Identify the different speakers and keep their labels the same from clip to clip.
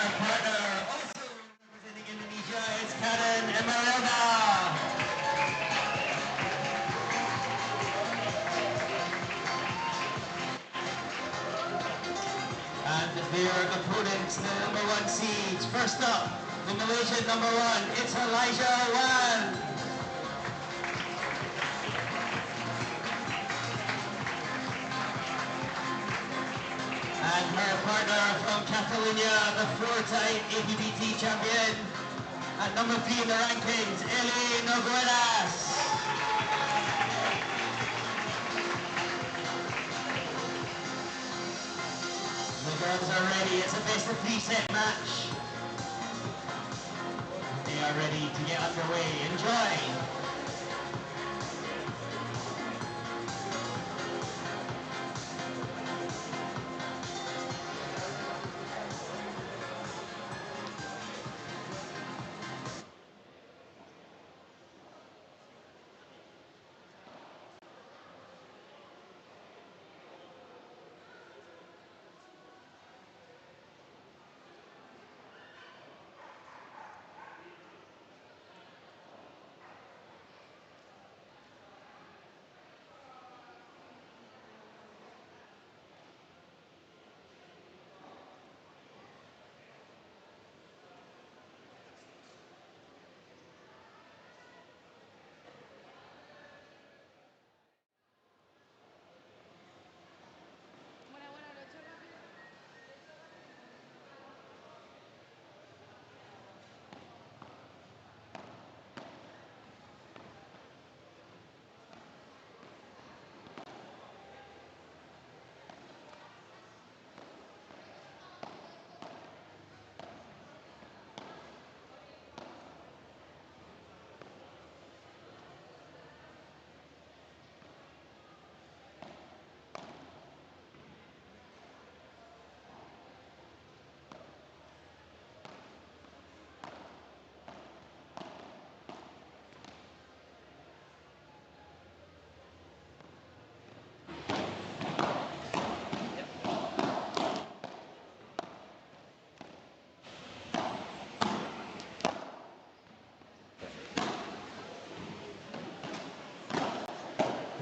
Speaker 1: her partner, also representing Indonesia, is Karen Emeralda. And their opponents, the number 1 seeds. First up, the Malaysian number 1, it's Elijah Wan. And her partner from Catalonia, the 4-time APPT champion. At number 3 in the rankings, Eli Nogueras. The girls are ready. It's a best of 3 set match. They are ready to get underway. Enjoy.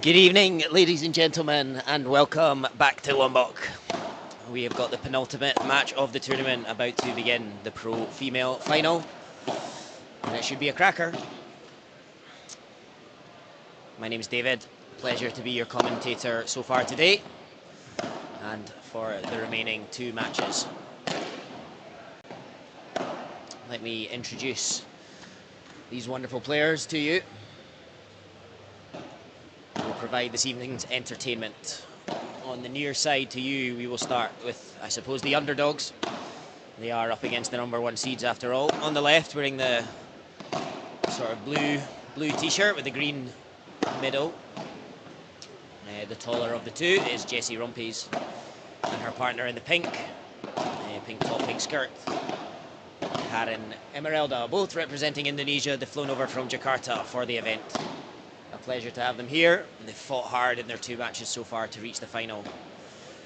Speaker 2: Good evening, ladies and gentlemen, and welcome back to Lombok. We have got the penultimate match of the tournament about to begin, the pro-female final, and it should be a cracker. My name is David, pleasure to be your commentator so far today, and for the remaining 2 matches. Let me introduce these wonderful players to you. Provide this evening's entertainment. On the near side to you, we will start with, I suppose, the underdogs. They are up against the number 1 seeds after all. On the left, wearing the sort of blue t-shirt with the green middle. The taller of the 2 is Jessie Rumpies, and her partner in the pink top, pink skirt, Karen Emeralda, both representing Indonesia. They've flown over from Jakarta for the event. A pleasure to have them here. They've fought hard in their 2 matches so far to reach the final.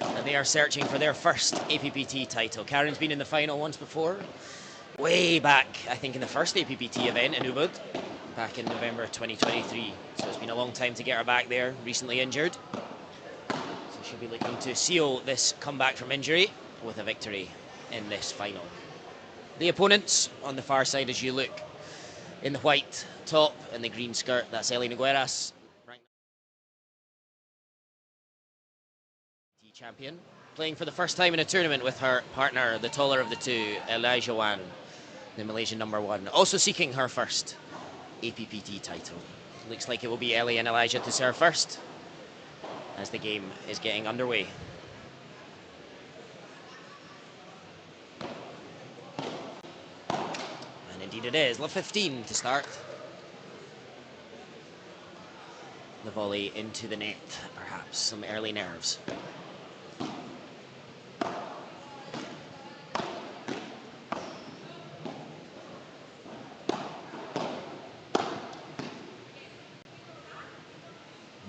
Speaker 2: And they are searching for their first APPT title. Karen's been in the final once before, way back, I think, in the first APPT event in Ubud, back in November 2023. So it's been a long time to get her back there, recently injured. So she'll be looking to seal this comeback from injury with a victory in this final. The opponents on the far side as you look, in the white top and the green skirt, that's Eli Nogueras, champion, playing for the first time in a tournament with her partner, the taller of the 2, Elijah Wan, the Malaysian number 1, also seeking her first APPT title. Looks like it will be Eli and Elijah to serve first as the game is getting underway. Indeed it is. Love 15 to start. The volley into the net, perhaps some early nerves.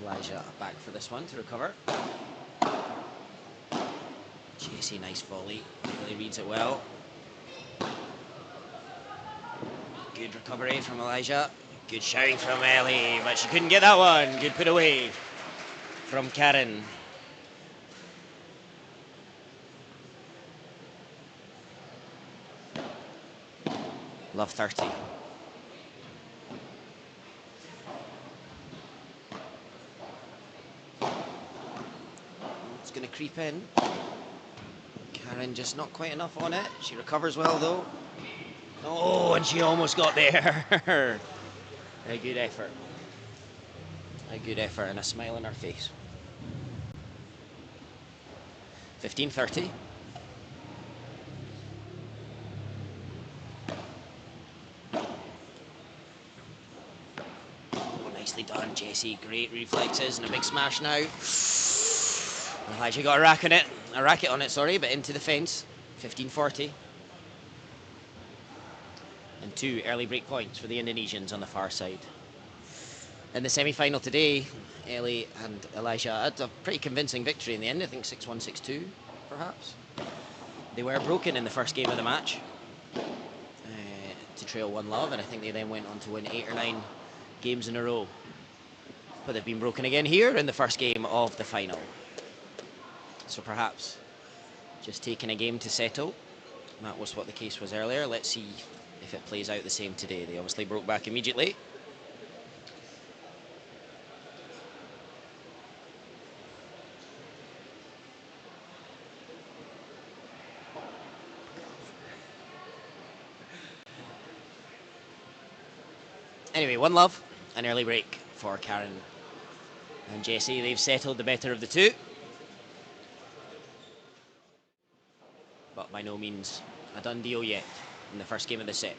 Speaker 2: Elijah back for this one to recover. Jessie, nice volley. Really reads it well. Good recovery from Elijah. Good shouting from Ellie, but she couldn't get that one. Good put away from Karen. Love 30. It's going to creep in. Karen just not quite enough on it. She recovers well though. Oh, and she almost got there. A good effort. A good effort and a smile on her face. 15-30. Oh, nicely done, Jessie. Great reflexes and a big smash now. Elijah got a racket on it, sorry, but into the fence. 15-40. And 2 early break points for the Indonesians on the far side. In the semi-final today, Ellie and Elijah had a pretty convincing victory in the end. I think 6-1, 6-2, perhaps. They were broken in the first game of the match to trail 1-love, and I think they then went on to win 8 or 9 games in a row. But they've been broken again here in the first game of the final. So perhaps just taking a game to settle. That was what the case was earlier. Let's see if it plays out the same today. They obviously broke back immediately. Anyway, 1-love, an early break for Karen and Jessie. They've settled the better of the two. But by no means a done deal yet in the first game of the set.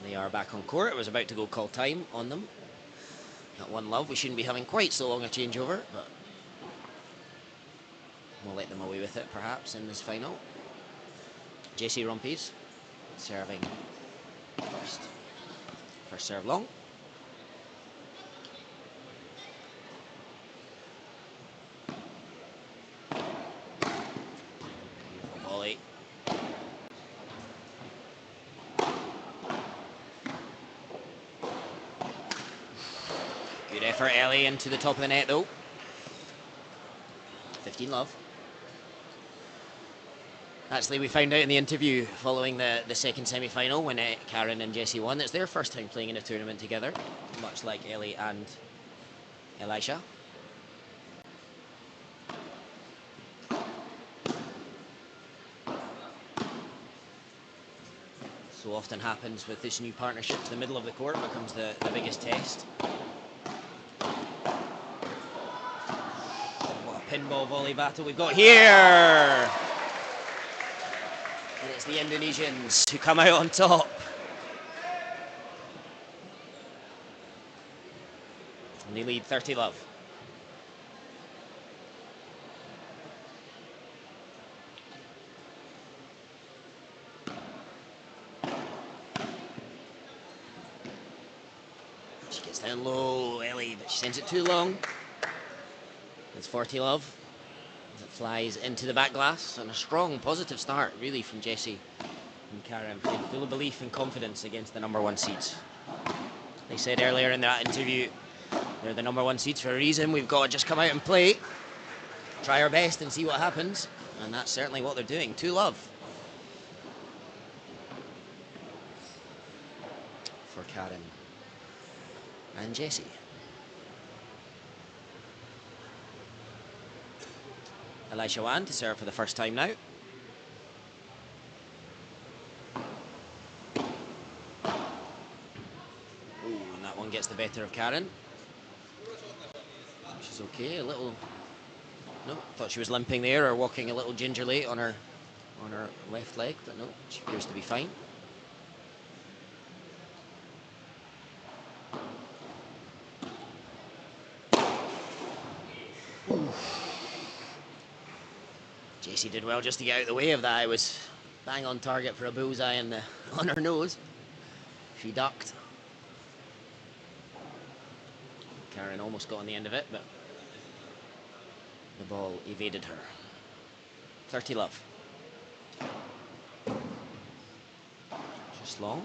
Speaker 2: They are back on court. It was about to go call time on them. At 1-love, we shouldn't be having quite so long a changeover, but we'll let them away with it perhaps in this final. Jessie Rumpis serving first. First serve long. Volley. Good effort, Ellie, into the top of the net though. 15-love. Actually, we found out in the interview following the second semi-final when Karen and Jessie won, it's their first time playing in a tournament together, much like Ellie and Elijah. So often happens with this new partnership, the middle of the court becomes the biggest test. What a pinball volley battle we've got here! And it's the Indonesians who come out on top. And they lead 30-love. She gets down low, Ellie, but she sends it too long. It's 40-love. It flies into the back glass, and a strong positive start really from Jessie and Karen, full of belief and confidence against the #1 seeds. They said earlier in that interview they're the #1 seeds for a reason. We've got to just come out and play, try our best and see what happens, and that's certainly what they're doing. 2-love for Karen and Jessie. Elisha Wan to serve for the first time now. Ooh, and that one gets the better of Karen. She's okay, a little... No, thought she was limping there or walking a little gingerly on her left leg, but no, she appears to be fine. Jessie did well just to get out of the way of that. It was bang on target for a bullseye on her nose. She ducked. Karen almost got on the end of it, but the ball evaded her. 30-love. Just long.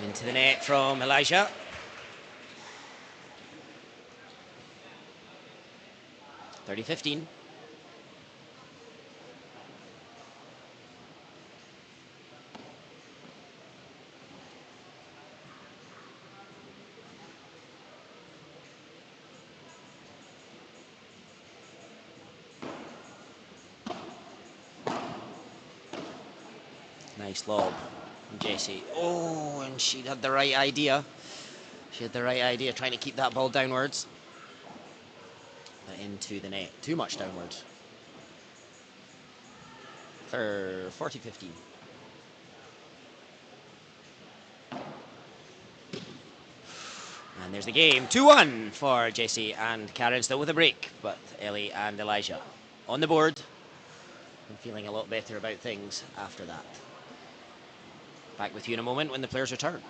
Speaker 2: Into the net from Elijah. (30-15). Nice lob from Jessie. Oh, and she had the right idea. She had the right idea trying to keep that ball downwards. But into the net. Too much downwards. For 40-15. And there's the game. 2-1 for Jessie and Karen, still with a break. But Ellie and Elijah on the board. And feeling a lot better about things after that. Back with you in a moment when the players return.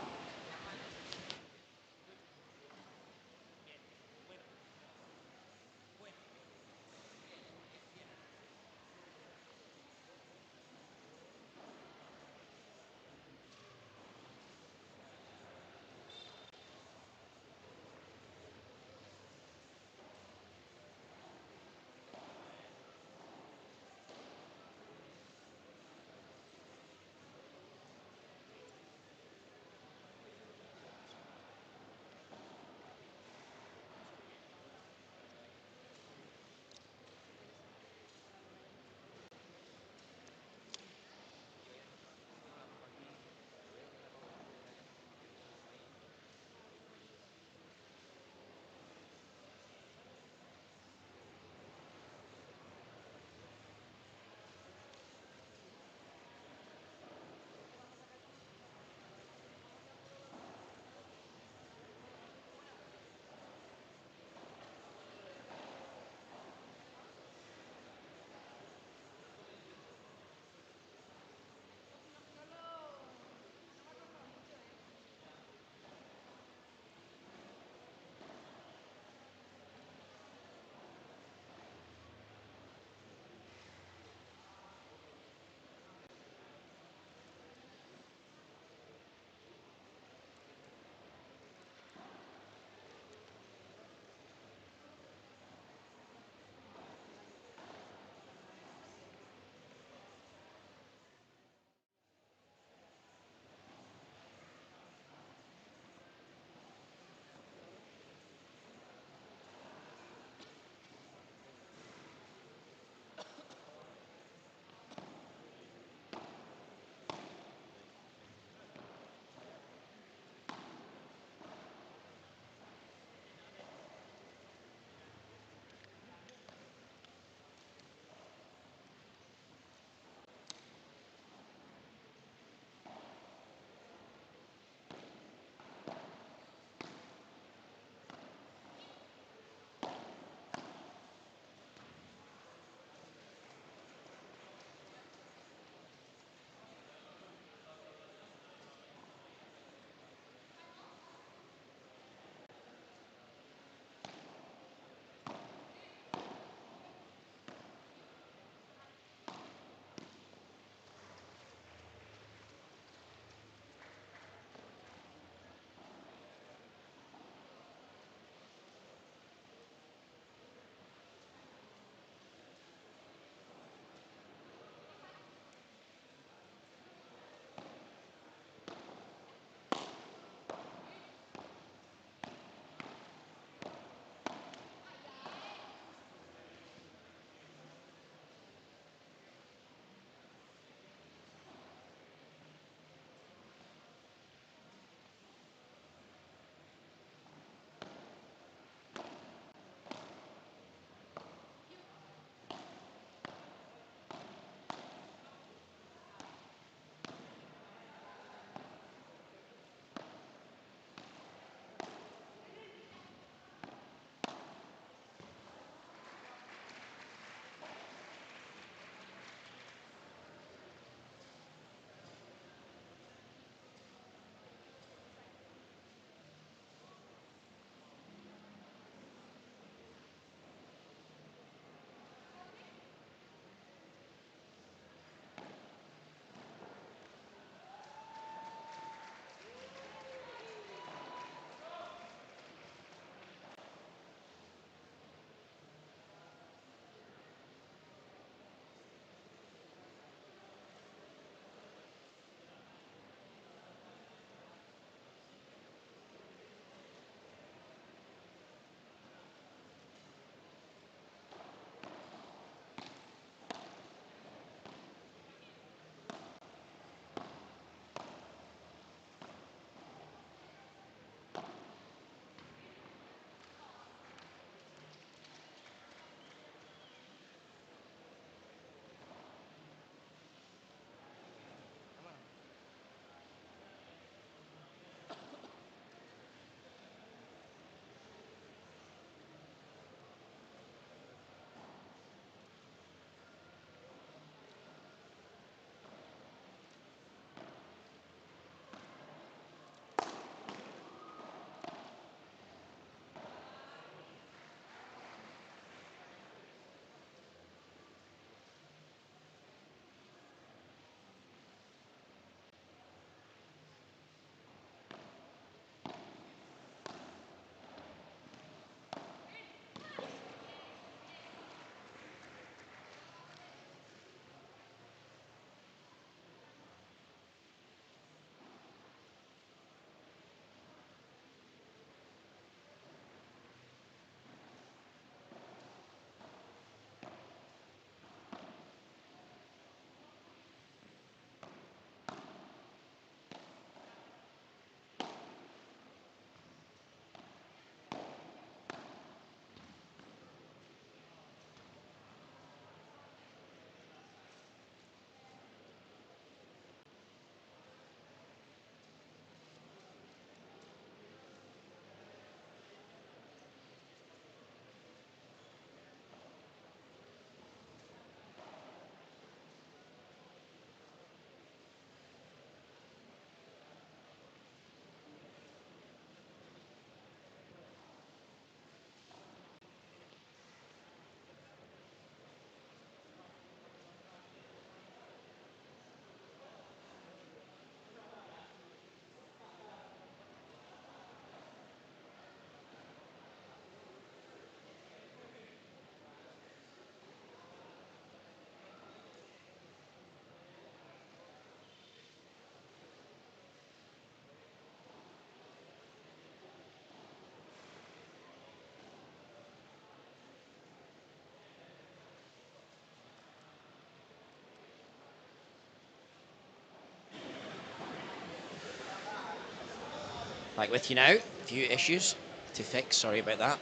Speaker 2: Back with you now. A few issues to fix, sorry about that.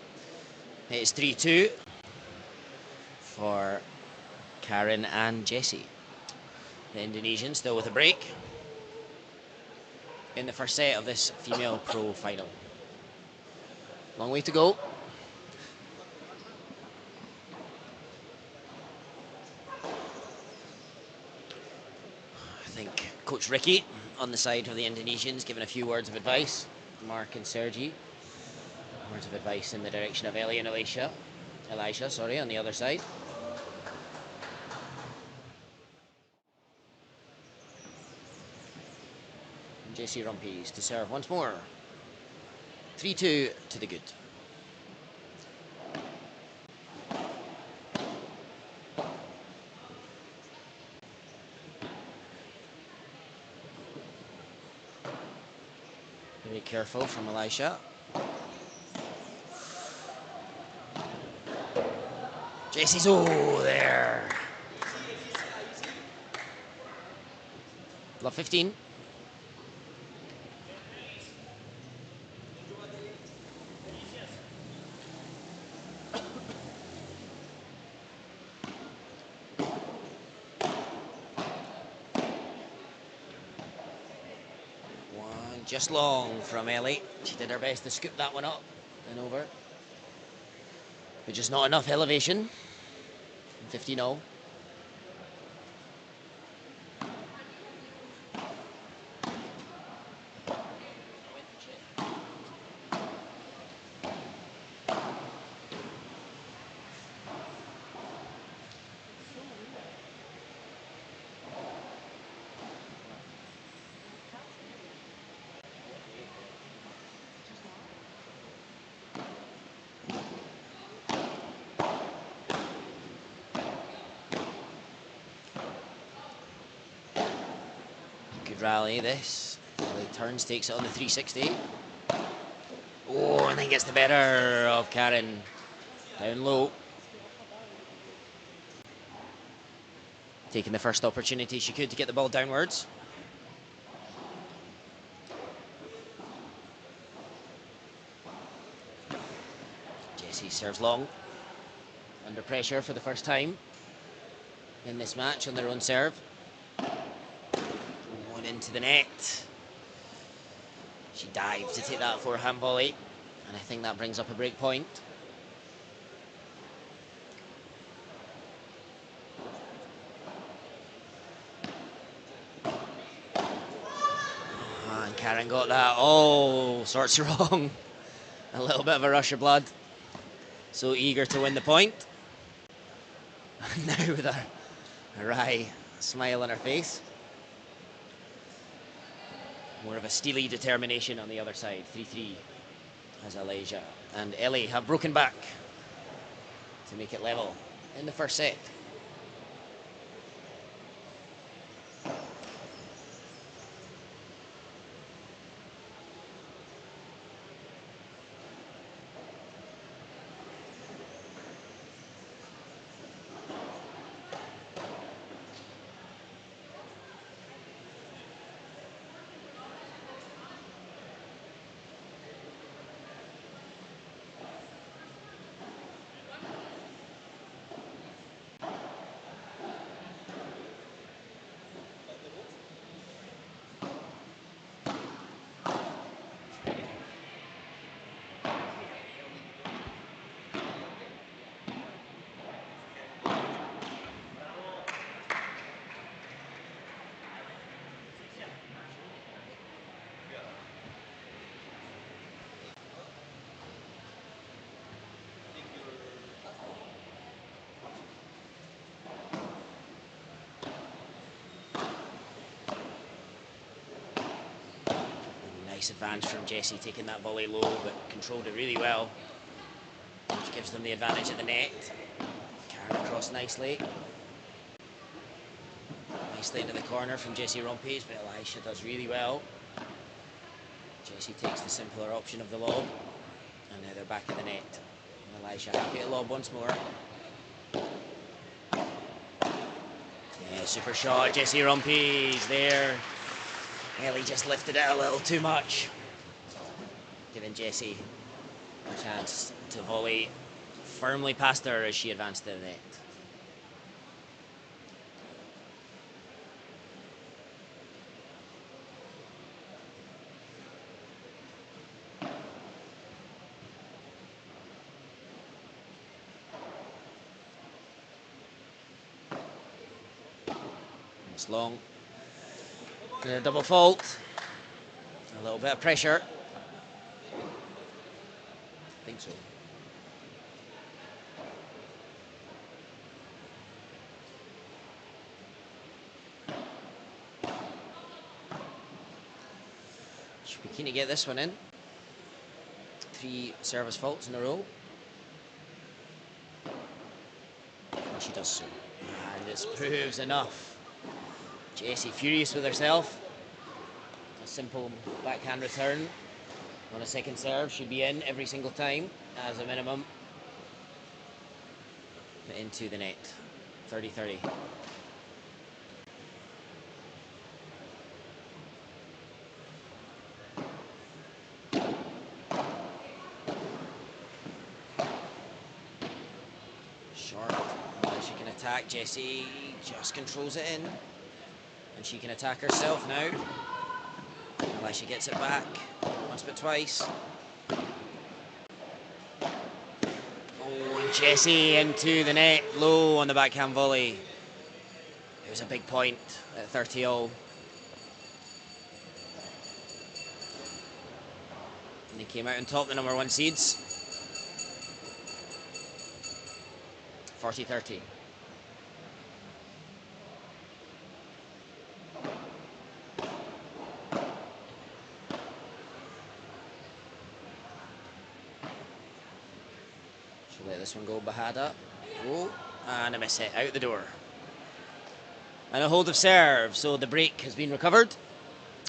Speaker 2: It is 3-2 for Karen and Jessie. The Indonesian still with a break in the first set of this female pro final. Long way to go. I think Coach Ricky on the side of the Indonesians giving a few words of advice. Mark and Sergi. Words of advice in the direction of Ellie and Elijah, on the other side. And Jessie Rumpis to serve once more. 3-2 to the good. Very careful from Elijah. Jessie's, oh, there. Love 15. One just long from Ellie. She did her best to scoop that one up and over. But just not enough elevation. 15-0. Good rally this. Ellie turns, takes it on the 360. Oh, and then gets the better of Karen. Down low. Taking the first opportunity she could to get the ball downwards. Jessie serves long. Under pressure for the first time in this match on their own serve. One into the net. She dives to take that forehand volley, and I think that brings up a break point. And Karen got that. Oh, sorts wrong. A little bit of a rush of blood. So eager to win the point. Now with a wry smile on her face. More of a steely determination on the other side. 3-3 as Elijah and Ellie have broken back to make it level in the first set. Nice advance from Jessie, taking that volley low, but controlled it really well. Which gives them the advantage at the net. Karen across nicely. Nicely into the corner from Jessie Rumpis, but Elisha does really well. Jessie takes the simpler option of the lob, and now they're back at the net. And Elisha happy to lob once more. Yeah, super shot, Jessie Rumpis there. Ellie just lifted it a little too much. giving Jessie a chance to volley firmly past her as she advanced to the net. It's long. A double fault. A little bit of pressure. I think so. Should be keen to get this one in. 3 service faults in a row. And she does so. And this proves enough. Jessie furious with herself. A simple backhand return on a second serve should be in every single time as a minimum. Into the net. 30-30. Short. She can attack. Jessie just controls it in. And she can attack herself now. Elisha gets it back. Once but twice. Oh, and Jessie into the net. Low on the backhand volley. It was a big point at 30-all. And they came out on top, the number 1 seeds. 40-30. She'll let this one go, Bahada. Oh, and a miss hit out the door. And a hold of serve, so the break has been recovered.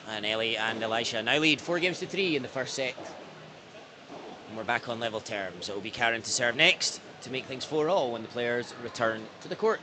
Speaker 2: And Ellie and Elisha now lead 4-3 in the first set. And we're back on level terms. It will be Karen to serve next to make things 4-all when the players return to the court.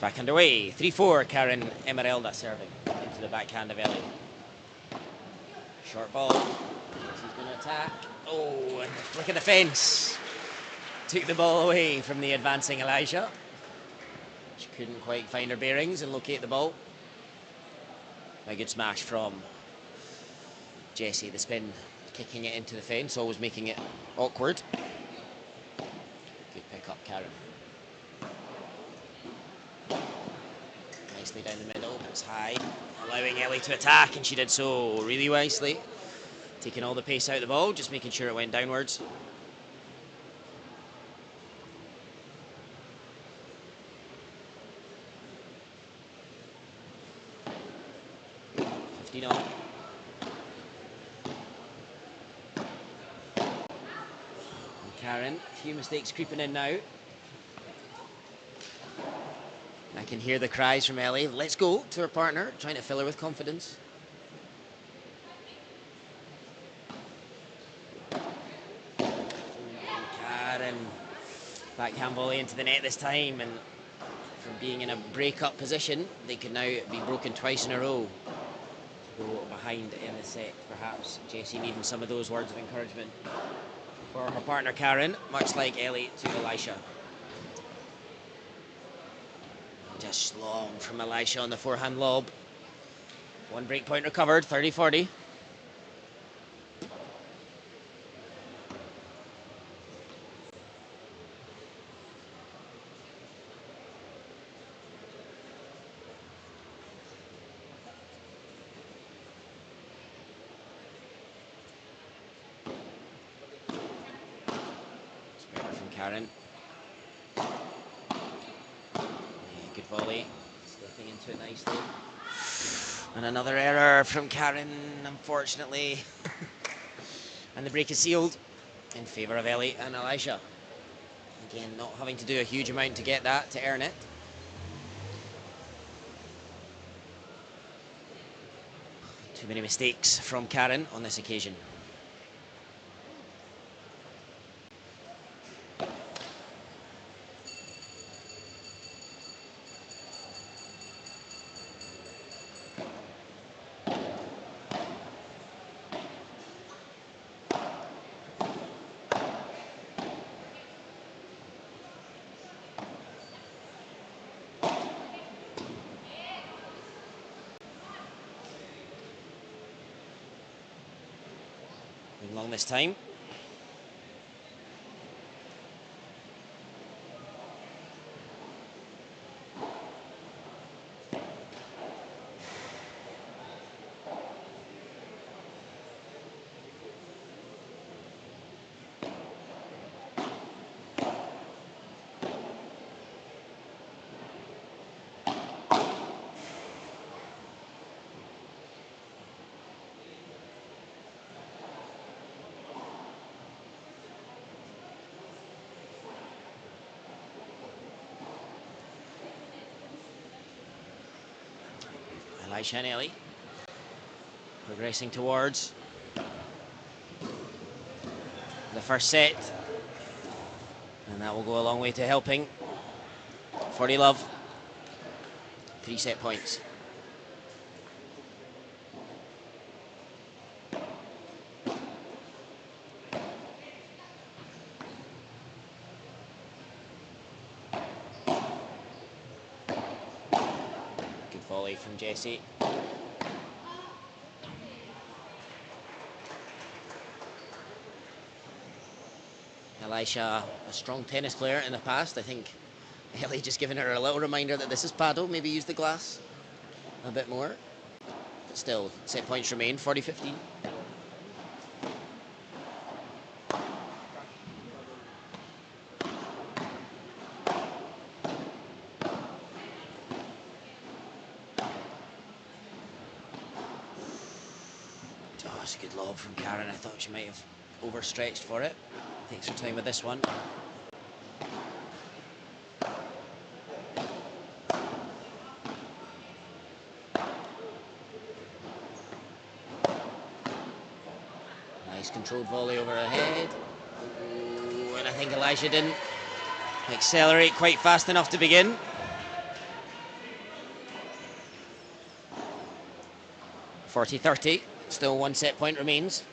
Speaker 2: Backhand away. 3-4, Karen Emeralda serving into the backhand of Ellie. Short ball. She's going to attack. Oh, and the flick of the fence. Took the ball away from the advancing Elijah. She couldn't quite find her bearings and locate the ball. A good smash from Jessie. The spin, kicking it into the fence, always making it awkward. Good pick up, Karen. Nicely down the middle, but it's high, allowing Ellie to attack, and she did so really wisely. taking all the pace out of the ball, just making sure it went downwards. All. Karen, a few mistakes creeping in now. I can hear the cries from Ellie. Let's go to her partner, trying to fill her with confidence. Karen, backhand volley into the net this time, and from being in a break-up position, they could now be broken twice in a row. Go behind in the set, perhaps Jessie needing some of those words of encouragement for her partner Karen, much like Ellie to Elisha. Just long from Elisha on the forehand lob. One break point recovered, 30-40. Karen. Yeah, good volley. Stepping into it nicely. And another error from Karen, unfortunately. And the break is sealed in favour of Ellie and Elisha. Again, not having to do a huge amount to get that, to earn it. Too many mistakes from Karen on this occasion. Long this time. Elisha and Ellie progressing towards the first set, and that will go a long way to helping 40 love. 3 set points. Good volley from Jessie. Elisha, a strong tennis player in the past. I think Ellie just giving her a little reminder that this is paddle. Maybe use the glass a bit more. But still, set points remain, 40-15. Oh, it's a good lob from Karen. I thought she might have overstretched for it. Takes her time with this one. Nice controlled volley over her head. Ooh, and I think Elisha didn't accelerate quite fast enough to begin. (40-30). Still 1 set point remains.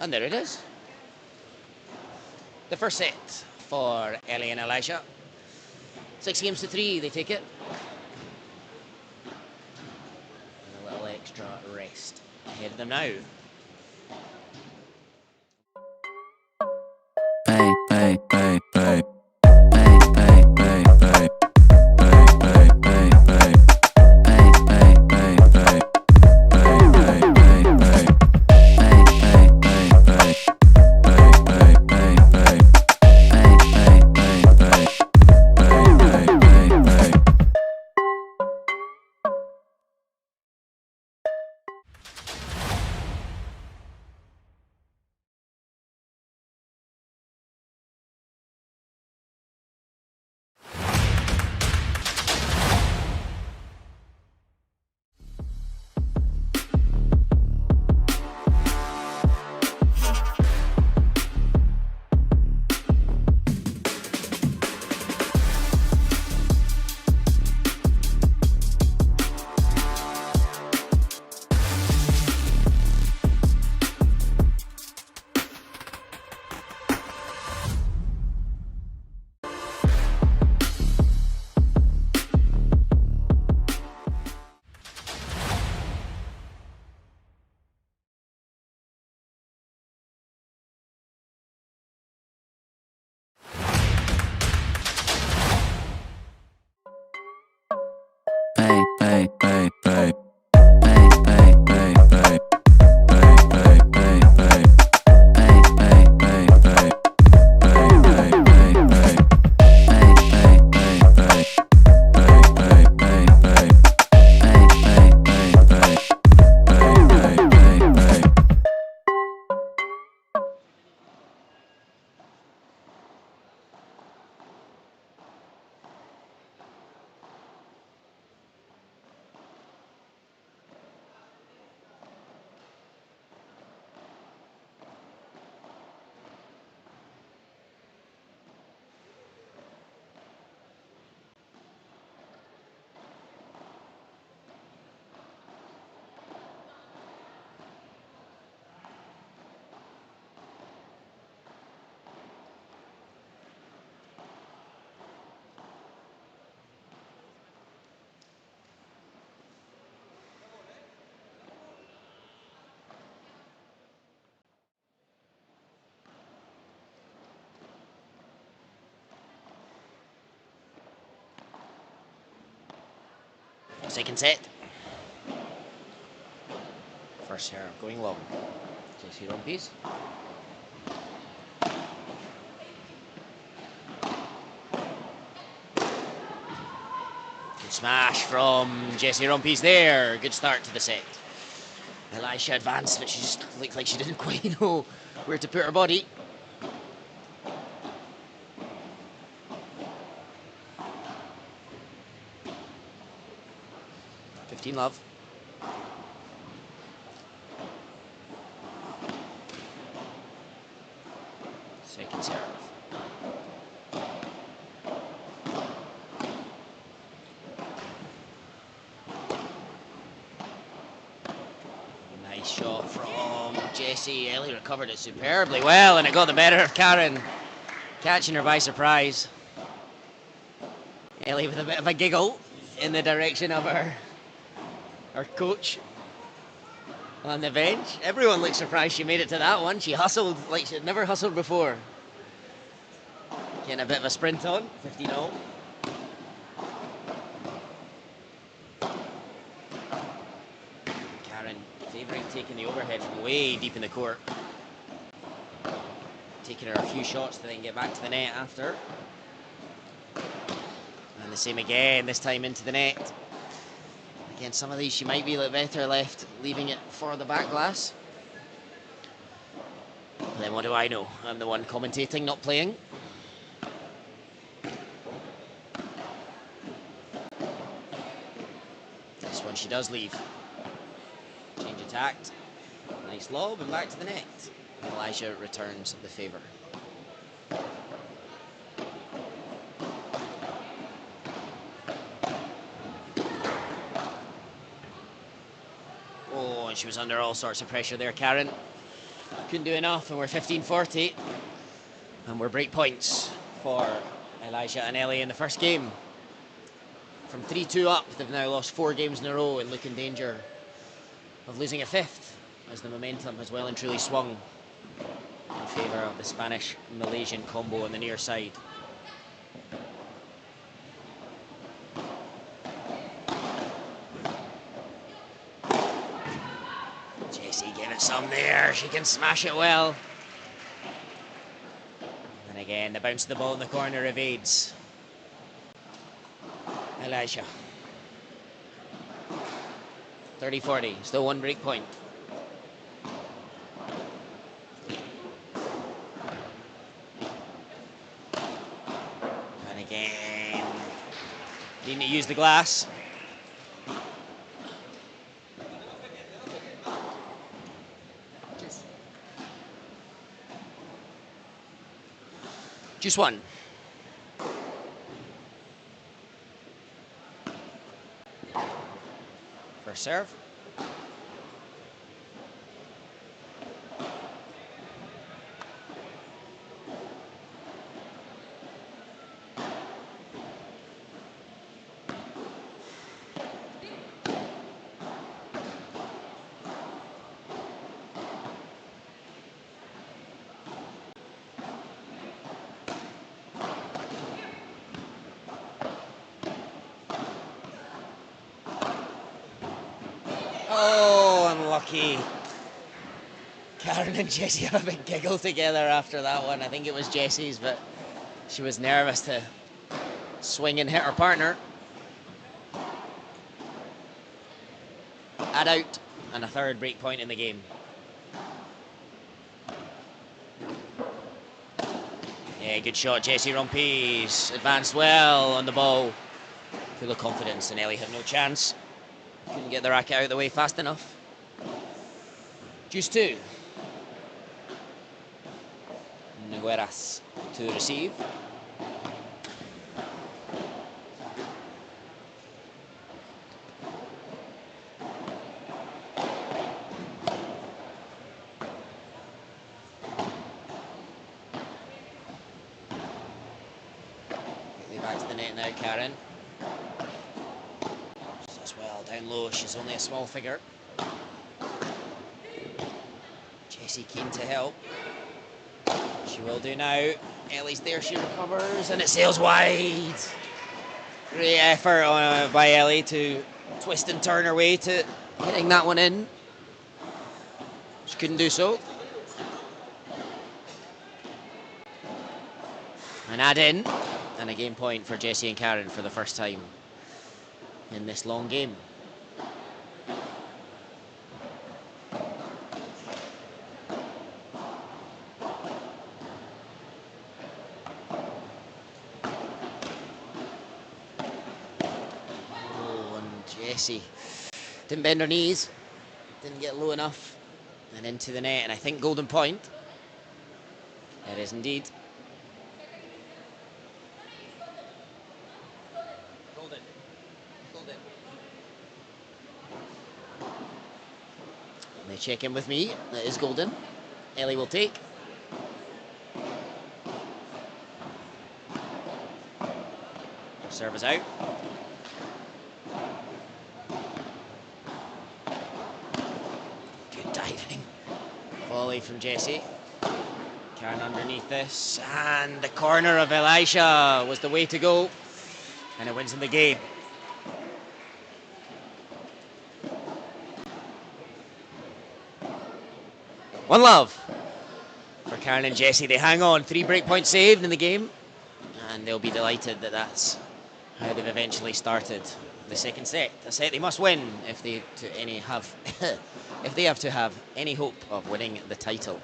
Speaker 2: And there it is. The first set for Ellie and Elisha. 6-3, they take it. And a little extra rest ahead of them now. second set. First serve going long. Jessie Rumpies. Good smash from Jessie Rumpies there. Good start to the set. Elisha advanced, but she just looked like she didn't quite know where to put her body. Love. Second serve. Nice shot from Jessie. Ellie recovered it superbly well, and it got the better of Karen, catching her by surprise. Ellie with a bit of a giggle in the direction of her coach on the bench. Everyone looked surprised she made it to that one. She hustled like she'd never hustled before. Getting a bit of a sprint on, 15-0. Karen favouring taking the overhead from way deep in the court. Taking her a few shots to then get back to the net after. And the same again, this time into the net. Again, some of these she might be a little better left leaving it for the back glass. But then what do I know? I'm the one commentating, not playing. This one she does leave. Change of tact. Nice lob and back to the net. Elijah returns the favour. And she was under all sorts of pressure there, Karen. Couldn't do enough, and we're 15-40. And we're break points for Elijah and Ellie in the first game. From 3-2 up, they've now lost 4 games in a row and look in danger of losing a 5th, as the momentum has well and truly swung in favour of the Spanish-Malaysian combo on the near side. Some there, she can smash it well. And again, the bounce of the ball in the corner evades Elijah. 30-40, still 1 break point. And again, needing to use the glass. Just one. First serve. Karen and Jessie have a big giggle together after that one. I think it was Jessie's, but she was nervous to swing and hit her partner. Add out, and a 3rd break point in the game. Yeah, good shot, Jessie Rumpies. Advanced well on the ball. Full of confidence, and Ellie had no chance. Couldn't get the racket out of the way fast enough. Juice 2. Nogueras to receive. Back to the net now, Karen. As well, down low, she's only a small figure. Jessie keen to help. She will do now. Ellie's there, she recovers, and it sails wide. Great effort by Ellie to twist and turn her way to hitting that one in. She couldn't do so. And add in, and a game point for Jessie and Karen for the first time in this long game. Oh, and Jessie didn't bend her knees, didn't get low enough, and into the net, and I think golden point. It is indeed. They check in with me. That is golden. Ellie will take. Serve is out. Good diving. Volley from Jessie. Karen underneath this. And the corner of Elisha was the way to go. And it wins in the game. One love for Karen and Jessie. They hang on. 3 breakpoints saved in the game. And they'll be delighted that that's how they've eventually started the second set. A set they must win if they have to have any hope of winning the title.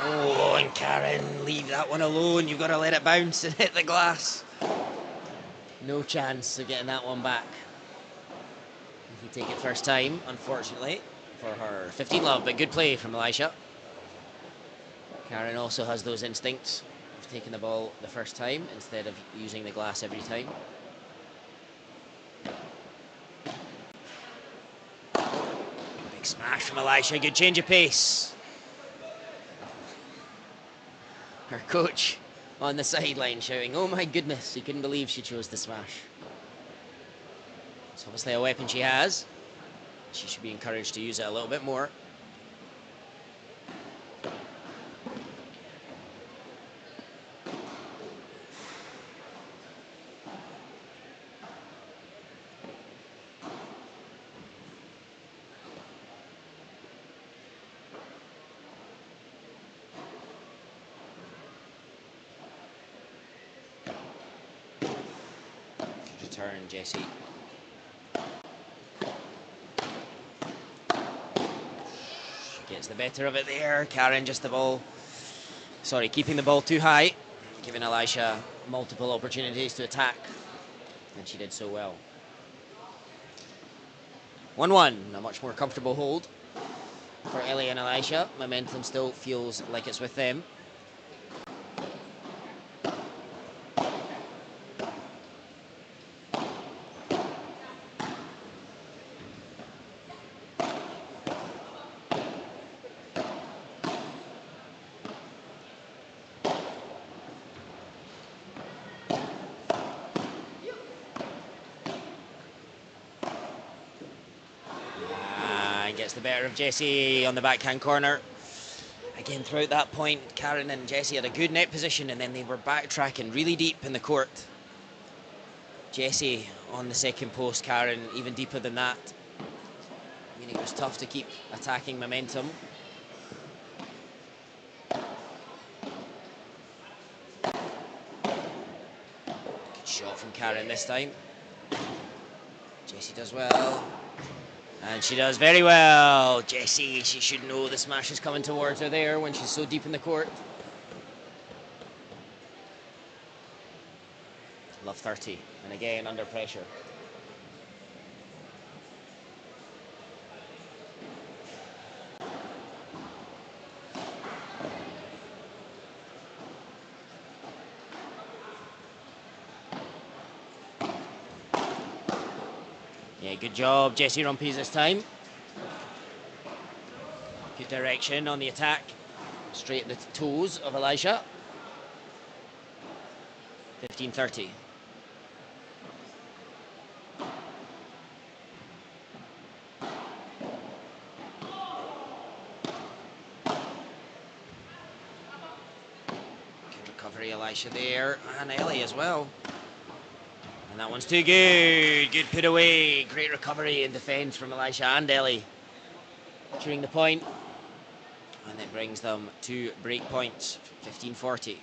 Speaker 2: Oh, and Karen, leave that one alone. You've got to let it bounce and hit the glass. No chance of getting that one back. If you take it first time, unfortunately, for her 15 love, but good play from Elisha. Karen also has those instincts of taking the ball the first time instead of using the glass every time. Big smash from Elisha, good change of pace. Her coach on the sideline shouting, oh my goodness, he couldn't believe she chose the smash. It's obviously a weapon she has. She should be encouraged to use it a little bit more. Return, Jessie. She gets the better of it there. Karen just keeping the ball too high, giving Elisha multiple opportunities to attack, and she did so well. 1-1, a much more comfortable hold for Ellie and Elisha. Momentum still feels like it's with them. Gets the better of Jessie on the backhand corner. Again, throughout that point, Karen and Jessie had a good net position, and then they were backtracking really deep in the court. Jessie on the second post, Karen even deeper than that. I mean, it was tough to keep attacking momentum. Karen this time. Jessie does well. And she does very well. Jessie, she should know the smash is coming towards her there when she's so deep in the court. Love 30, and again under pressure. Yeah, good job, Jessie Rumpies this time. Good direction on the attack. Straight at the toes of Elisha. 15-30. Good recovery, Elisha there, and Ellie as well. And that one's too good. Good put away. Great recovery and defence from Elisha and Ellie during the point. And it brings them to break points, 15-40.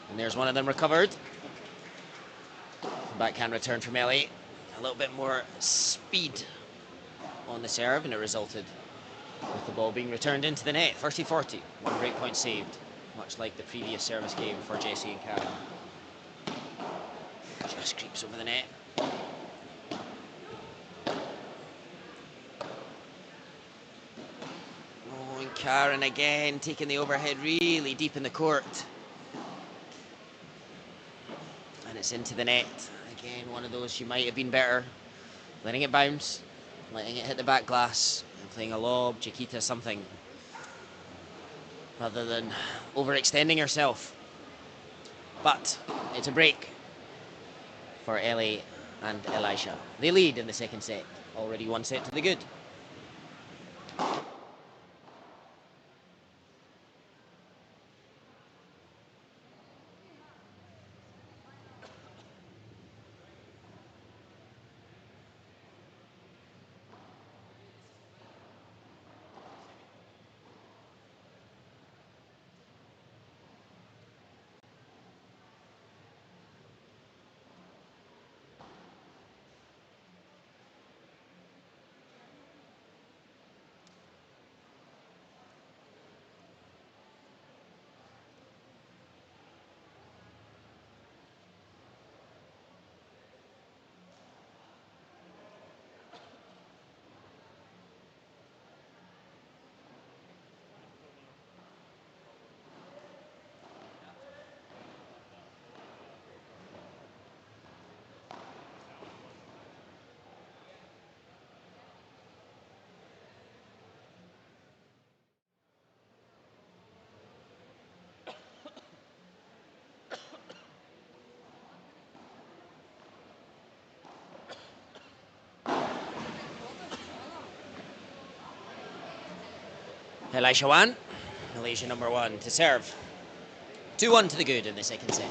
Speaker 2: And there's one of them recovered. Backhand return from Ellie. A little bit more speed on the serve, and it resulted with the ball being returned into the net. 30-40. One break point saved, much like the previous service game for Jessie and Karen. Just creeps over the net. Oh, and Karen again taking the overhead really deep in the court. And it's into the net. Again, one of those she might have been better. Letting it bounce, letting it hit the back glass, and playing a lob, Chiquita, something, rather than overextending herself. But it's a break for Ellie and Elisha. They lead in the second set. Already one set to the good. Elisha 1, Malaysia number 1 to serve. 2-1 to the good in the second set.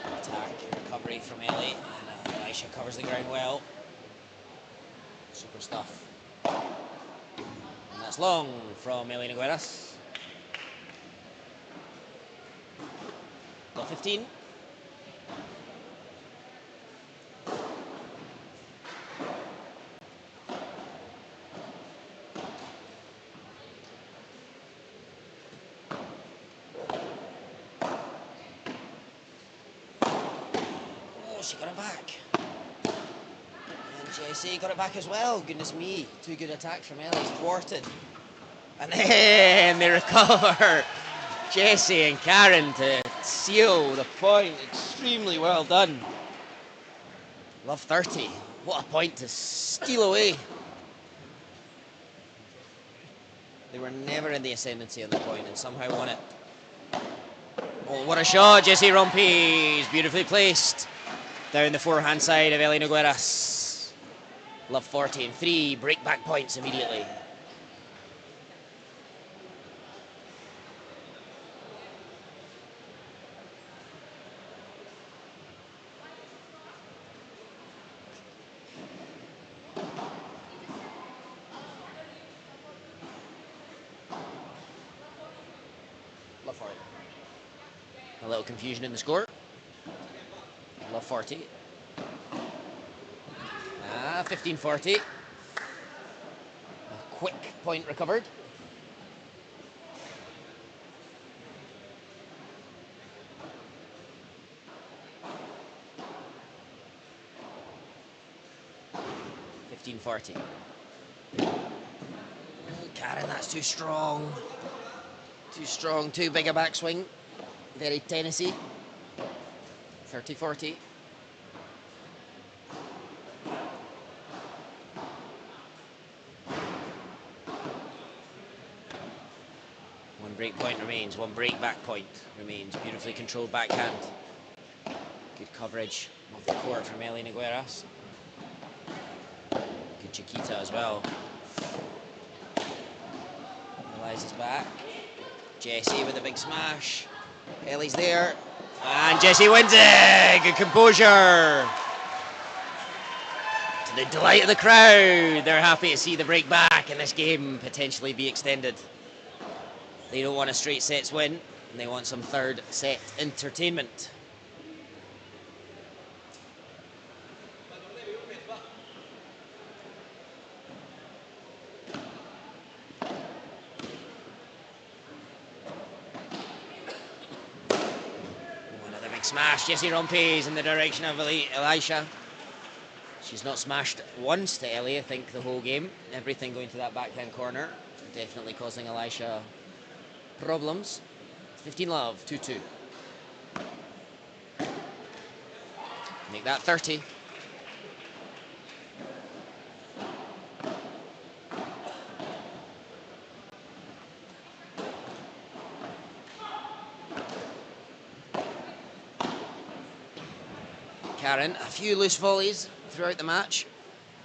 Speaker 2: Attack, recovery from Ellie, and Elisha covers the ground well. Super stuff. And that's long from Ellie Nogueras. 15. She got it back. And Jessie got it back as well. Goodness me. Two good attacks from Ellie. Thwarted. And then they recover. Jessie and Karen to seal the point. Extremely well done. Love 30. What a point to steal away. They were never in the ascendancy on the point and somehow won it. Oh, what a shot. Jessie Rumpies. Beautifully placed. Down the forehand side of Ellie Nogueras. Love 40 and 3. Break back points immediately. Love 40. A little confusion in the score. Love 40. 15-40. A quick point recovered. $15-40. Karen, that's too strong. Too strong, too big a backswing. Very Tennessee. 30-40. One break point remains, one break back point remains. Beautifully controlled backhand. Good coverage of the court from Ellie Nogueras. Good Chiquita as well. Eliza's back. Jessie with a big smash. Ellie's there. And Jessie wins it! Good composure! To the delight of the crowd, they're happy to see the break back and this game potentially be extended. They don't want a straight sets win, and they want some third set entertainment. Another big smash. Jessie Rompe's in the direction of Elisha. She's not smashed once to Ellie, I think, the whole game. Everything going to that backhand corner. Definitely causing Elisha problems. 15-love, 2-2. Make that 30. Karen, a few loose volleys throughout the match.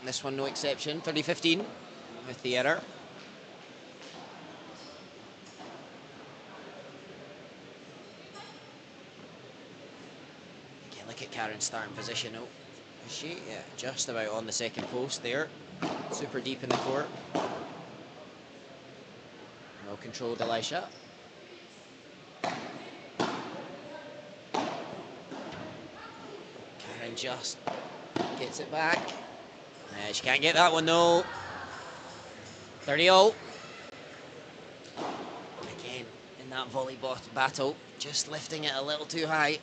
Speaker 2: This one no exception. 30-15 with the error. Again, look at Karen's starting position. Oh, is she? Yeah, just about on the second post there. Super deep in the court. Well controlled Elisha. Karen just gets it back. She can't get that one though. 30-all. Again, in that volley battle, just lifting it a little too high.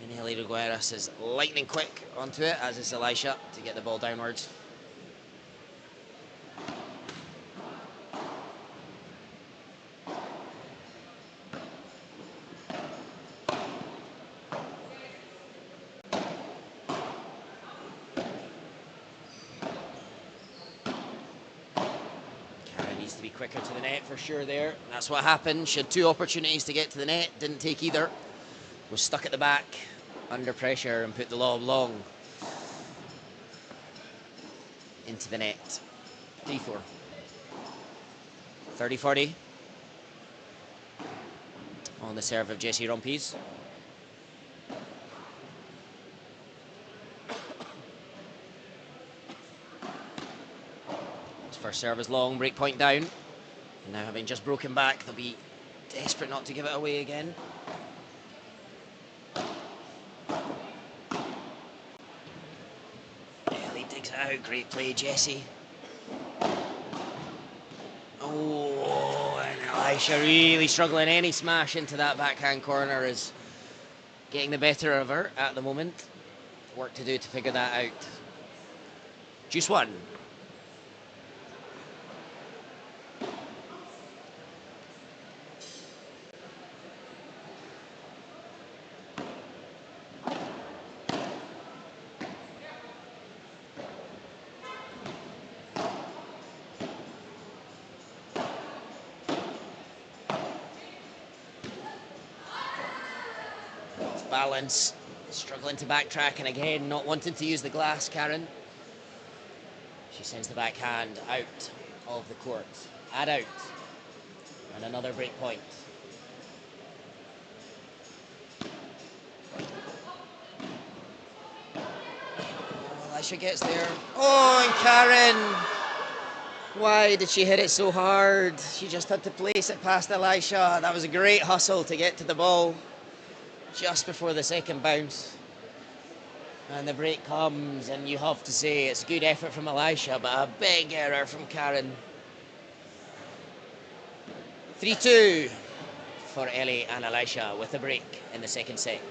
Speaker 2: And Ellie Nogueras is lightning quick onto it, as is Elisha, to get the ball downwards. To be quicker to the net for sure there. That's what happened. She had two opportunities to get to the net, didn't take either. Was stuck at the back, under pressure, and put the lob long into the net. 3-4. 30-40 on the serve of Jessie Rompe's. First serve is long, break point down. And now having just broken back, they'll be desperate not to give it away again. Ellie digs it out, great play, Jessie. Oh, and Elisha really struggling. Any smash into that backhand corner is getting the better of her at the moment. Work to do to figure that out. Juice one. Balance, struggling to backtrack, and again not wanting to use the glass, Karen. She sends the backhand out of the court, out, and another break point. Oh, Elisha gets there. Oh, and Karen Why did she hit it so hard? She just had to place it past Elisha. That was a great hustle to get to the ball just before the second bounce. And the break comes, and you have to say it's a good effort from Elisha, but a big error from Karen. 3-2 for Ellie and Elisha with a break in the second set.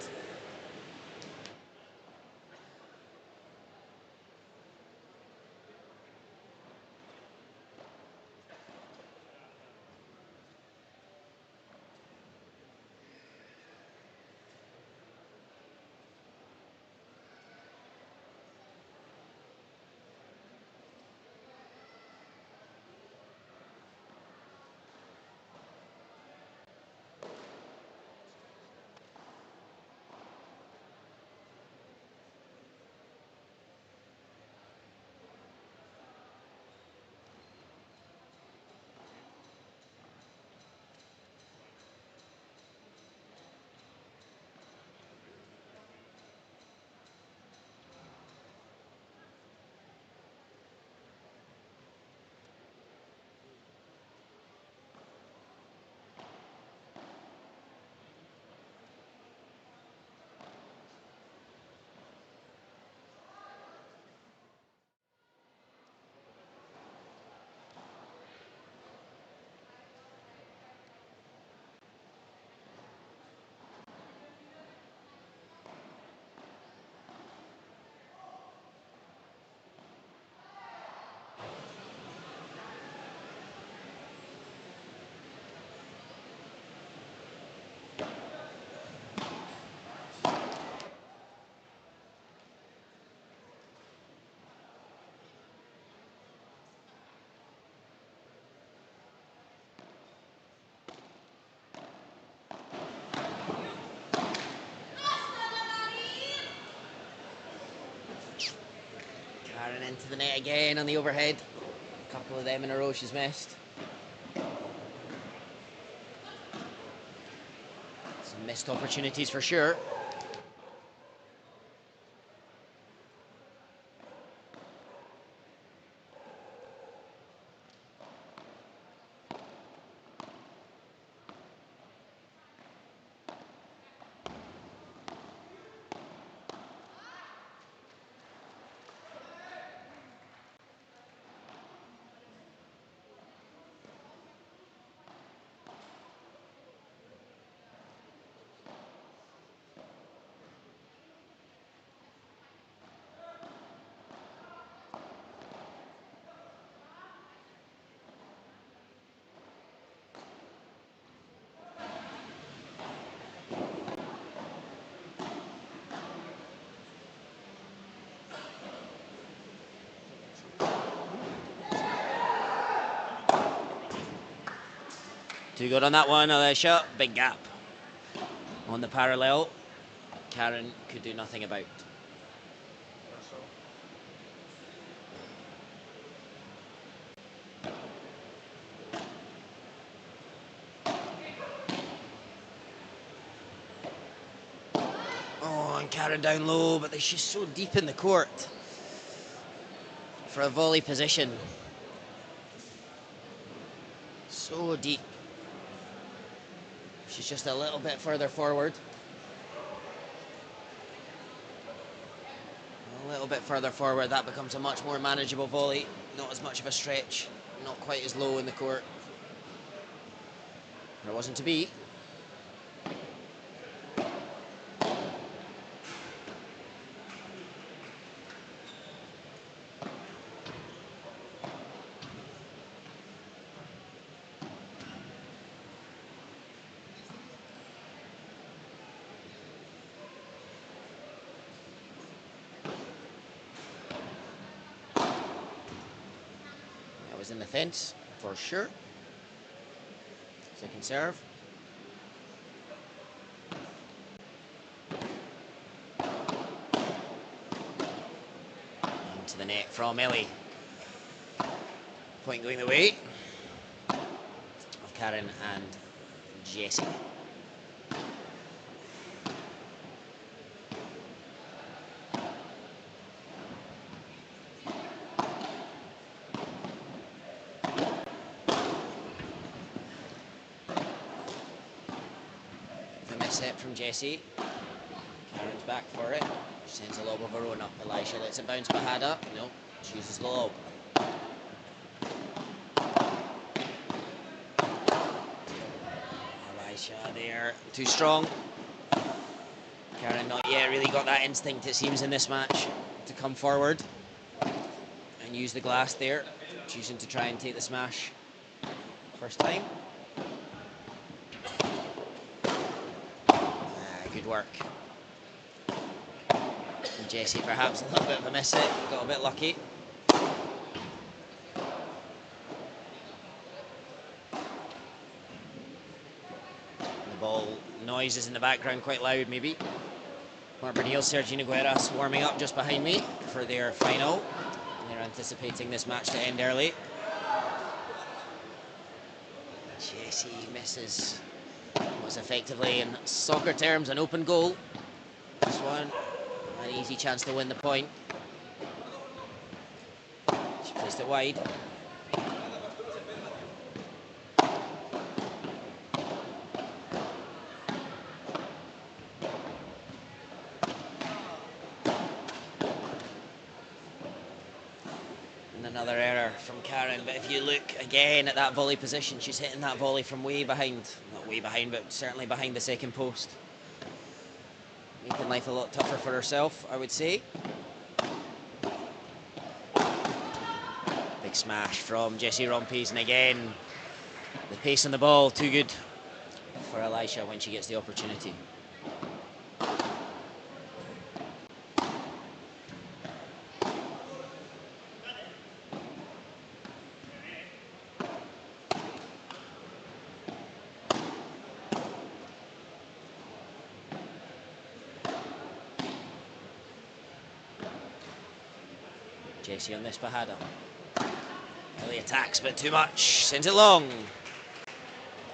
Speaker 2: Karen into the net again on the overhead. A couple of them in a row she's missed. Some missed opportunities for sure. Too good on that one, Alicia. Big gap on the parallel. Karen could do nothing about. Oh, and Karen down low, but she's so deep in the court for a volley position. So deep. She's just a little bit further forward. A little bit further forward, that becomes a much more manageable volley. Not as much of a stretch, not quite as low in the court. There wasn't to be. In the fence for sure. Second serve. Into the net from Ellie. Point going the way of Karen and Jessie. set from Jessie. Karen's back for it. She sends a lob of her own up. Elisha lets it bounce Bahada. No, she uses the lob. Elisha there, too strong. Karen not yet really got that instinct, it seems, in this match to come forward and use the glass there, choosing to try and take the smash first time. Good work. And Jessie perhaps a little bit of a miss it, got a bit lucky. The ball noises in the background quite loud maybe. Mark Bernil, Sergi Nogueras warming up just behind me for their final. They're anticipating this match to end early. Jessie misses what was effectively, in soccer terms, an open goal. This one, an easy chance to win the point. She placed it wide. Another error from Karen, but if you look again at that volley position, she's hitting that volley from way behind. Not way behind, but certainly behind the second post. Making life a lot tougher for herself, I would say. Big smash from Jessie Rompies, and again, the pace on the ball, too good for Elisha when she gets the opportunity. Jessie on this Bahada. Early attacks, but too much. Sends it long.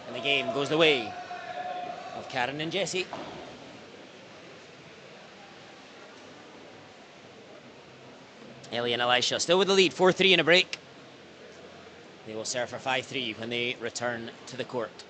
Speaker 2: And the game goes the way of Karen and Jessie. Ellie and Elisha still with the lead, 4-3 in a break. They will serve for 5-3 when they return to the court.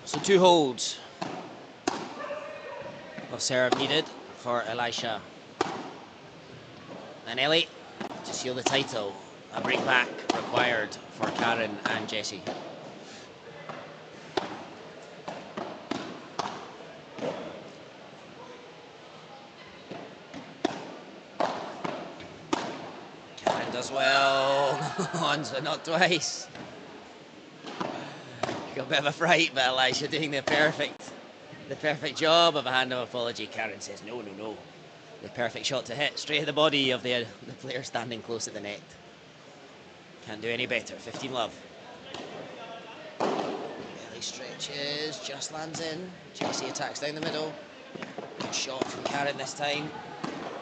Speaker 2: So 2 holds of serve needed for Elisha. And Ellie, to seal the title, a bring back required for Karen and Jessie. Karen does well, once but not twice. Got a bit of a fright, but Elisha doing the perfect job of a hand of apology. Karen says no. The perfect shot to hit straight at the body of the player standing close at the net. Can't do any better. 15 love. Ellie stretches, just lands in. Jessie attacks down the middle. Good shot from Karen this time.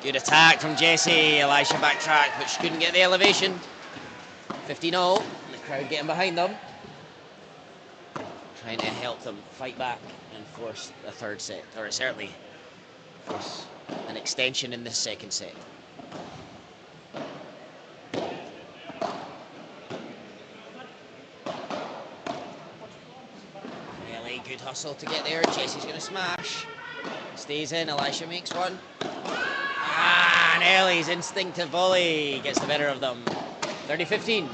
Speaker 2: Good attack from Jessie. Elisha backtracked, but she couldn't get the elevation. 15-0. The crowd getting behind them, trying to help them fight back and force a third set, or certainly force an extension in this second set. Ellie, good hustle to get there. Jessie's going to smash. Stays in. Elisha makes one. And Ellie's instinctive volley gets the better of them. 30-15.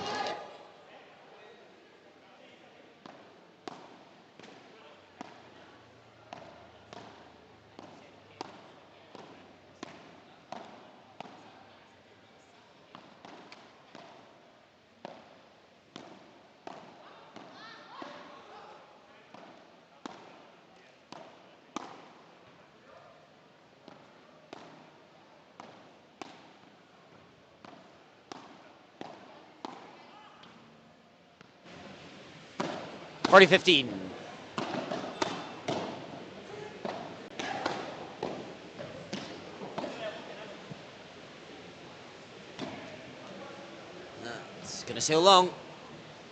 Speaker 2: 40-15. That's going to sail long.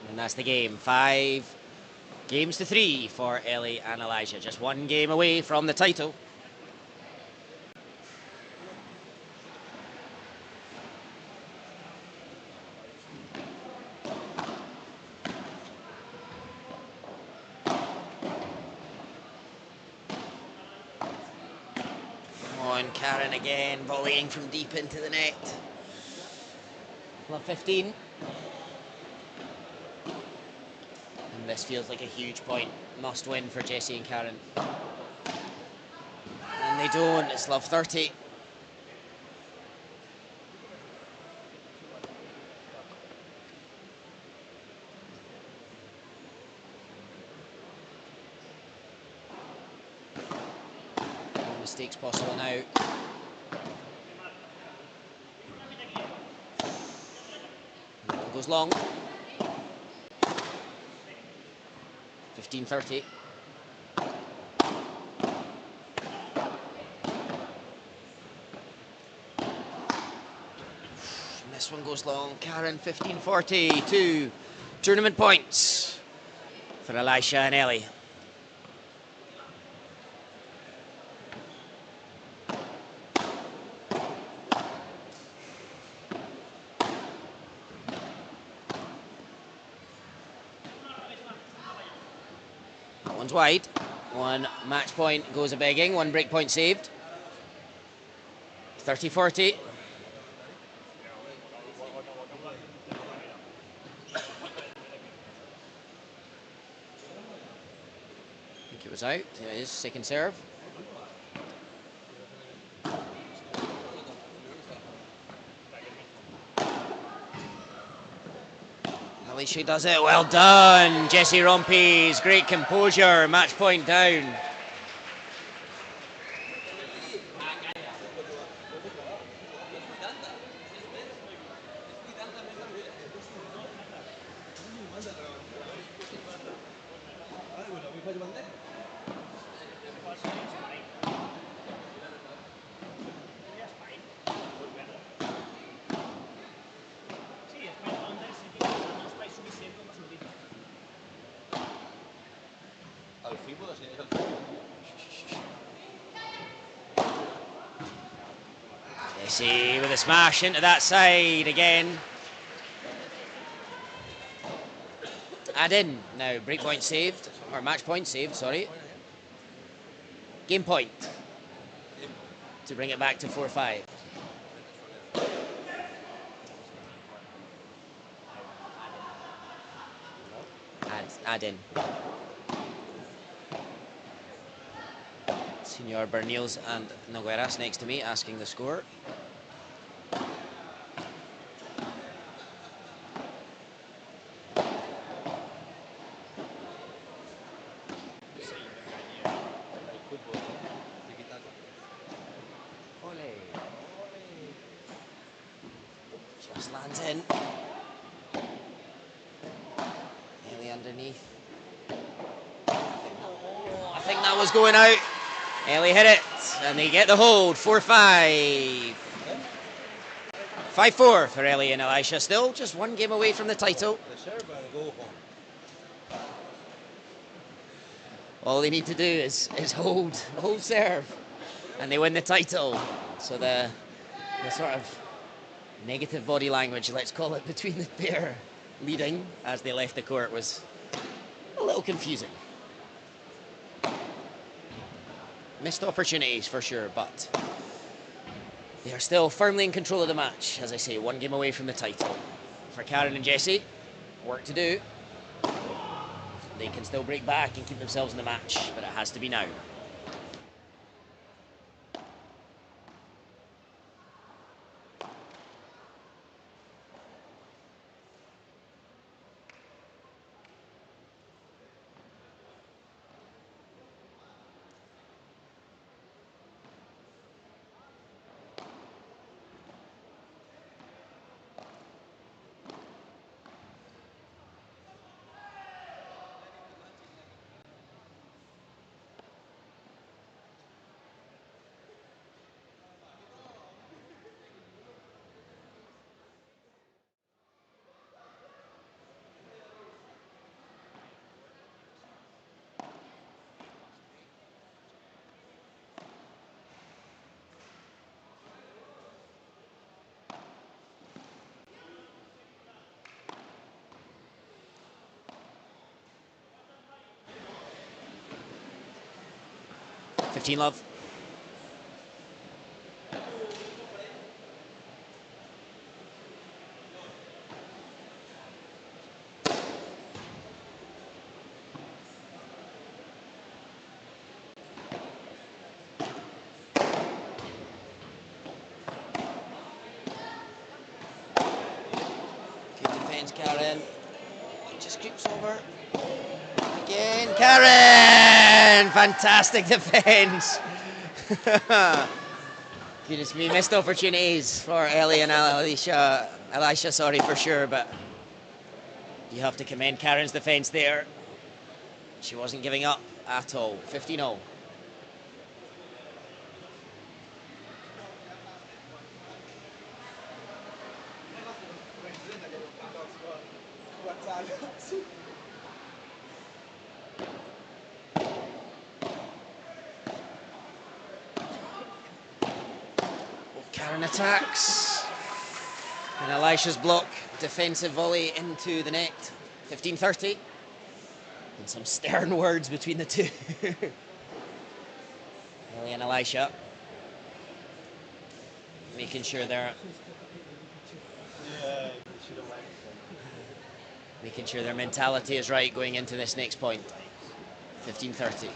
Speaker 2: And that's the game. 5 games to 3 for Ellie and Elijah. Just one game away from the title. Come on, Karen again, volleying from deep into the net. Love 15. And this feels like a huge point. Must win for Jessie and Karen. And they don't. It's love 30. No mistakes possible now. That one goes long. 15-30. This one goes long. Karen, 15-40. 2 tournament points for Elisha and Ellie. That one's wide. 1 match point goes a begging. 1 break point saved. 30-40. It was out. There it is, second serve. Alicia does it. Well done, Jessie Rompies. Great composure. Match point down. Jessie with a smash into that side again. Add in now, break point saved, or match point saved, sorry. Game point to bring it back to 4-5. Add in. Senor Bernils and Nogueras next to me asking the score. Just lands in. Ellie underneath. I think that was going out. Ellie hit it, and they get the hold. 4-5. 5-4 for Ellie and Elisha. Still just one game away from the title. All they need to do is hold serve, and they win the title. So the sort of negative body language, let's call it, between the pair leading as they left the court was a little confusing. Missed opportunities for sure, but they are still firmly in control of the match. As I say, one game away from the title. For Karen and Jessie, work to do. They can still break back and keep themselves in the match, but it has to be now. 15 love. Good defense, Karen. Just creeps over. Again, Karen! Fantastic defense. Goodness me, missed opportunities for Ellie and Elisha, sorry, for sure, but you have to commend Karen's defense there. She wasn't giving up at all. 15-0. Karen attacks. And Elisha's block, defensive volley into the net. 15-30. And some stern words between the two. Ellie and Elisha making sure their mentality is right going into this next point. 15-30.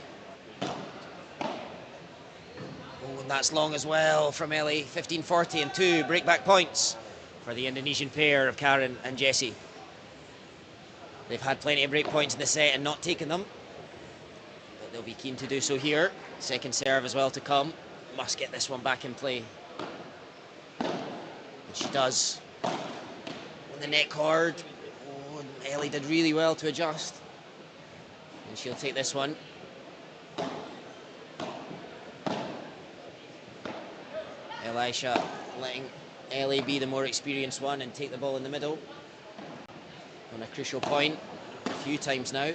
Speaker 2: Oh, and that's long as well from Ellie. 15-40 and 2 breakback points for the Indonesian pair of Karen and Jessie. They've had plenty of break points in the set and not taken them, but they'll be keen to do so here. Second serve as well to come. Must get this one back in play. And she does. On the net cord. Oh, and Ellie did really well to adjust. And she'll take this one. Elisha letting Ellie be the more experienced one and take the ball in the middle. On a crucial point, a few times now.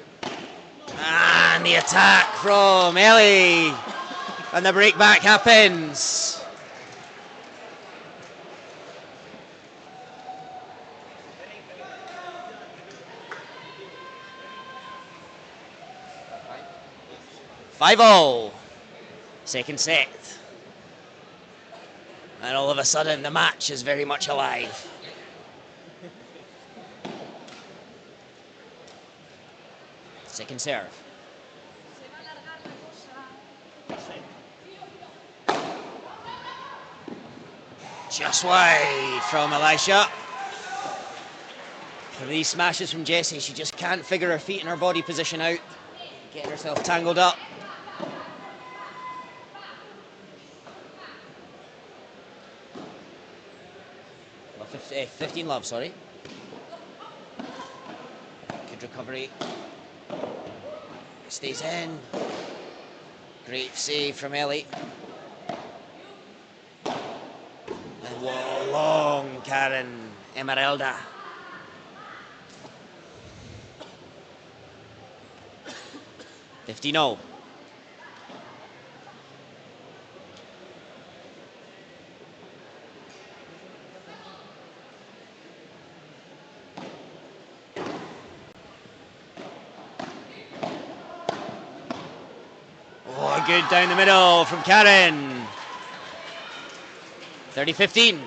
Speaker 2: And the attack from Ellie. And the break back happens. Five-all. Second set. And all of a sudden, the match is very much alive. Second serve. Just wide from Elisha. For these smashes from Jessie, she just can't figure her feet and her body position out. Getting herself tangled up. Well, 15 love, sorry. Good recovery. Stays in. Great save from Ellie. And whoa, long Karen Emeralda. $15-0. Oh, good down the middle from Karen. 30-15.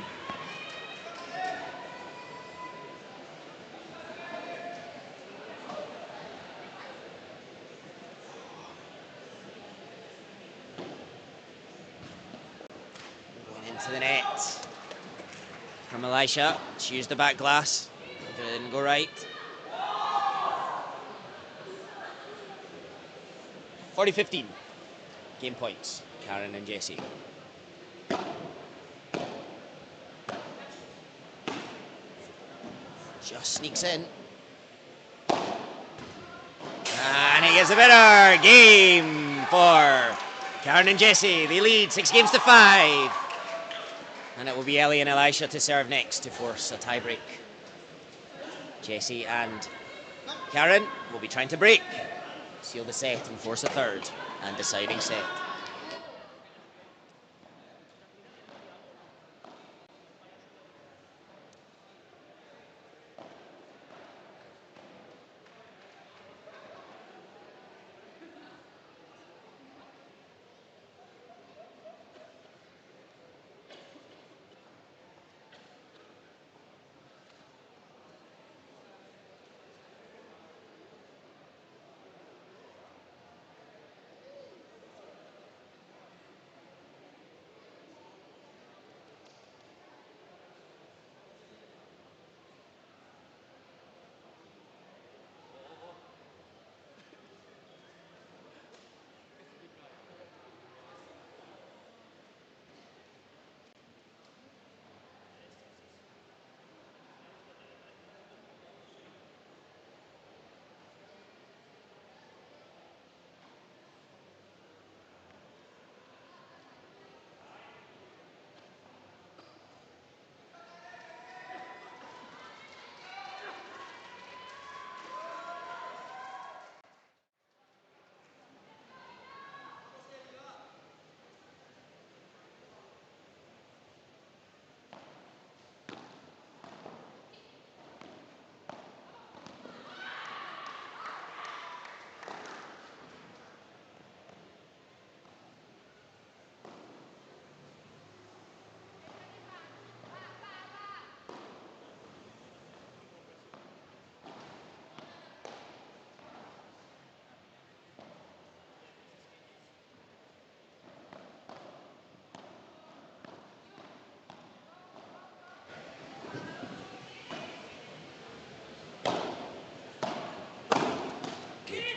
Speaker 2: Going into the net from Elisha. She used the back glass. Didn't go right. 40-15. Game points, Karen and Jessie. Just sneaks in. And he gets a better game for Karen and Jessie. They lead 6-5. And it will be Ellie and Elisha to serve next to force a tie-break. Jessie and Karen will be trying to break, seal the set and force a third and deciding set.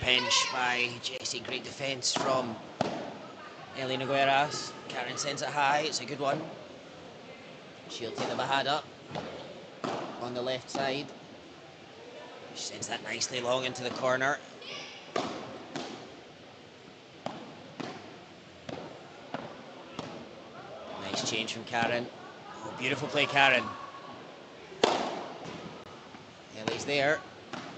Speaker 2: pinch by Jesse. Great defence from Ellie Nogueras. Karen sends it high. It's a good one. She'll take the bahad up on the left side. She sends that nicely long into the corner. Nice change from Karen. Oh, beautiful play, Karen. Ellie's there.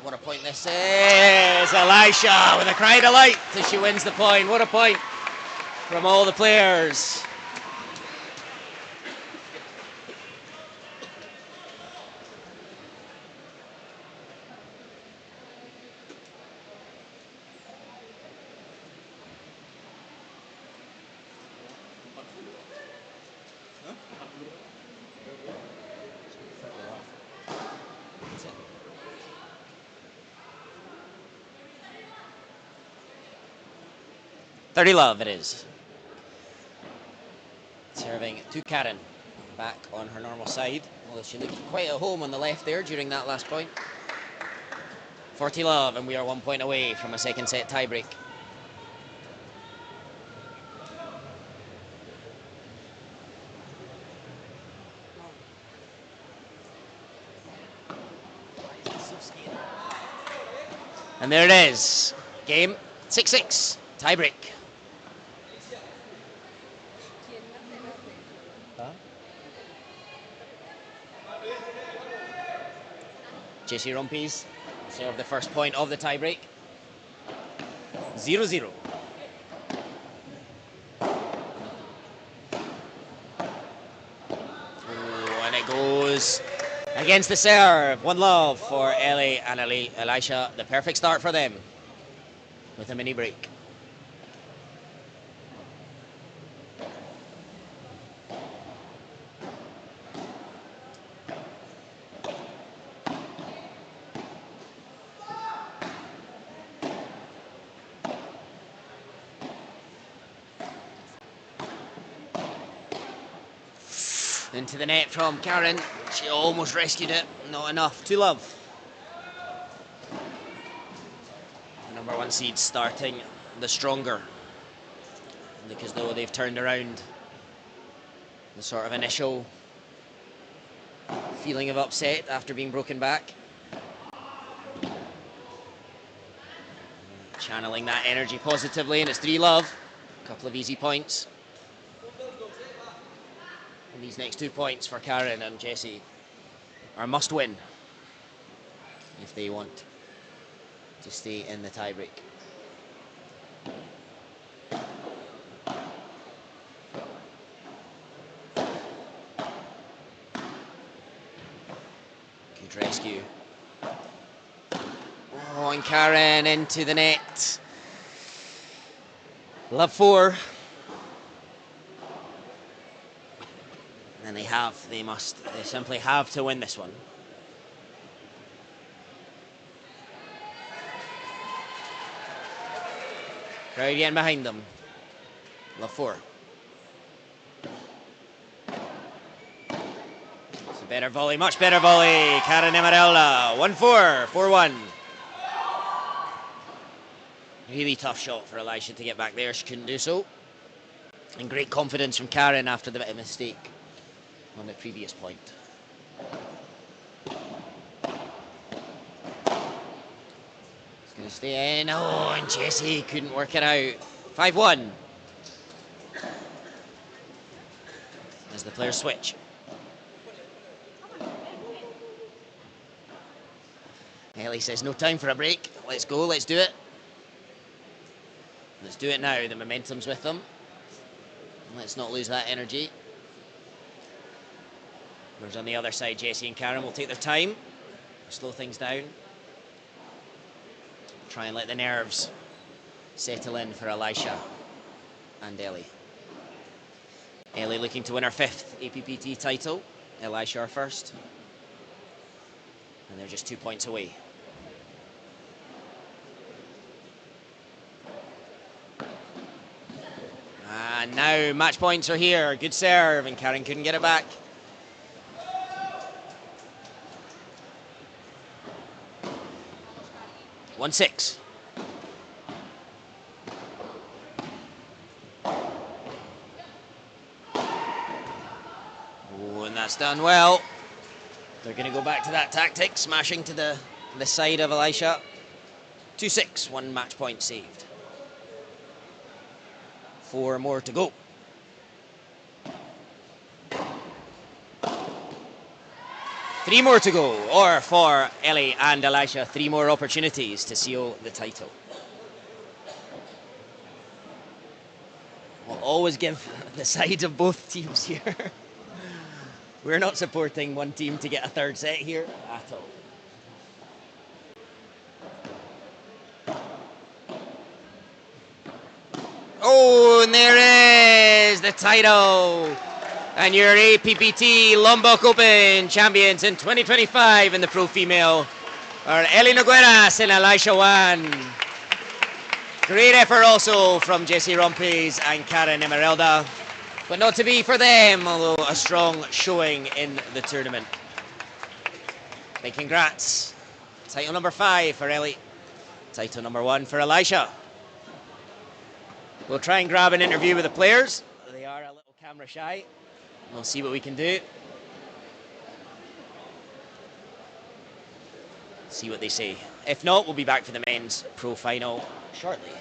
Speaker 2: What a point this is. Elisha with a cry of delight as she wins the point. What a point from all the players. Thirty love it is. Serving to Karen. Back on her normal side. Although she looked quite at home on the left there during that last point. 40 love, and we are 1 point away from a second set tiebreak. And there it is. Game 6-6. Tiebreak. Jesse Rumpis serve the first point of the tiebreak. 0-0. And it goes against the serve. 1 love for Ellie and Elisha. The perfect start for them with a mini break. Into the net from Karen. She almost rescued it. Not enough. 2 love. The number 1 seed starting the stronger. Look as though they've turned around the sort of initial feeling of upset after being broken back. Channeling that energy positively, and it's 3 love. A couple of easy points. And these next 2 points for Karen and Jesse are must win if they want to stay in the tiebreak. Good rescue. Oh, and Karen into the net. Love 4. And they simply have to win this one. Crowd getting behind them. Love 4. It's a better volley, much better volley. Karen Emerella, 1-4, 4-1. Really tough shot for Elisha to get back there. She couldn't do so. And great confidence from Karen after the bit of mistake on the previous point. It's going to stay in. Oh, and Jesse couldn't work it out. 5-1. As the players switch. Ellie says no time for a break. Let's go, let's do it. Let's do it now. The momentum's with them. Let's not lose that energy. Whereas on the other side, Jesse and Karen will take their time, slow things down, try and let the nerves settle in for Elisha and Ellie. Ellie looking to win her 5th APPT title, Elisha her 1st, and they're just 2 points away. And now match points are here. Good serve, and Karen couldn't get it back. One 6. That's done well. They're going to go back to that tactic, smashing to the side of Elisha. 2-6, 1 match point saved. 4 more to go. Three more to go, or for Ellie and Elisha, 3 more opportunities to seal the title. We'll always give the side of both teams here. We're not supporting one team to get a third set here at all. Oh, and there is the title. And your APPT Lombok Open champions in 2025 in the pro female are Ellie Nogueras and Elisha Wan. Great effort also from Jessie Rompes and Karen Emeralda, but not to be for them, although a strong showing in the tournament. Big congrats. Title number 5 for Ellie. Title number 1 for Elisha. We'll try and grab an interview with the players. They are a little camera shy. We'll see what we can do. See what they say. If not, we'll be back for the men's pro final shortly.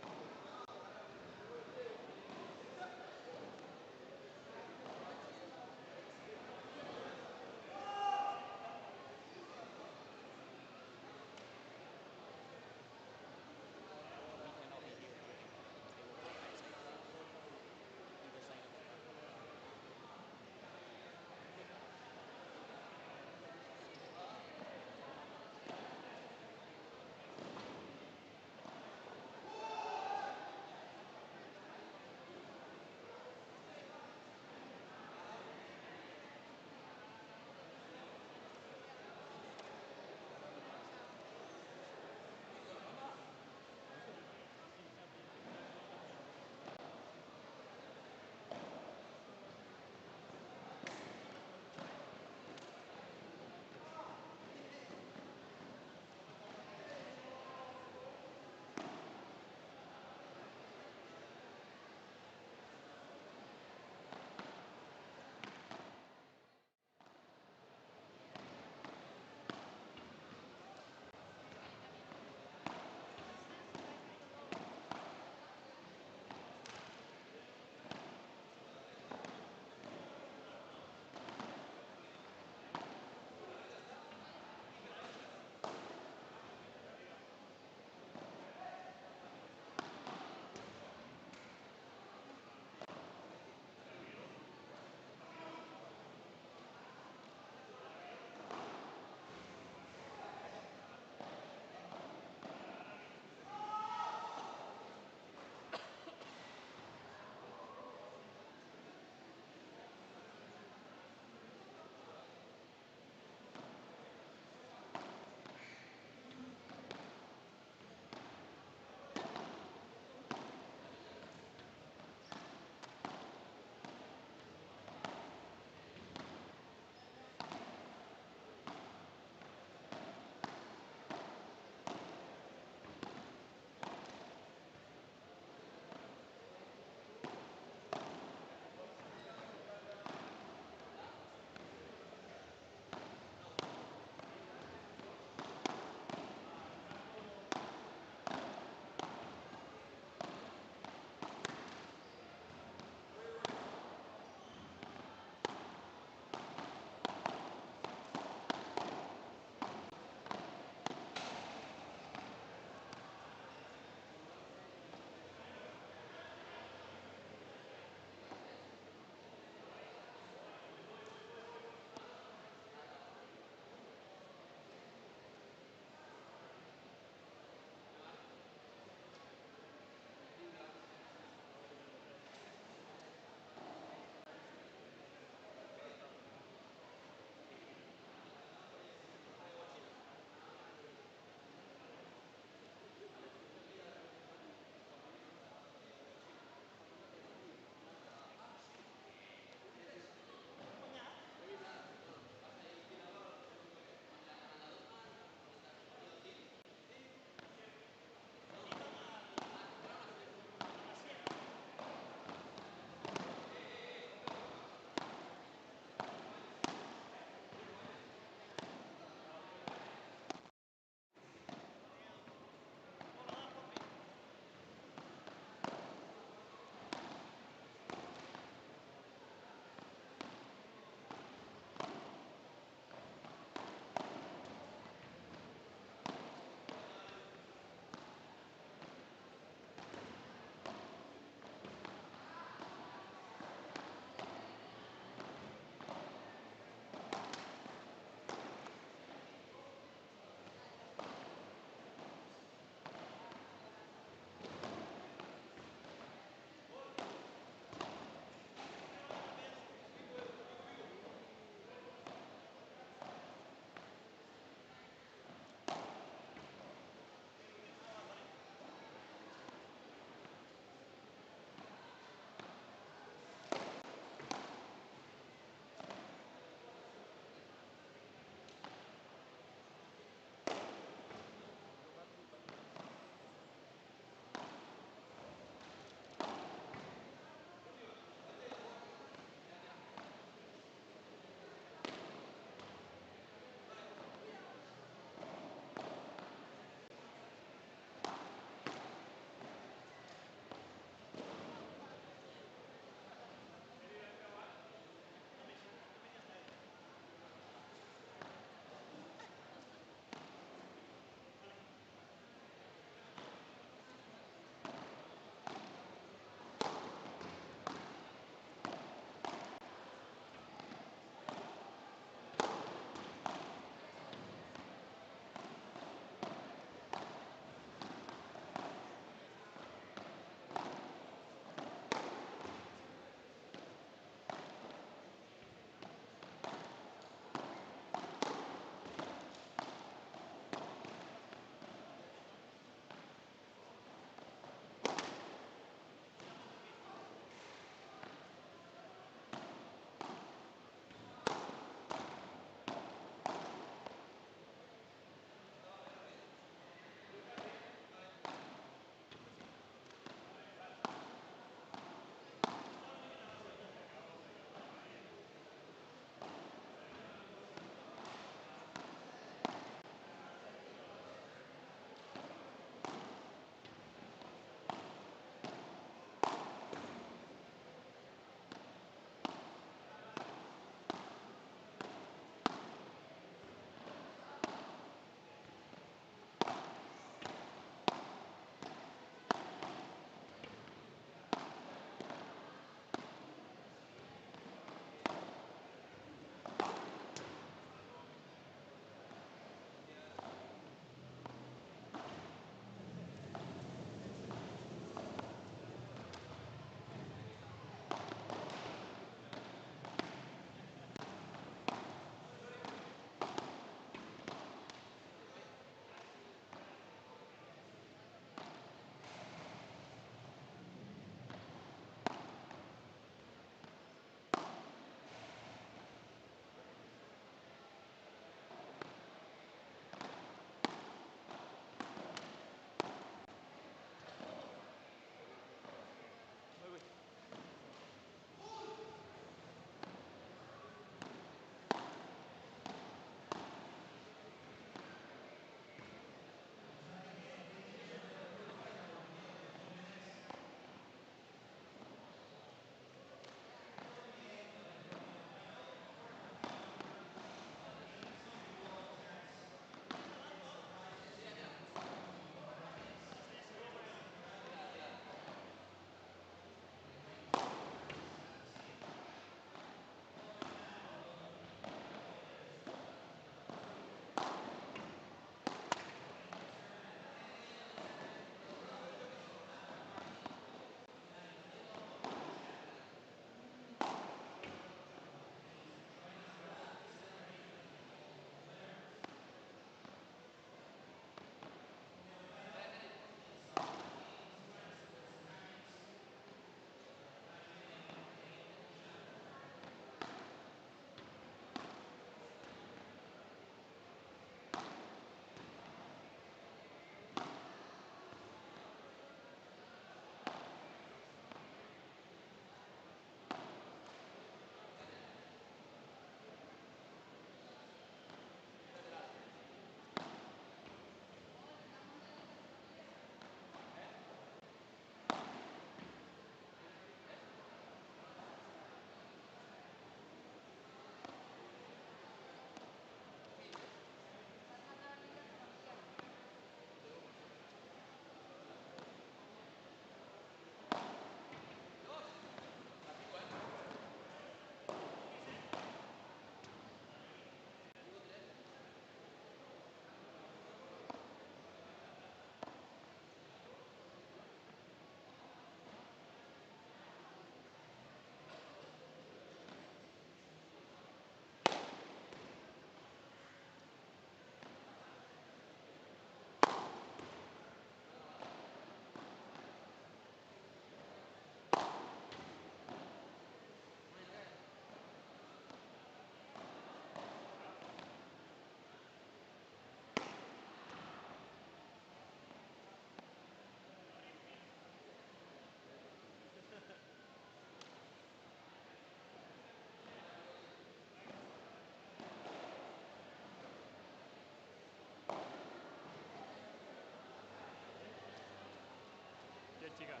Speaker 3: chicas.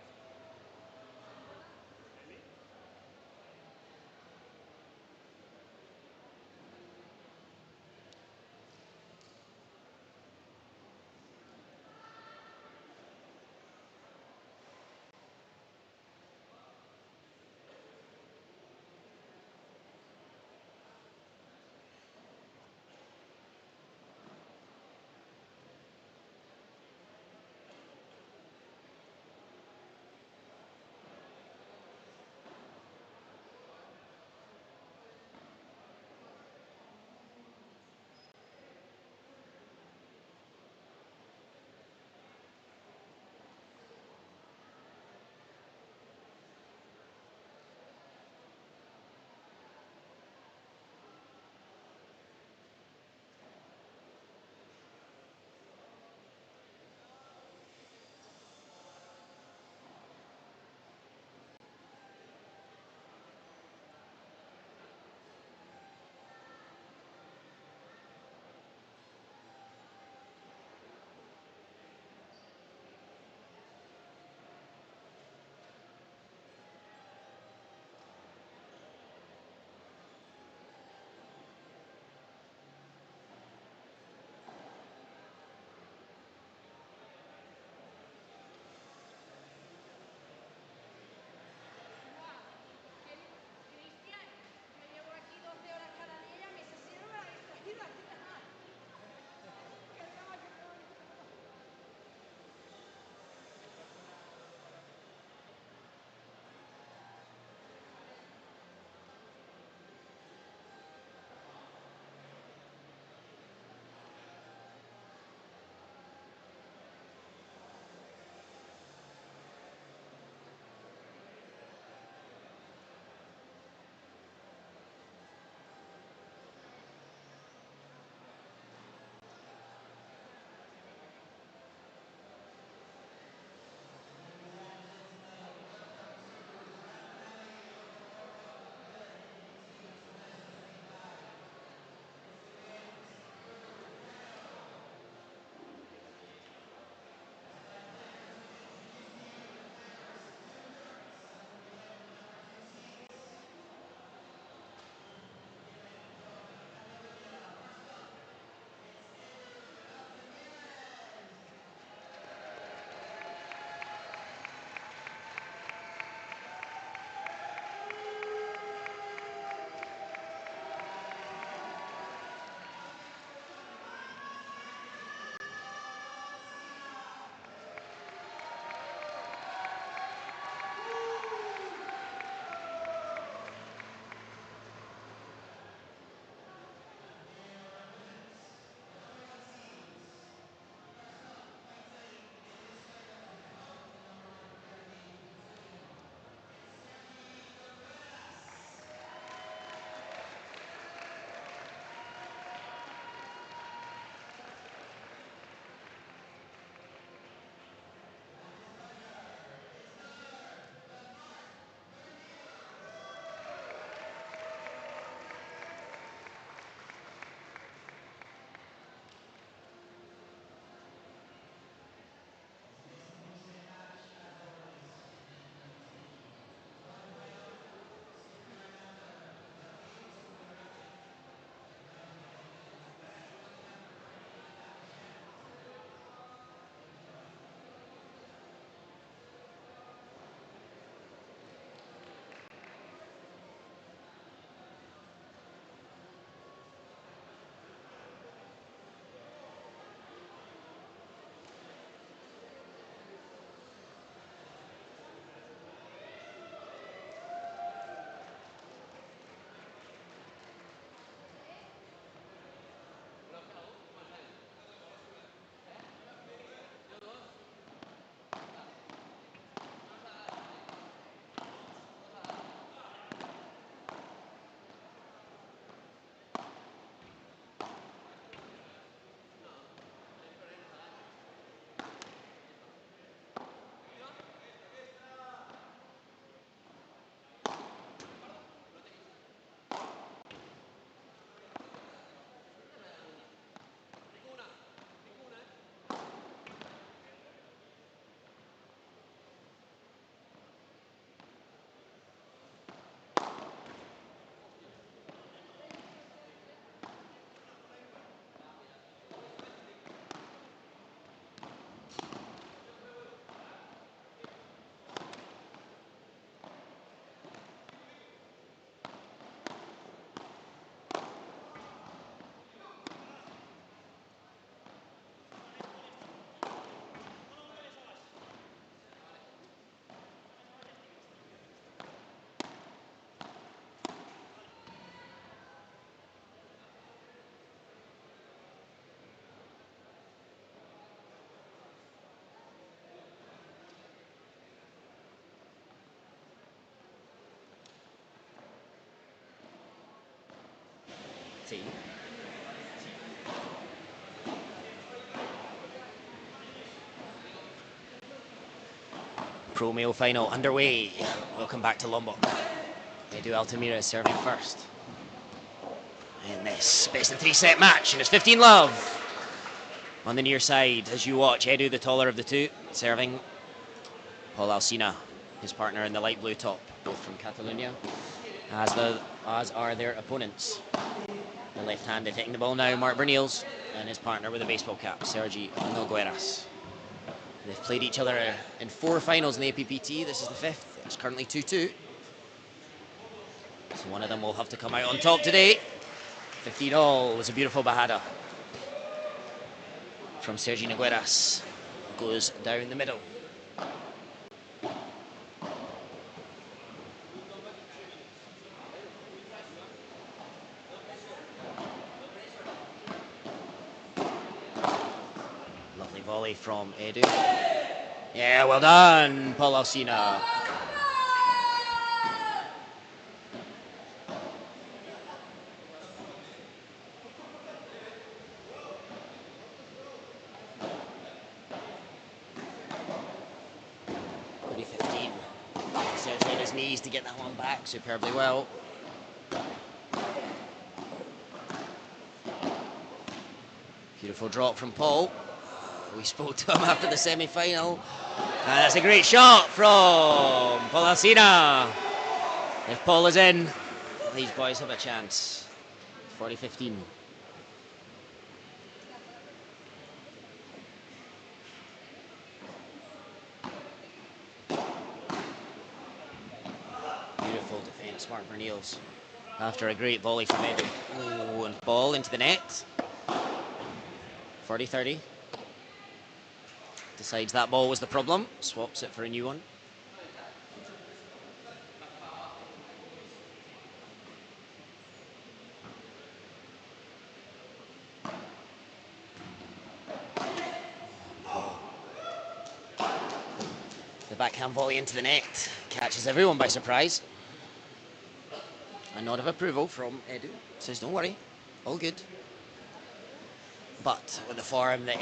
Speaker 3: Eli.
Speaker 2: Pro Male final underway. Welcome back to Lombok. Edu Altamira is serving first in this best of 3 set match, and it's 15 love on the near side as you watch Edu, the taller of the two, serving. Paul Alsina, his partner in the light blue top, both from Catalonia, as are their opponents. The left-handed hitting the ball now, Mark Bernils, and his partner with a baseball cap, Sergi Nogueras. They've played each other in 4 finals in the APPT. This is the 5th. It's currently 2-2. So one of them will have to come out on top today. 15 all was a beautiful bajada from Sergi Nogueras. Goes down the middle. Lovely volley from Edu. Yeah, well done, Paul Alsina. Sergi on his knees to get that one back superbly well. Beautiful drop from Paul. We spoke to him after the semi-final. And that's a great shot from Paul Alsina. If Paul is in, these boys have a chance. 40-15. Beautiful defence, Mark Bernils. After a great volley from Edu. Oh, and ball into the net. 40-30. Decides that ball was the problem. Swaps it for a new one. The backhand volley into the net catches everyone by surprise. A nod of approval from Edu. Says, don't worry, all good. But with the form that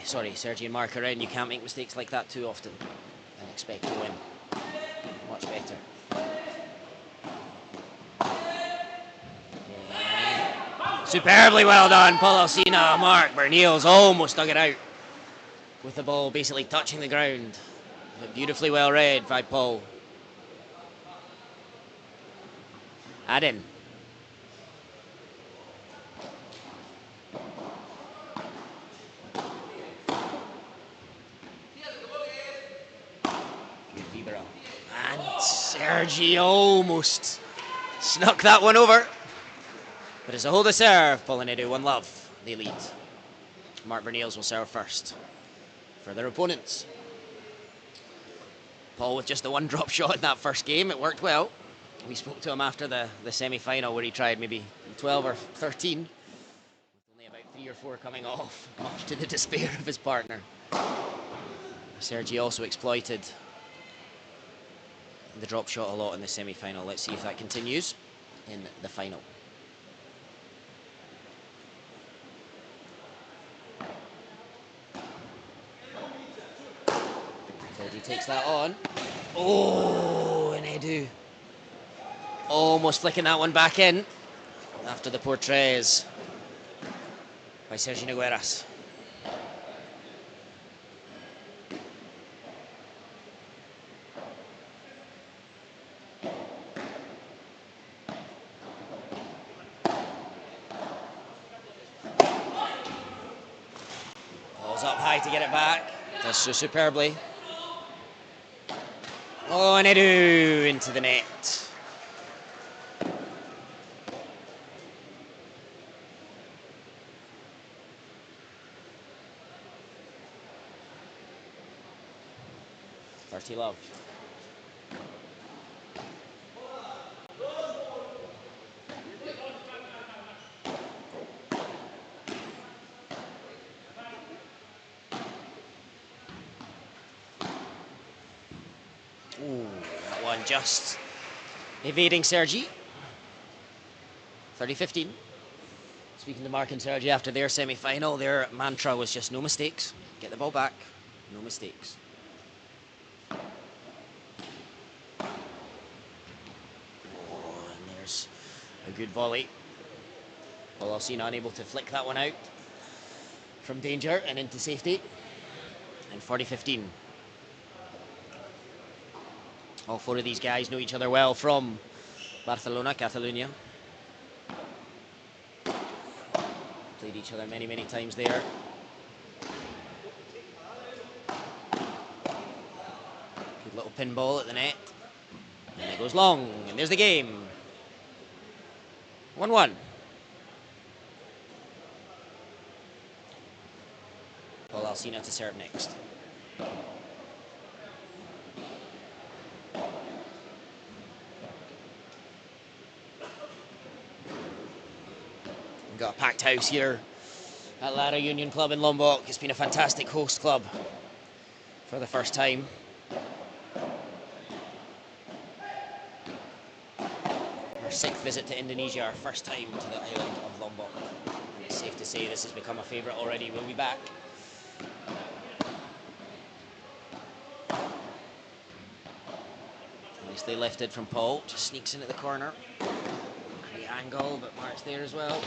Speaker 2: Sergi and Mark are in, you can't make mistakes like that too often and expect to win. Much better. Yeah. Superbly well done, Paul Alsina. Mark Bernils almost dug it out with the ball basically touching the ground. But beautifully well read by Paul. Add in. And Sergi almost snuck that one over. But it's a hold of serve. Paul and Edu, 1 love. They lead. Mark Bernils will serve first for their opponents. Paul with just the 1 drop shot in that first game. It worked well. We spoke to him after the semi-final where he tried maybe 12 or 13. With only about 3 or 4 coming off, much to the despair of his partner. Sergi also exploited the drop shot a lot in the semi-final. Let's see if that continues in the final. Sergi takes that on. Oh, and Edu almost flicking that one back in after the portrays by Sergi Nogueras. Ball's up high to get it back. Does so superbly. Oh, and Edu into the net. Love. Ooh, that one just evading Sergi. 30-15. Speaking to Mark and Sergi after their semi-final, their mantra was just no mistakes. Get the ball back, no mistakes. good volley. Paul Alsina unable to flick that one out from danger and into safety. And 40-15. All four of these guys know each other well from Barcelona, Catalonia. Played each other many, many times there. Good little pinball at the net. And it goes long, and there's the game. 1-1. Paul Alsina to serve next. We've got a packed house here at Lara Union Club in Lombok. It's been a fantastic host club for the first time. Our 6th visit to Indonesia, our first time to the island of Lombok. And it's safe to say this has become a favourite already. We'll be back. Nicely lifted from Paul, just sneaks into the corner. Great angle, but Mark's there as well.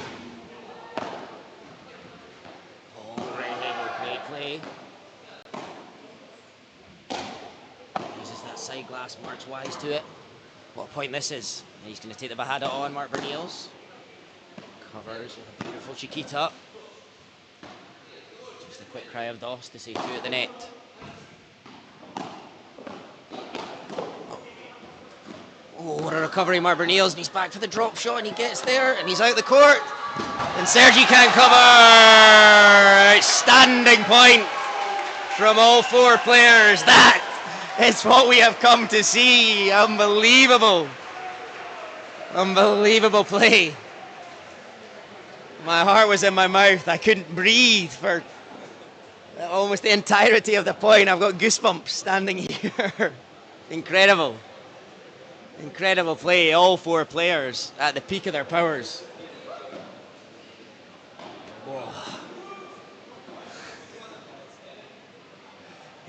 Speaker 2: Paul great play. Uses that side glass, Mark's wise to it. What a point this is. And he's going to take the Bajada on, Mark Bernils. Covers with a beautiful Chiquita. Just a quick cry of DOS to say 2 at the net. Oh, what a recovery, Mark Bernils, and he's back for the drop shot, and he gets there, and he's out the court. And Sergi can't cover. Outstanding point from all 4 players. That is what we have come to see. Unbelievable. Unbelievable play. My heart was in my mouth. I couldn't breathe for almost the entirety of the point. I've got goosebumps standing here. Incredible. Incredible play. All 4 players at the peak of their powers. Whoa.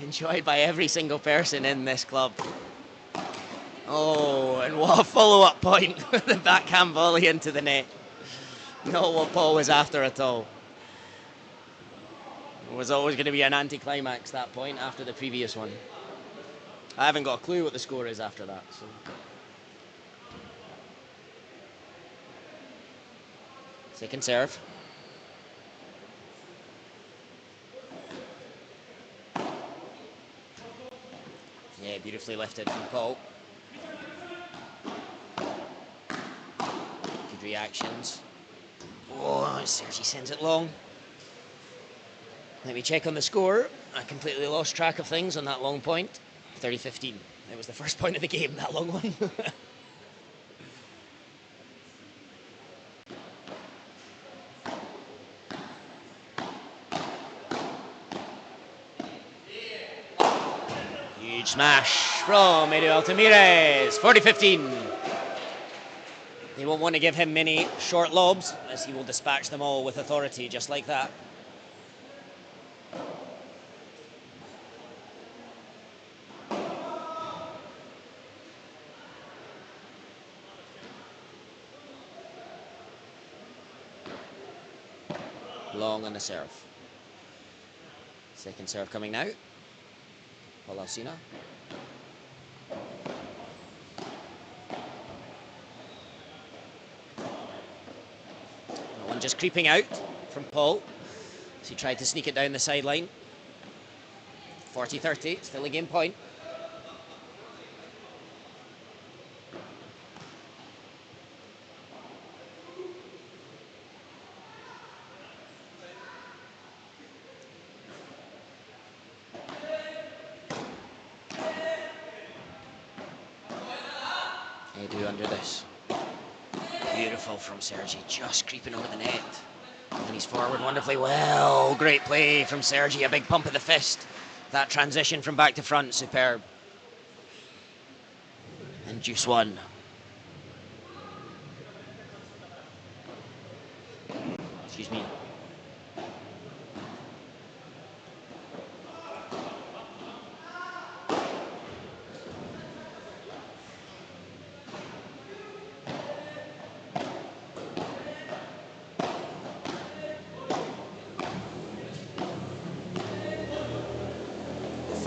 Speaker 2: Enjoyed by every single person in this club. Oh, and what a follow-up point with the backhand volley into the net. Not what Paul was after at all. It was always going to be an anticlimax, that point, after the previous one. I haven't got a clue what the score is after that. So. Second serve. Yeah, beautifully lifted from Paul. Good reactions. Oh, Sergi sends it long. Let me check on the score. I completely lost track of things on that long point. 30-15. It was the first point of the game, that long one. Huge smash from Edu Altamires. 40-15. They won't want to give him many short lobs, as he will dispatch them all with authority, just like that. Long on the serve. Second serve coming now. Paul Alsina. One just creeping out from Paul as he tried to sneak it down the sideline. 40-30, still a game point. Edu under this. Beautiful from Sergi, just creeping over the net. And he's forward wonderfully well. Great play from Sergi, a big pump of the fist. That transition from back to front, superb. And juice one. Excuse me.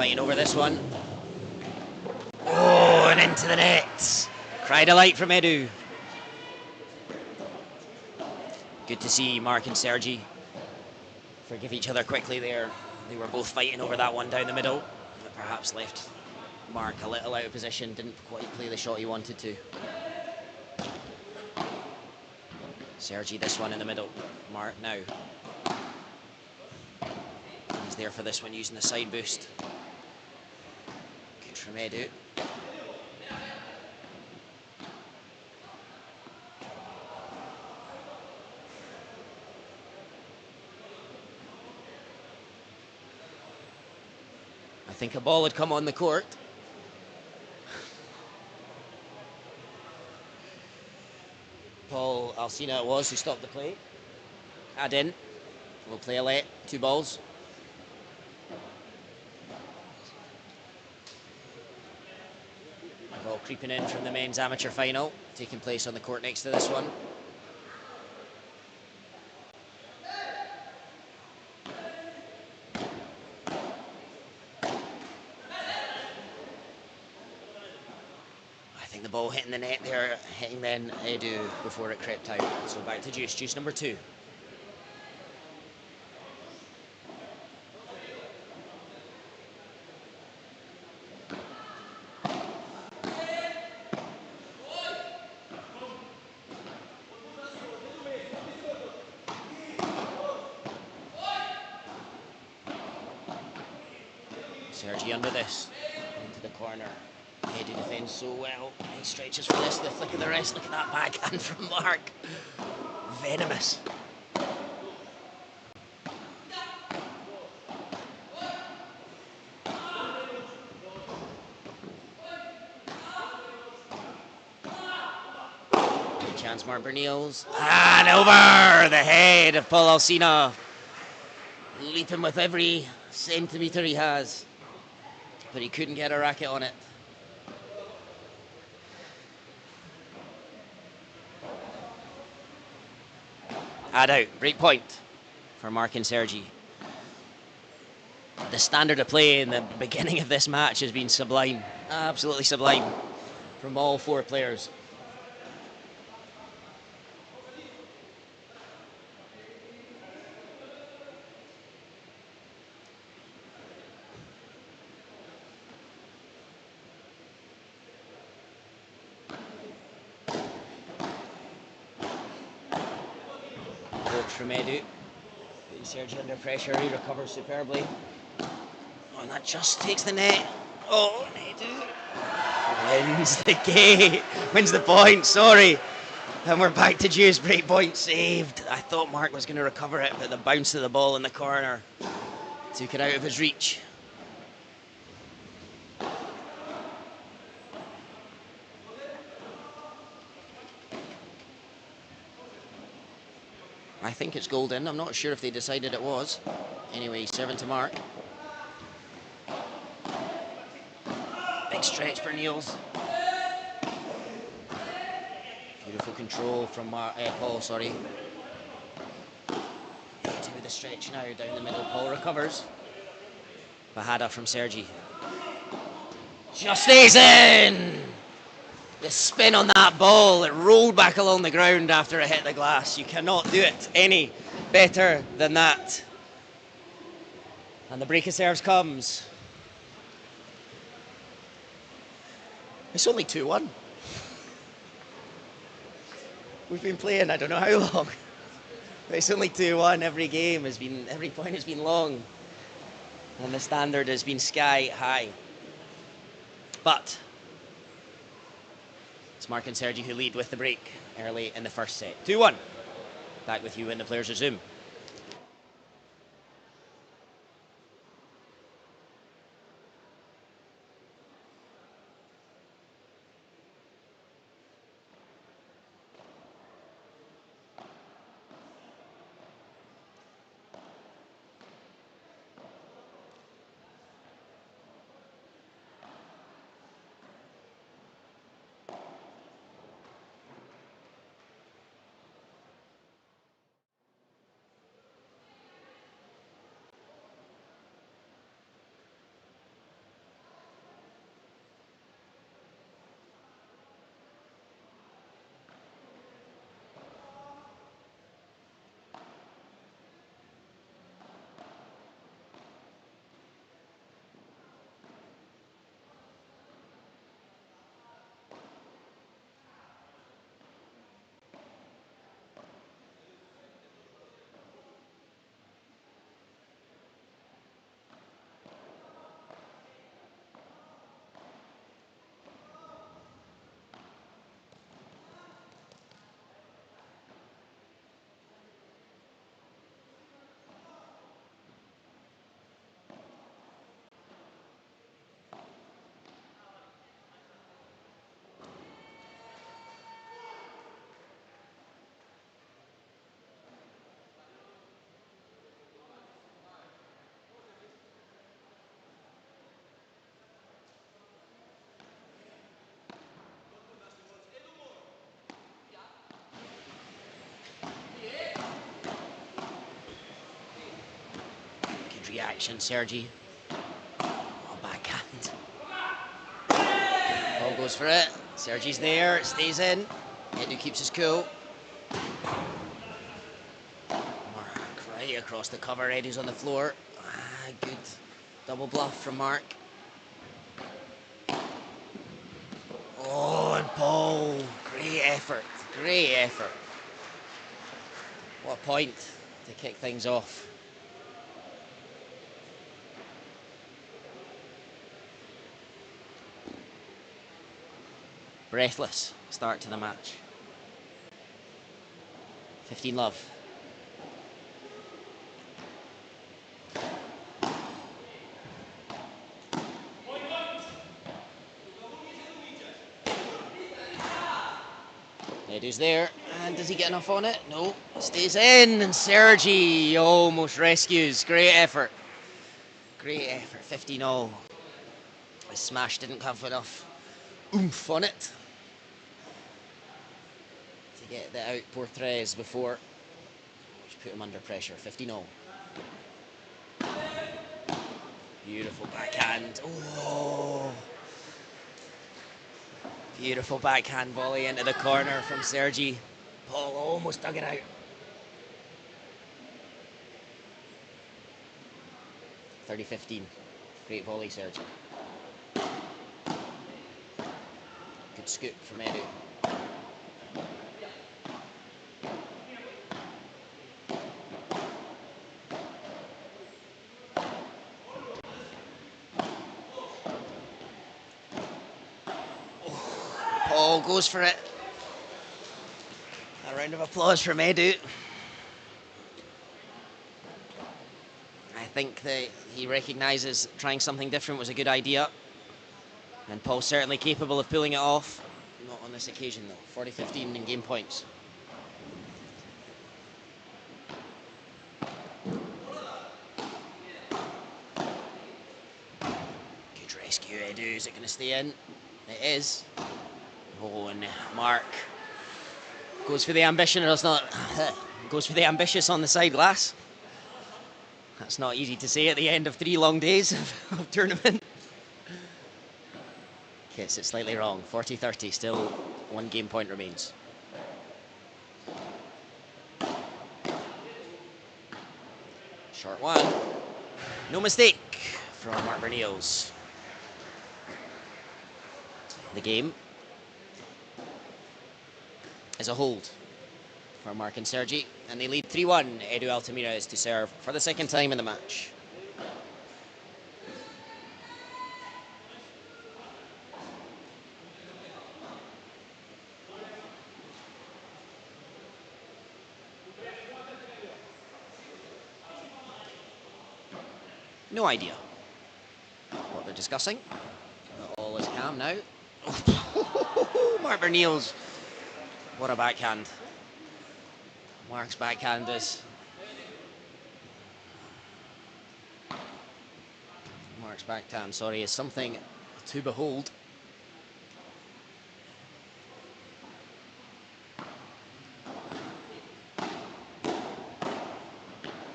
Speaker 2: fighting over this one. Oh, and into the net. Cry delight from Edu. Good to see Mark and Sergi forgive each other quickly there. They were both fighting over that one down the middle. That perhaps left Mark a little out of position, didn't quite play the shot he wanted to. Sergi this one in the middle. Mark now. He's there for this one using the side boost. Good from Edu. I think a ball had come on the court. Paul Alcina it was who stopped the play. Add in. We'll play a let. 2 balls. Ball creeping in from the men's amateur final, taking place on the court next to this one. I think the ball hitting the net there, hitting then Edu before it crept out. So back to Juice. Juice number 2. Sergi under this, into the corner. Edu defends so well. He stretches for this, the flick of the wrist. Look at that backhand from Mark. Venomous. Good chance, Mark Bernils. And over the head of Paul Alcina. Leaping with every centimetre he has. But he couldn't get a racket on it. Add out, break point for Mark and Sergi. The standard of play in the beginning of this match has been sublime, absolutely sublime from all 4 players. From Edu. Sergi under pressure, he recovers superbly. Oh, and that just takes the net. Oh, and Edu wins the game, wins the point, sorry. And we're back to Juice, break point saved. I thought Mark was going to recover it, but the bounce of the ball in the corner took it out of his reach. I think it's golden. I'm not sure if they decided it was. Anyway, serving to Mark. Big stretch for Niels. Beautiful control from Paul, sorry. Into the stretch now, down the middle. Paul recovers. Bahada from Sergi. Just stays in! The spin on that ball, it rolled back along the ground after it hit the glass. You cannot do it any better than that. And the break of serves comes. It's only 2-1. We've been playing I don't know how long. But it's only 2-1. Every game has been, every point has been long. And the standard has been sky high. But it's Mark and Sergi who lead with the break early in the first set. 2-1. Back with you when the players resume. action, Sergi. Oh, backhand. Paul goes for it. Sergi's there, it stays in. Edu keeps his cool. Mark right across the cover. Edu's on the floor. Good double bluff from Mark. Oh, and Paul. Great effort. Great effort. What a point to kick things off. Breathless start to the match. 15 love. Edu's there, and does he get enough on it? No, stays in, and Sergi almost rescues. Great effort. Great effort, 15-all. His smash didn't have enough oomph on it to get the out por tres before, which put him under pressure, 15-all. Beautiful backhand. Oh! Beautiful backhand volley into the corner from Sergi. Paul almost dug it out. 30-15. Great volley, Sergi. Good scoop from Edu. Paul goes for it. A round of applause from Edu. I think that he recognises trying something different was a good idea. And Paul's certainly capable of pulling it off. Not on this occasion though. 40-15 in game points. Good rescue, Edu. Is it going to stay in? It is. Oh, and Mark goes for the ambition, or it's not. Goes for the ambitious on the side glass. That's not easy to say at the end of 3 long days of tournament. Gets it slightly wrong. 40-30, still 1 game point remains. Short one. No mistake from Mark Berniels. The game is a hold for Mark and Sergi, and they lead 3-1. Edu Altamira is to serve for the 2nd time in the match. No idea what they're discussing, but all is calm now. Mark Berniels. What a backhand. Mark's backhand is... Mark's backhand, sorry, is something to behold.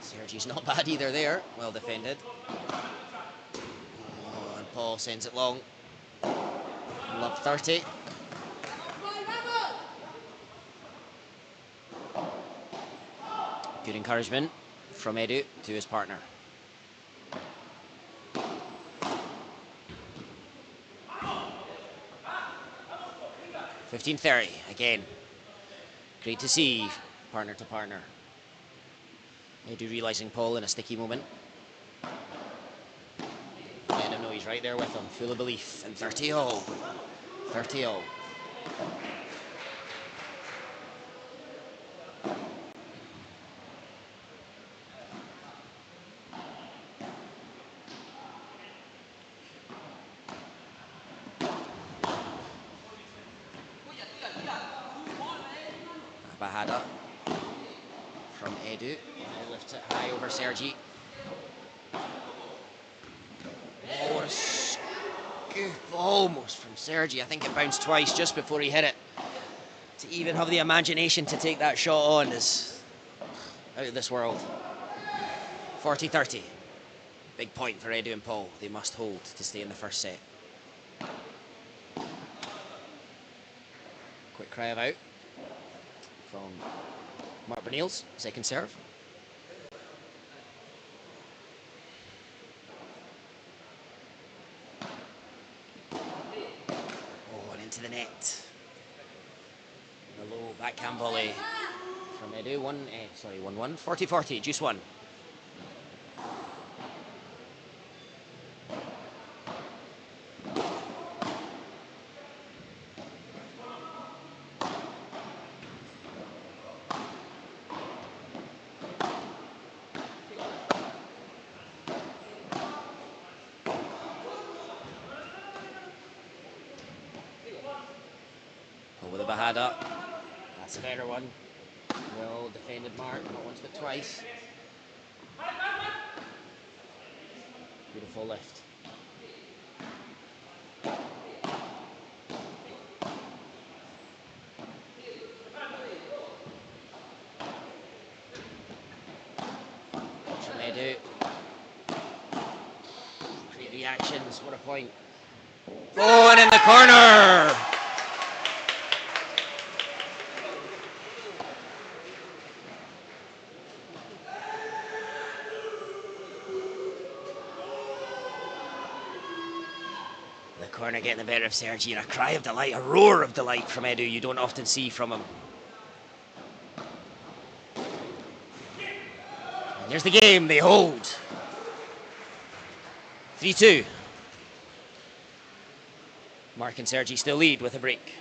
Speaker 2: Sergi's not bad either there. Well defended. Oh, and Paul sends it long. Love 30. Good encouragement from Edu to his partner. $15-30 again. Great to see partner to partner. Edu realising Paul in a sticky moment. Letting him know he's right there with him, full of belief. And 30-all. 30-all. Bahada from Edu. He lifts it high over Sergi. Oh, what a scoop almost from Sergi. I think it bounced twice just before he hit it. To even have the imagination to take that shot on is out of this world. 40-30. Big point for Edu and Paul. They must hold to stay in the first set. Quick cry of out from Mark Bernils, second serve. Oh, and into the net. A low backhand volley from Edu. 1-1. 40-40, juice one. Over the Bahada. That's a better one. Well defended, Mark, not once but twice. Beautiful lift. Edu. Great reactions, what a point. Oh, and in the corner! The corner getting the better of Sergi, and a cry of delight, a roar of delight from Edu you don't often see from him. And there's the game, they hold. 3-2. Mark and Sergi still lead with a break.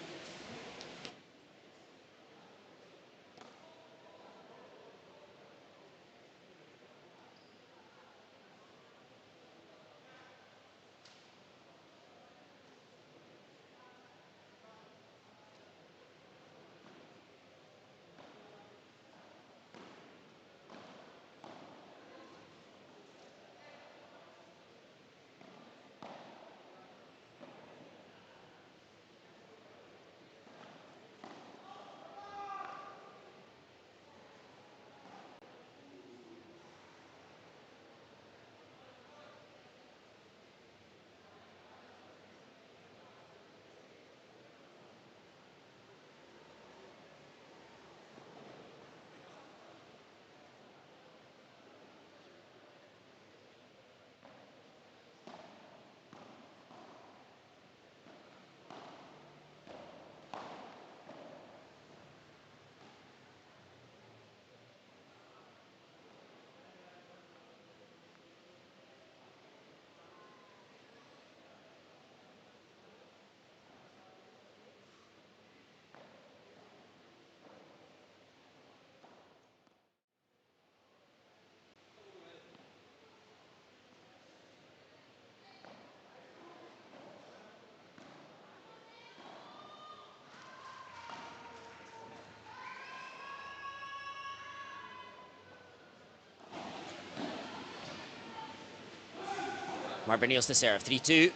Speaker 2: Mark Bernils to serve, 3-2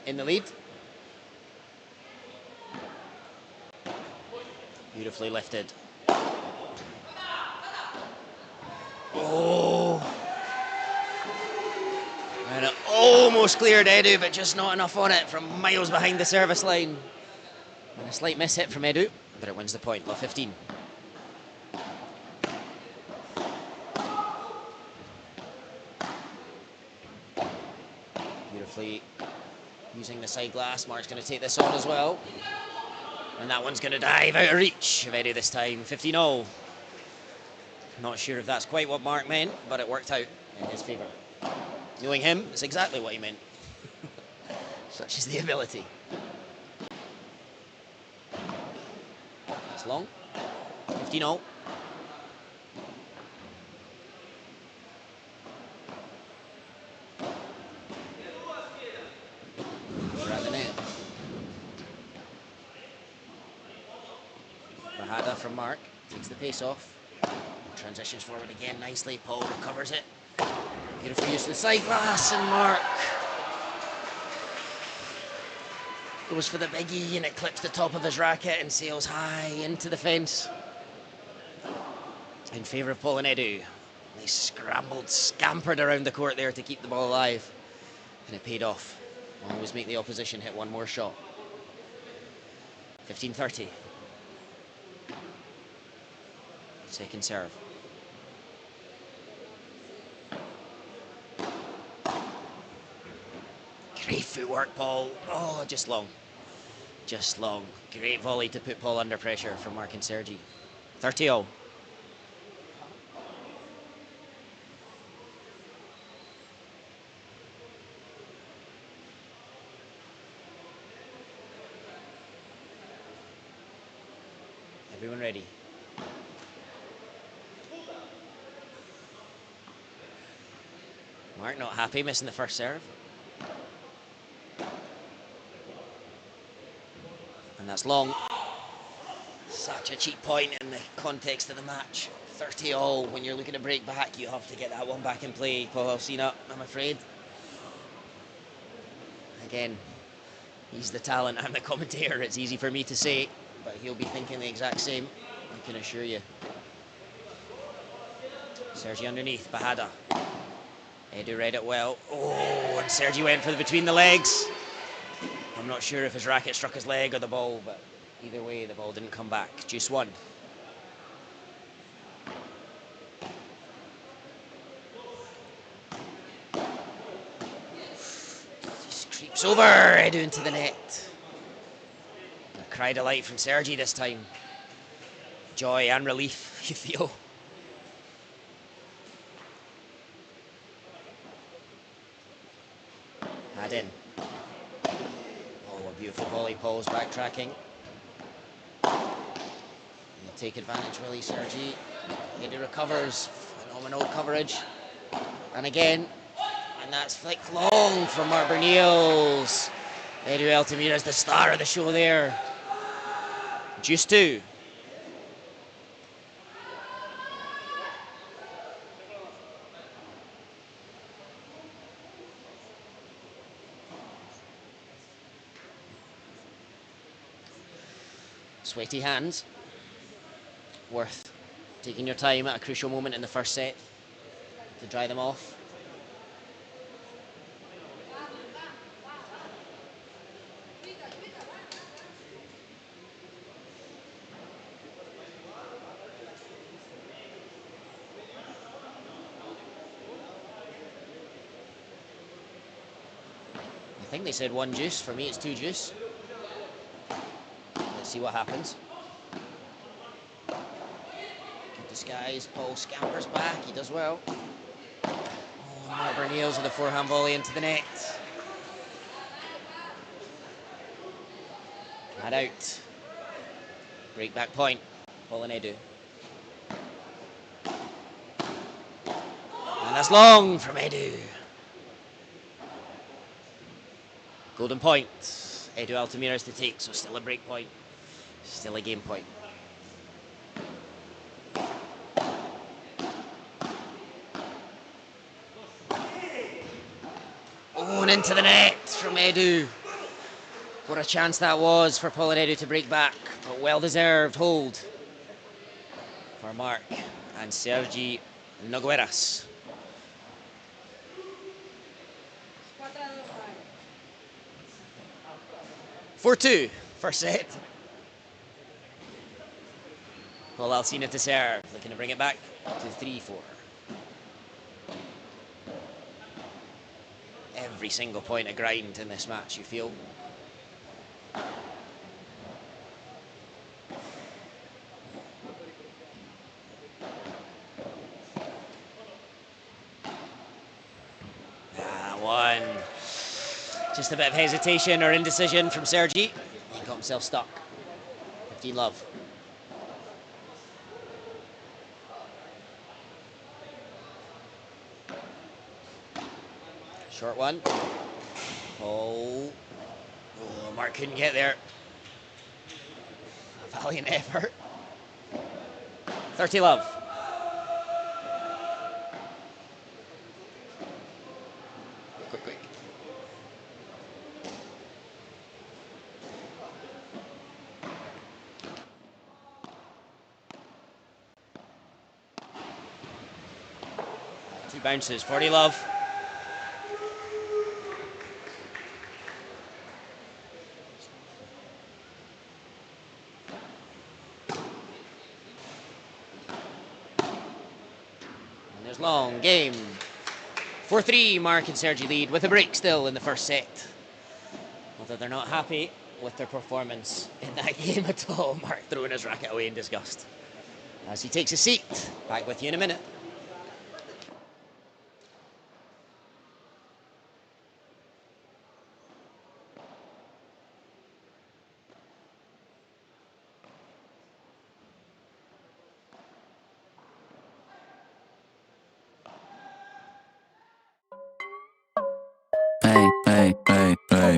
Speaker 2: in the lead. Beautifully lifted. Oh! And it almost cleared Edu, but just not enough on it from miles behind the service line. And a slight miss hit from Edu, but it wins the point, love 15. Beautifully using the side glass. Mark's going to take this on as well. And that one's going to dive out of reach of Edu this time, 15-0. Not sure if that's quite what Mark meant, but it worked out in his favour. Knowing him, it's exactly what he meant. Such is the ability. That's long. 15-0. Around the net. Bahada from Mark. Takes the pace off. Transitions forward again nicely. Paul recovers it. Beautiful use of the side glass, and Mark goes for the biggie, and it clips the top of his racket and sails high into the fence in favour of Paul and Edu. They scrambled, scampered around the court there to keep the ball alive. And it paid off. Always make the opposition hit one more shot. 15-30. Second serve. Great footwork, Paul. Oh, just long. Just long. Great volley to put Paul under pressure from Mark and Sergi. 30-all. Everyone ready? Mark not happy, missing the first serve. And that's long. Such a cheap point in the context of the match. 30-all. When you're looking to break back, you have to get that one back in play. Paul Alsina, I'm afraid. Again, he's the talent, I'm the commentator. It's easy for me to say, but he'll be thinking the exact same, I can assure you. Sergi underneath, Bahada. Edu read it well. Oh, and Sergi went for the between the legs. I'm not sure if his racket struck his leg or the ball, but either way, the ball didn't come back. Juice one. Just creeps over, Edu into the net. A cry delight from Sergi this time. Joy and relief, you feel. Had in. Oh, a beautiful volley, Paul's backtracking. He'll take advantage, will he, Sergi? Edu recovers. Phenomenal coverage. And again, and that's flicked long from Mark Bernils. Edu Altamira's the star of the show there. Juice two. Sweaty hands. Worth taking your time at a crucial moment in the first set to dry them off. I think they said one juice. For me, it's two juice. Let's see what happens. Good disguise. Paul scampers back. He does well. Oh, Mark Bernils with a forehand volley into the net. Had out. Break back point. Paul and Edu. And that's long from Edu. Golden point. Edu Altamira's to take, so still a break point. Still a game point. Oh, and into the net from Edu. What a chance that was for Paul and Edu to break back. But well-deserved hold for Mark and Sergi Nogueras. 4-2, first set. Paul Alsina to serve, looking to bring it back to 3-4. Every single point a grind in this match, you feel. One. Just a bit of hesitation or indecision from Sergi. He got himself stuck. 15 love. Short one. Oh, Mark couldn't get there. A valiant effort. 30 love. Quick. bounces. 40 love. And there's long game. 4-3, Mark and Sergi lead with a break still in the first set. Although they're not happy with their performance in that game at all. Mark throwing his racket away in disgust as he takes a seat. Back with you in a minute.
Speaker 3: Hey, hey, hey, hey.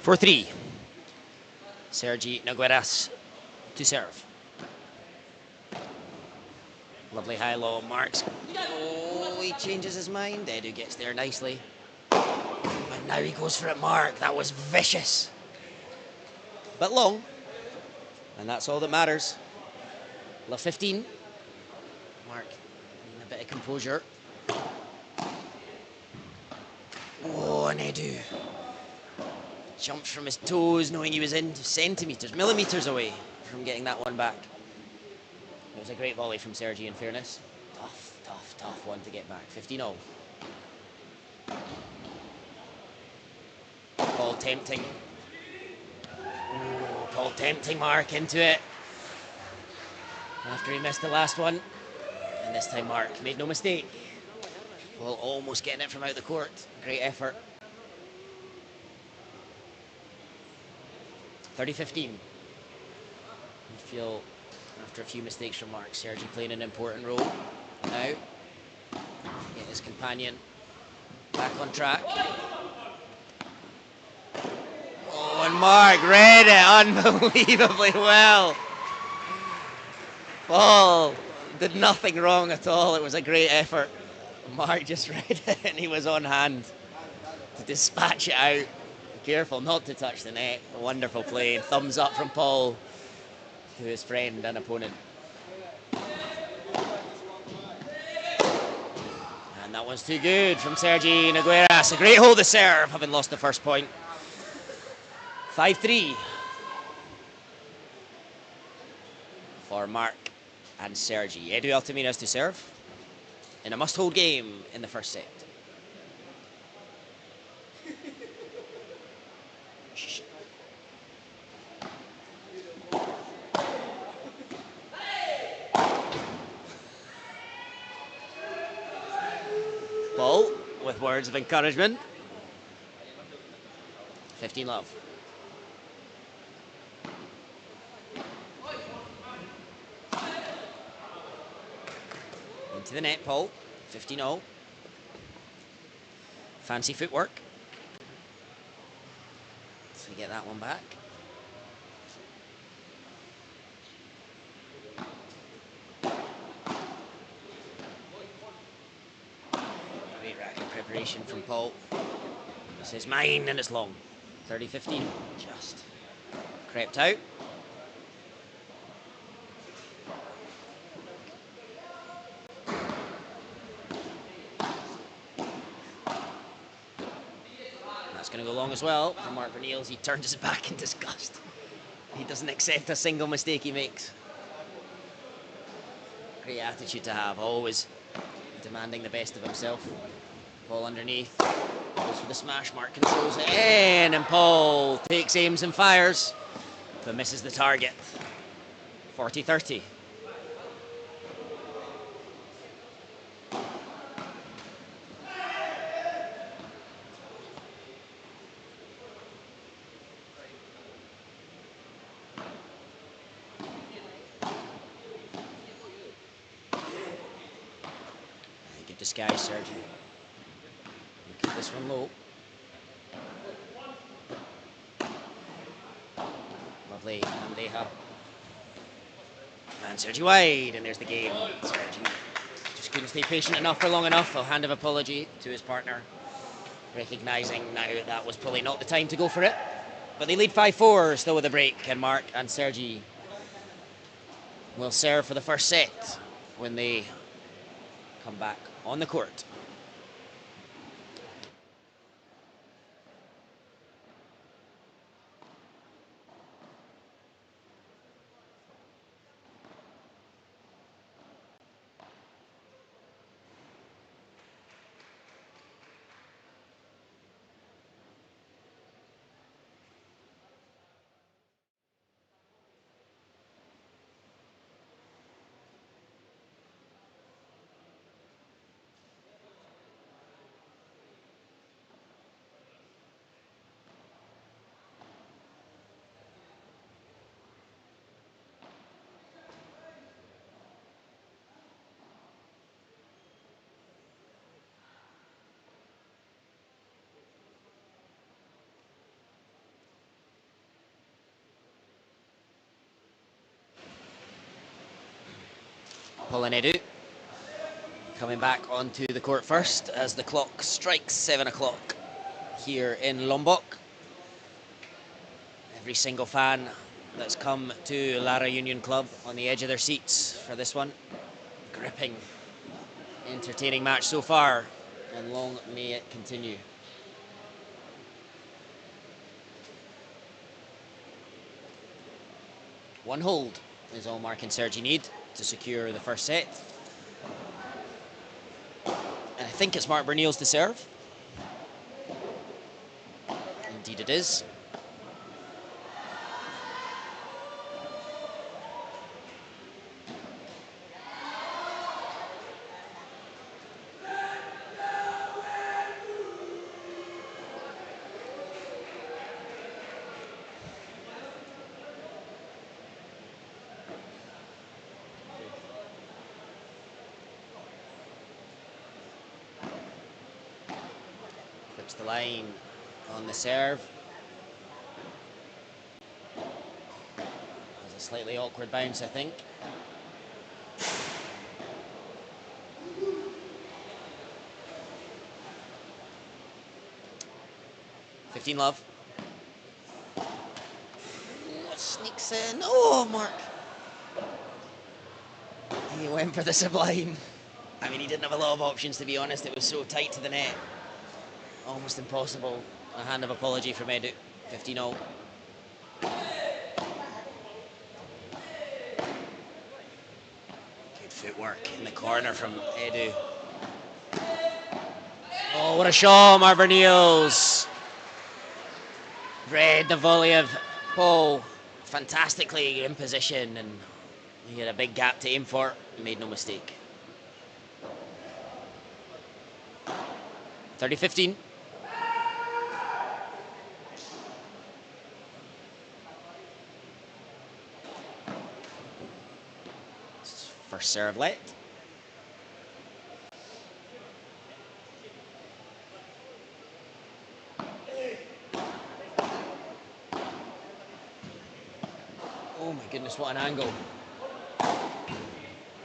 Speaker 2: For 3, Sergi Nogueras to serve. Lovely high-low marks. Oh, he changes his mind. Edu gets there nicely. And now he goes for it, Mark. That was vicious. But long. And that's all that matters. Love 15. Mark needing a bit of composure. Oh, and Edu jumps from his toes, knowing he was in centimetres, millimetres away from getting that one back. It was a great volley from Sergi, in fairness. Tough, tough, tough one to get back. 15-0. Paul tempting. Ooh, Paul tempting Mark into it. After he missed the last one. And this time Mark made no mistake. Paul almost getting it from out the court. Great effort. 30-15. You feel, after a few mistakes from Mark, Sergi playing an important role. Now, get his companion back on track. Oh, and Mark read it unbelievably well. Paul did nothing wrong at all. It was a great effort. Mark just read it and he was on hand to dispatch it out. Careful not to touch the net. A wonderful play. Thumbs up from Paul to his friend and opponent. And that one's too good from Sergi Nogueras. A great hold of serve, having lost the first point. 5-3 for Mark and Sergi. Edu Altamirez to serve in a must-hold game in the first set. Paul with words of encouragement. 15 love. Into the net, Paul. 15-0. Fancy footwork. So we get that one back. Great racket preparation from Paul. This is mine and it's long. 30-15. Just crept out. going to go long as well from Mark Verniels. He turns his back in disgust. He doesn't accept a single mistake he makes. Great attitude to have, always demanding the best of himself. Paul underneath, goes for the smash, Mark controls it in, and Paul takes aims and fires, but misses the target. 40-30. Good disguise, Sergi. Keep this one low. Lovely, Andeja. And Sergi wide, and there's the game. Sergi just couldn't stay patient enough for long enough. A hand of apology to his partner, recognising now that was probably not the time to go for it. But they lead 5-4 still with a break, and Mark and Sergi will serve for the first set when they come back on the court. Polonedu coming back onto the court first as the clock strikes 7 o'clock here in Lombok. Every single fan that's come to Lara Union Club on the edge of their seats for this one. Gripping, entertaining match so far, and long may it continue. One hold is all Mark and Sergi need to secure the first set. And I think it's Mark Verniels to serve. Indeed it is. Clips the line on the serve. There's a slightly awkward bounce, I think. Love. Sneaks in. Oh, Mark. He went for the sublime. I mean, he didn't have a lot of options, to be honest. It was so tight to the net. Almost impossible. A hand of apology from Edu. 15-0. Good footwork in the corner from Edu. Oh, what a shot, Mark Verniels. Read the volley of Paul fantastically in position, and he had a big gap to aim for. Made no mistake. 30-15. First serve let. Oh my goodness, what an angle.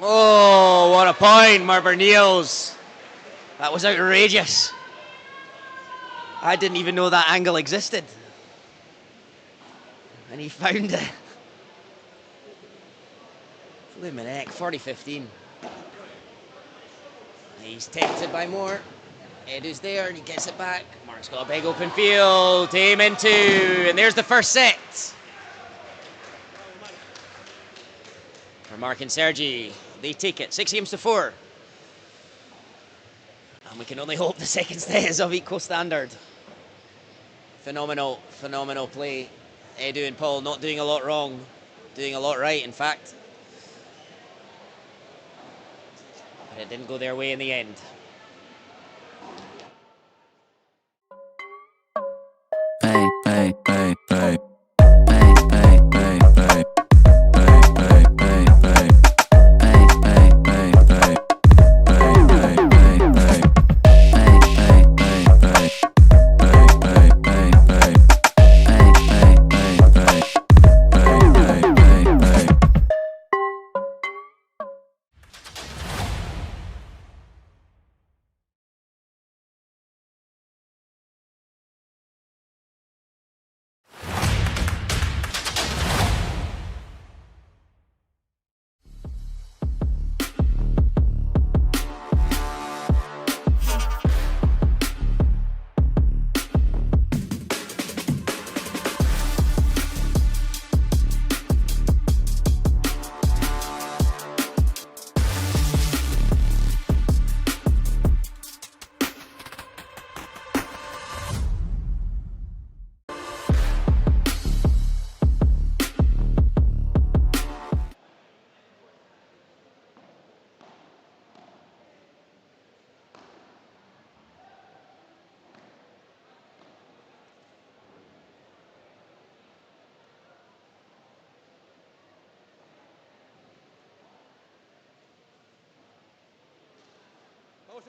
Speaker 2: Oh, what a point, Mark Verniels. That was outrageous. I didn't even know that angle existed. And he found it. Flew my neck, 40-15. He's tempted by more. Edu's there and he gets it back. Mark's got a big open field to aim into, and there's the first set. For Mark and Sergi, they take it 6-4. And we can only hope the second set is of equal standard. Phenomenal play. Edu and Paul not doing a lot wrong, doing a lot right, in fact. But it didn't go their way in the end.
Speaker 3: Hey, hey, hey, hey. Hey, hey, hey, hey. Hey, hey, hey, hey. Hey, hey, hey, hey. Hey, hey, hey, hey. Hey, hey, hey, hey. Hey, hey, hey, hey. Hey, hey, hey, hey. Hey, hey, hey,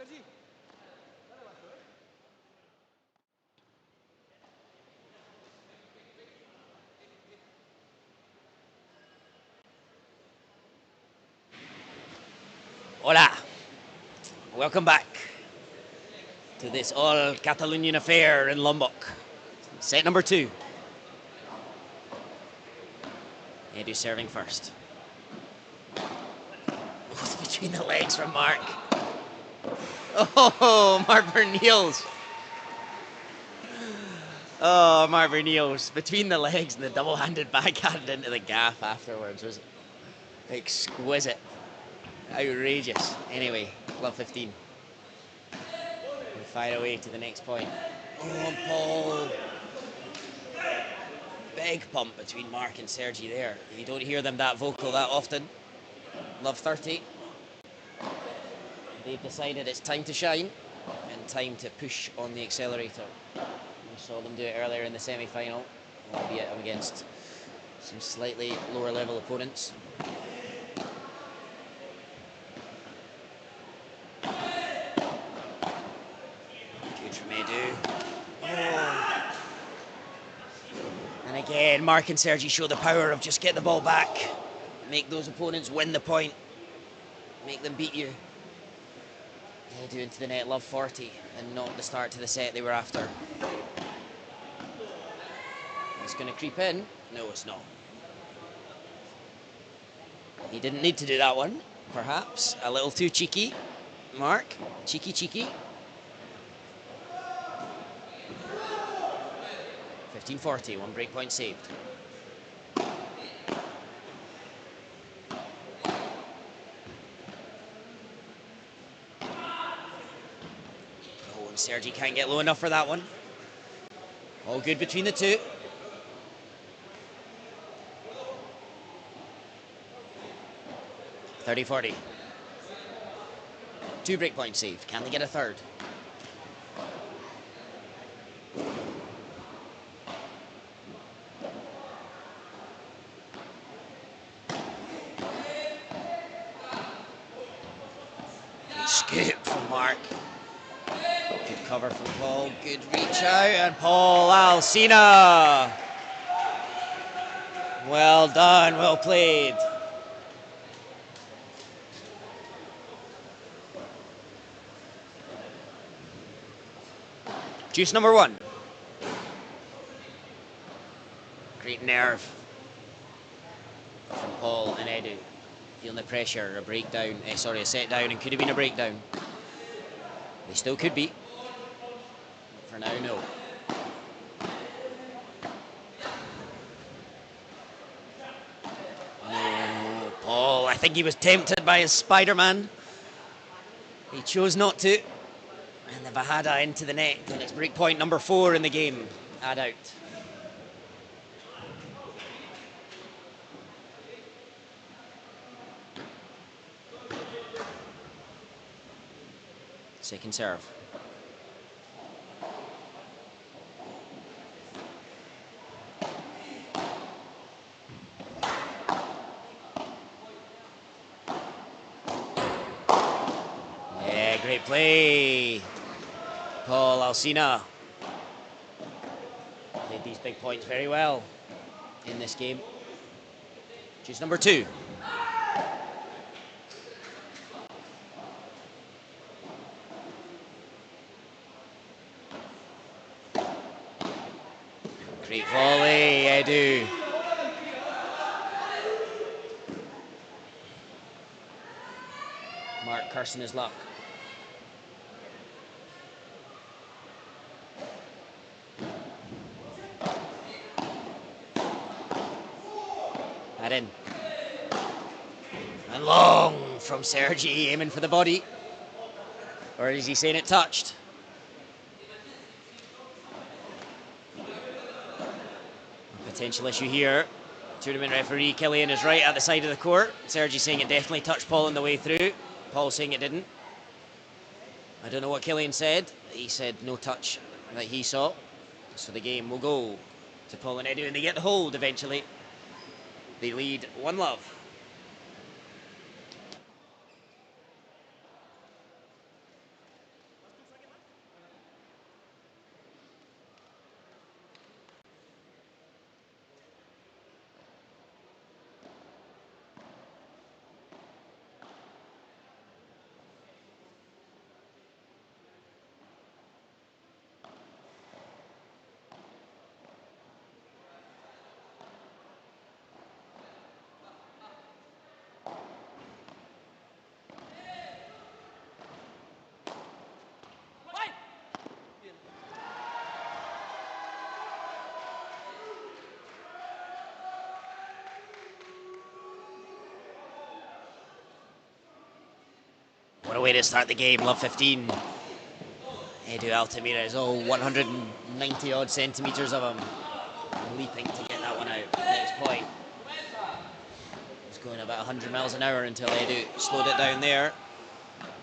Speaker 3: hey.
Speaker 2: Hola. Welcome back to this all Catalonian affair in Lombok. Set number 2. Edu serving first. Between the legs from Mark. Oh, Mark Verniels. Oh, Mark Verniels. Between the legs and the double-handed backhand into the gaff afterwards was exquisite. Outrageous. Anyway, love 15. We fire away to the next point. Oh, and Paul. Big pump between Mark and Sergi there. You don't hear them that vocal that often. Love 30. They've decided it's time to shine and time to push on the accelerator. We saw them do it earlier in the semi-final, albeit against some slightly lower level opponents. Good from Edu. Oh. And again, Mark and Sergi show the power of just get the ball back, make those opponents win the point, make them beat you. Edu into the net, love 40, and not the start to the set they were after. It's going to creep in. No, it's not. He didn't need to do that one, perhaps. A little too cheeky. Mark, cheeky. 15-40, 1 break point saved. Oh, and Sergi can't get low enough for that one. All good between the two. $30-40. 2 break points saved. Can they get a third? Good scoop from Mark. Good cover from Paul. Good reach out, and Paul Alsina. Well done, well played. Juice number 1. Great nerve from Paul and Edu. Feeling the pressure, a breakdown, a set down, and could have been a breakdown. They still could be. For now, no. No, Paul, I think he was tempted by his Spider-Man. He chose not to. And the Vahada into the net. And it's break point number 4 in the game. Add out. Second serve. Yeah, great play. Paul Alsina played these big points very well in this game. Choose number 2. Great volley, Edu. Mark cursing his luck. That in. And long from Sergi, aiming for the body. Or is he saying it touched? Potential issue here. Tournament referee Killian is right at the side of the court. Sergi saying it definitely touched Paul on the way through. Paul saying it didn't. I don't know what Killian said. He said no touch that he saw. So the game will go to Paul and Edu, and they get the hold eventually. They lead 1-0. What a way to start the game, love 15. Edu Altamira is all 190 odd centimetres of him. Leaping to get that one out. Next point. He's going about 100 miles an hour until Edu slowed it down there.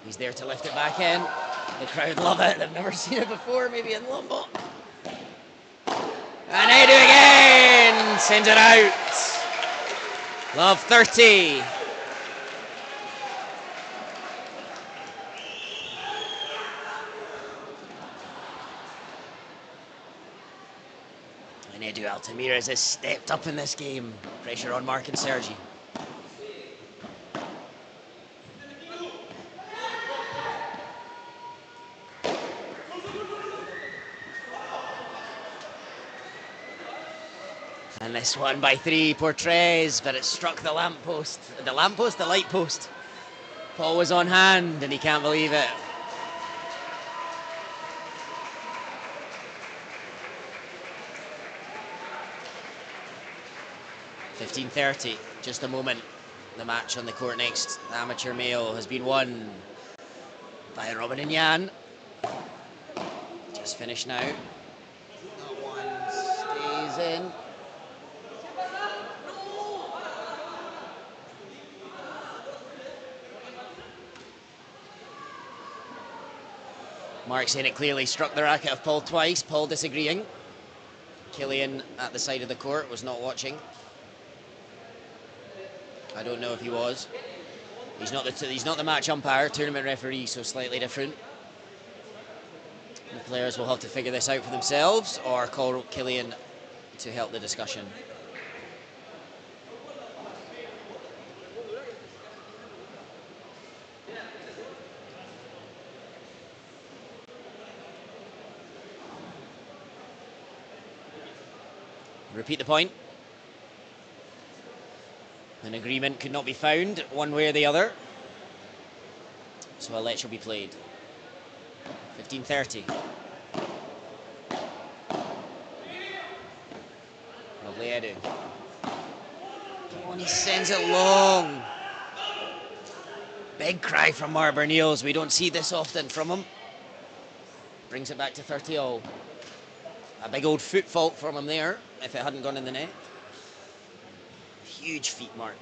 Speaker 2: He's there to lift it back in. The crowd love it. They've never seen it before, maybe in Lombok. And Edu again sends it out. Love 30. And Edu Altamira has stepped up in this game. Pressure on Mark and Sergi. And this one by 3, Portres, but it struck the lamppost. The lamppost, the light post. Paul was on hand and he can't believe it. .15:30, just a moment. The match on the court next, the amateur male, has been won by Robin and Jan. Just finished now. That one stays in. Mark saying it clearly struck the racket of Paul twice, Paul disagreeing. Killian at the side of the court was not watching. I don't know if he was. He's not the match umpire, tournament referee, so slightly different. The players will have to figure this out for themselves or call Killian to help the discussion. Repeat the point. An agreement could not be found one way or the other, so a let shall be played. 15-30. Lovely Edu. Oh, and he sends it long. Big cry from Mark Bernils. We don't see this often from him. Brings it back to 30 all. A big old foot fault from him there, if it hadn't gone in the net. Huge feet mark.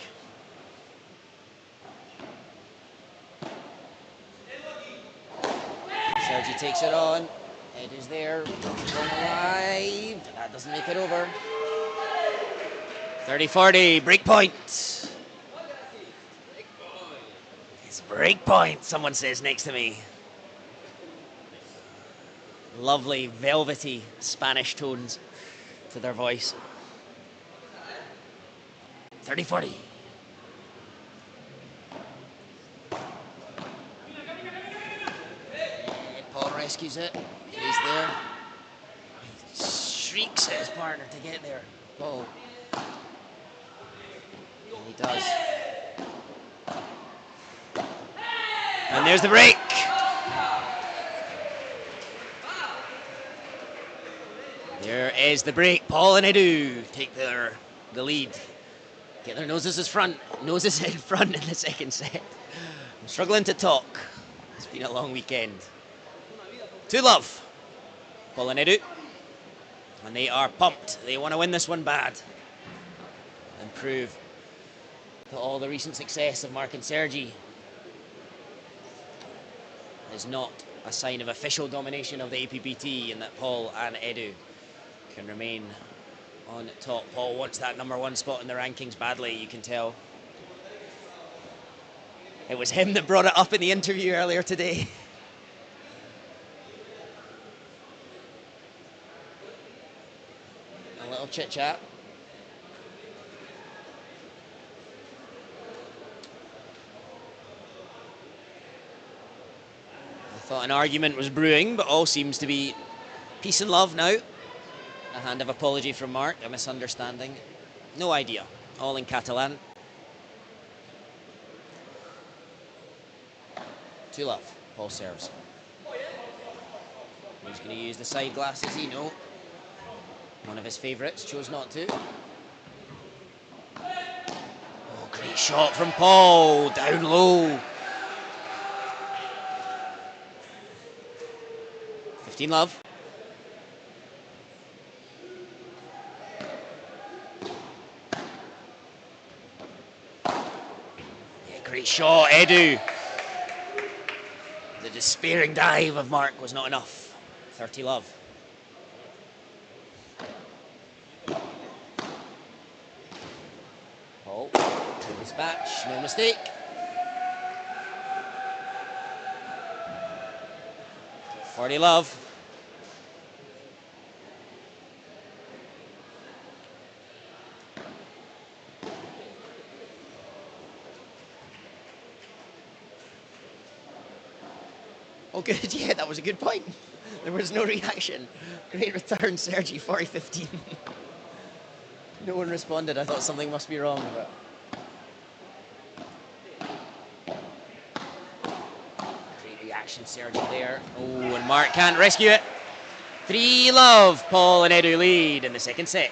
Speaker 2: Sergi takes it on. Edu's there. Going alive. That doesn't make it over. 30-40. Break point. It's break point, someone says next to me. Lovely, velvety Spanish tones to their voice. 30-40. Paul rescues it. He's there. He shrieks at his partner to get there. Paul. And he does. And there's the break. There is the break. Paul and Edu take the lead. Get their noses in front in the second set. I'm struggling to talk. It's been a long weekend. 2-love. Paul and Edu. And they are pumped. They want to win this one bad. And prove that all the recent success of Mark and Sergi is not a sign of official domination of the APPT, and that Paul and Edu can remain on top. Paul wants that #1 spot in the rankings badly, you can tell. It was him that brought it up in the interview earlier today. A little chit chat. I thought an argument was brewing, but all seems to be peace and love now. A hand of apology from Mark, a misunderstanding. No idea. All in Catalan. 2-love. Paul serves. He's going to use the side glass, is he? No. One of his favourites, chose not to. Oh, great shot from Paul. Down low. 15-love. Yeah, great shot, Edu. The despairing dive of Mark was not enough. 30-love. Paul, good dispatch, no mistake. 40-love. Oh, good. Yeah, that was a good point. There was no reaction. Great return, Sergi. 40-15. No one responded. I thought something must be wrong, but great reaction, Sergi there. Oh, and Mark can't rescue it. 3-love. Paul and Edu lead in the second set.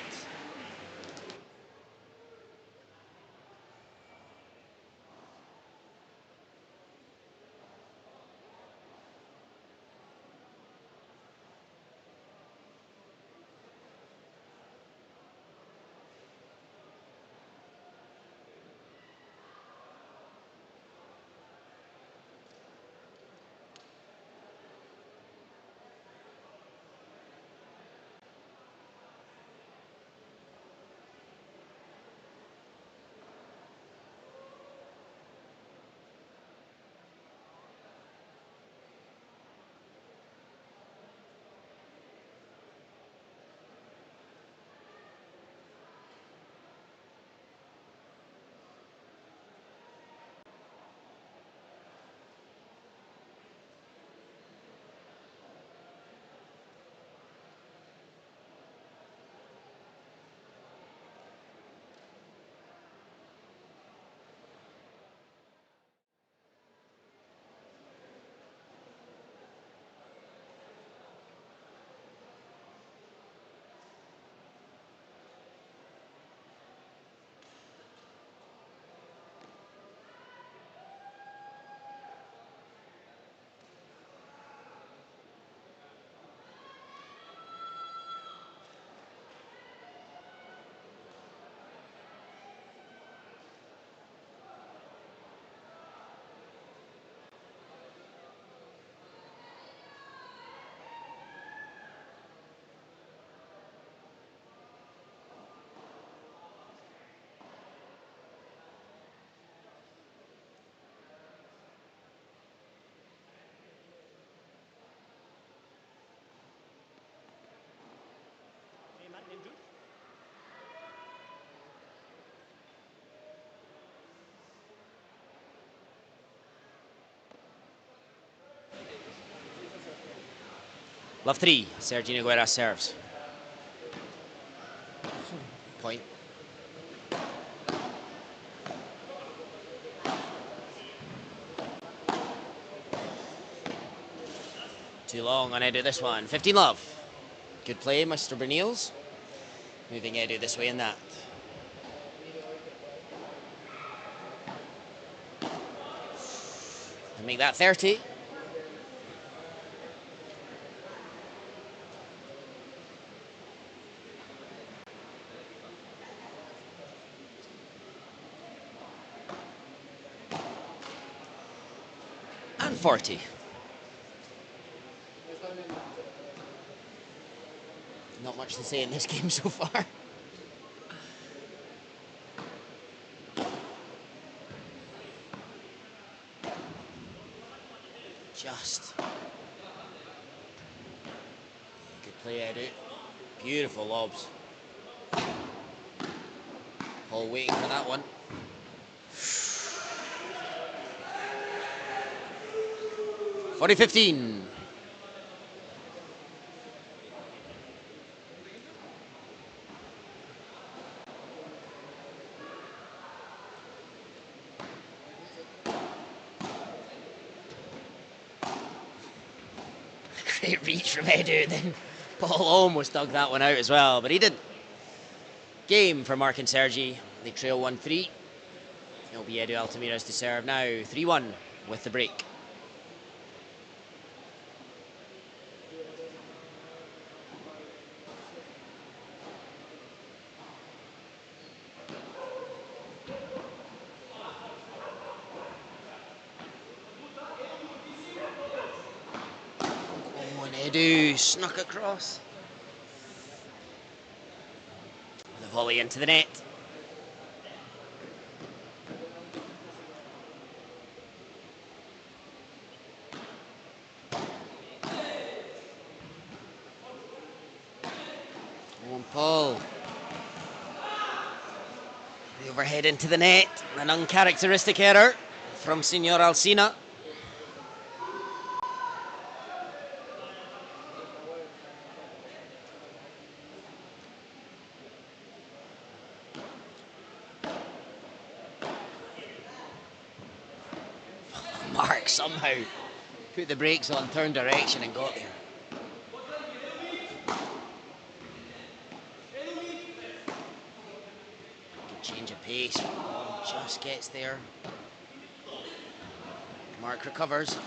Speaker 2: Love 3, Sergi Nogueira serves. Point. Too long on Edu this one. 15 love. Good play, Mr. Berniels. Moving Edu this way in that. And make that 30. And 40. Not much to say in this game so far. Just. Good play, Edu. Beautiful lobs. Paul waiting for that one. 40-15. Great reach from Edu, then Paul almost dug that one out as well, but he didn't. Game for Mark and Sergi. They trail 1-3. It'll be Edu Altamira's to serve now. 3-1 with the break. Oh, and Edu snuck across. The volley into the net. Oh, and Paul. The overhead into the net. An uncharacteristic error from Senor Alsina. Mark somehow put the brakes on, turned direction and got there. Good change of pace. Just gets there. Mark recovers.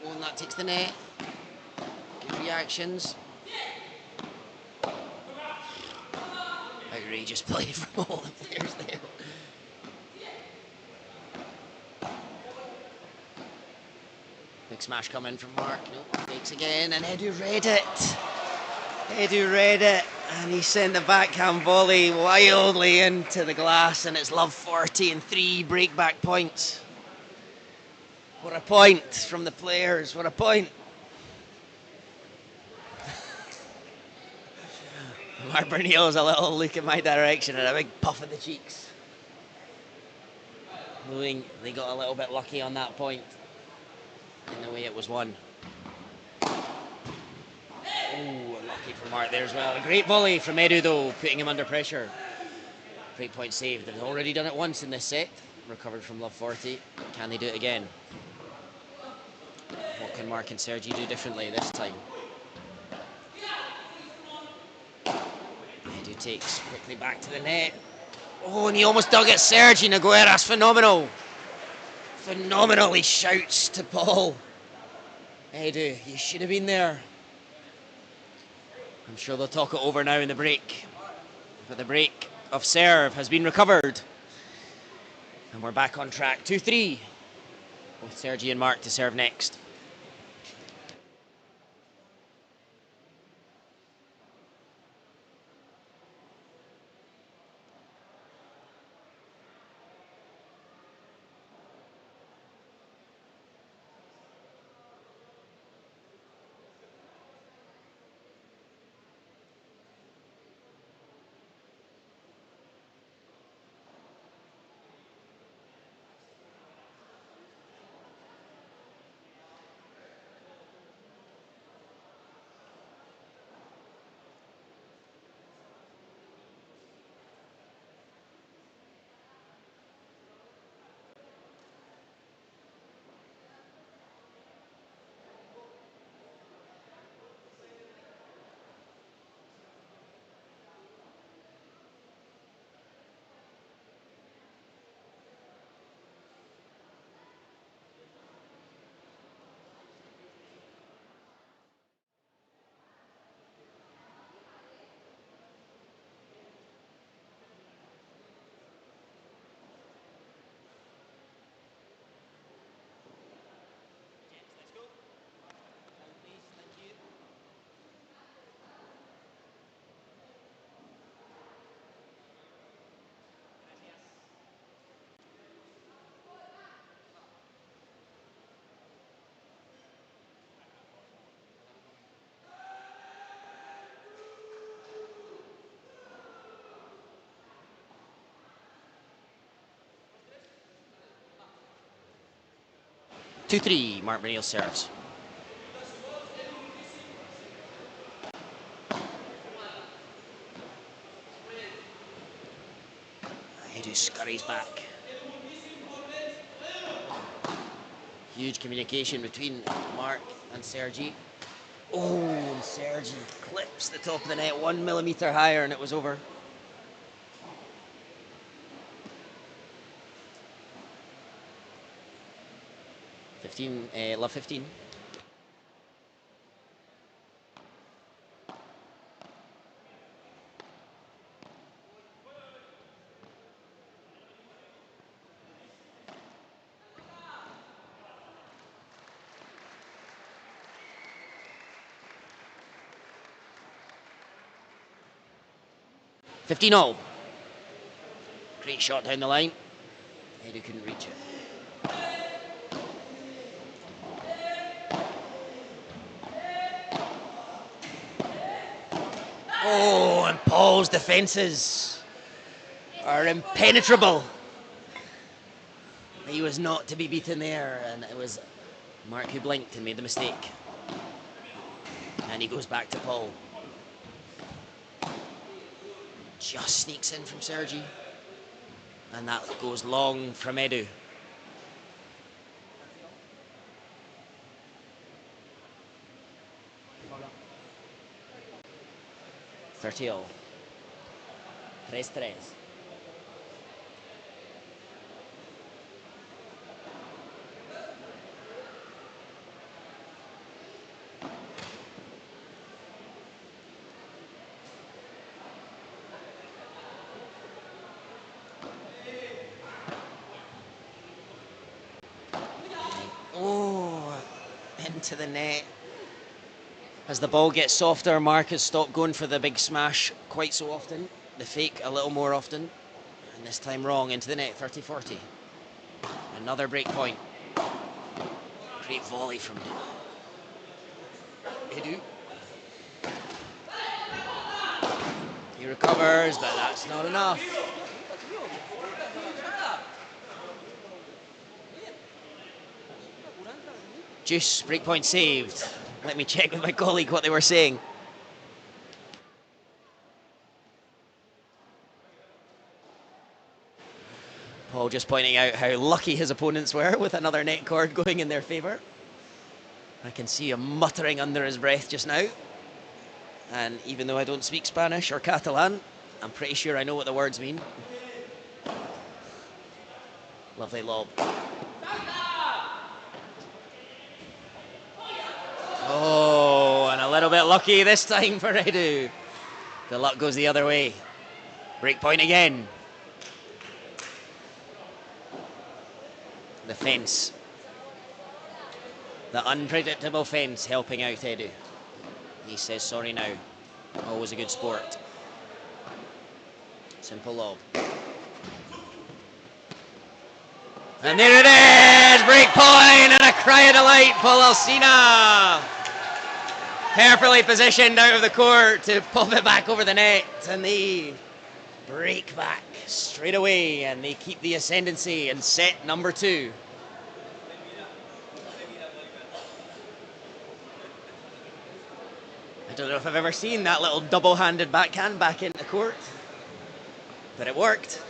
Speaker 2: Oh, and that takes the net. Good reactions. Outrageous play from all the players there. Big smash coming from Mark. No, fakes again, and Edu read it. Edu read it, and he sent the backhand volley wildly into the glass, and it's love 40 and 3 breakback points. What a point from the players, what a point. Mark Berniel's a little look in my direction and a big puff of the cheeks. Knowing they got a little bit lucky on that point in the way it was won. Oh, lucky for Mark there as well. A great volley from Edu though, putting him under pressure. Great point saved. They've already done it once in this set. Recovered from love 40. Can they do it again? What can Mark and Sergi do differently this time? Edu takes quickly back to the net. Oh, and he almost dug it. Sergi Nogueira's phenomenal. Phenomenal, he shouts to Paul. Edu, you should have been there. I'm sure they'll talk it over now in the break. But the break of serve has been recovered. And we're back on track. 2-3 with Sergi and Mark to serve next. 2-3, Mark O'Neill serves. Edu scurries back. Huge communication between Mark and Sergi. Oh, and Sergi clips the top of the net 1 millimetre higher and it was over. Love 15. $15-all. Great shot down the line. Edu couldn't reach it. Oh, and Paul's defences are impenetrable. He was not to be beaten there, and it was Mark who blinked and made the mistake. And he goes back to Paul. Just sneaks in from Sergi. And that goes long from Edu. 30-all. 3-3. Oh, into the net. As the ball gets softer, Mark has stopped going for the big smash quite so often. The fake a little more often. And this time wrong, into the net, 30-40. Another break point. Great volley from Edu. He recovers, but that's not enough. Juice, break point saved. Let me check with my colleague what they were saying. Paul just pointing out how lucky his opponents were with another net cord going in their favour. I can see him muttering under his breath just now. And even though I don't speak Spanish or Catalan, I'm pretty sure I know what the words mean. Lovely lob. Oh, and a little bit lucky this time for Edu. The luck goes the other way. Break point again. The fence. The unpredictable fence helping out Edu. He says sorry now. Always a good sport. Simple lob. And there it is! Break point and a cry of delight, Paul Alsina. Perfectly positioned out of the court to pop it back over the net. And they break back straight away and they keep the ascendancy in set number 2. I don't know if I've ever seen that little double-handed backhand back into court, but it worked.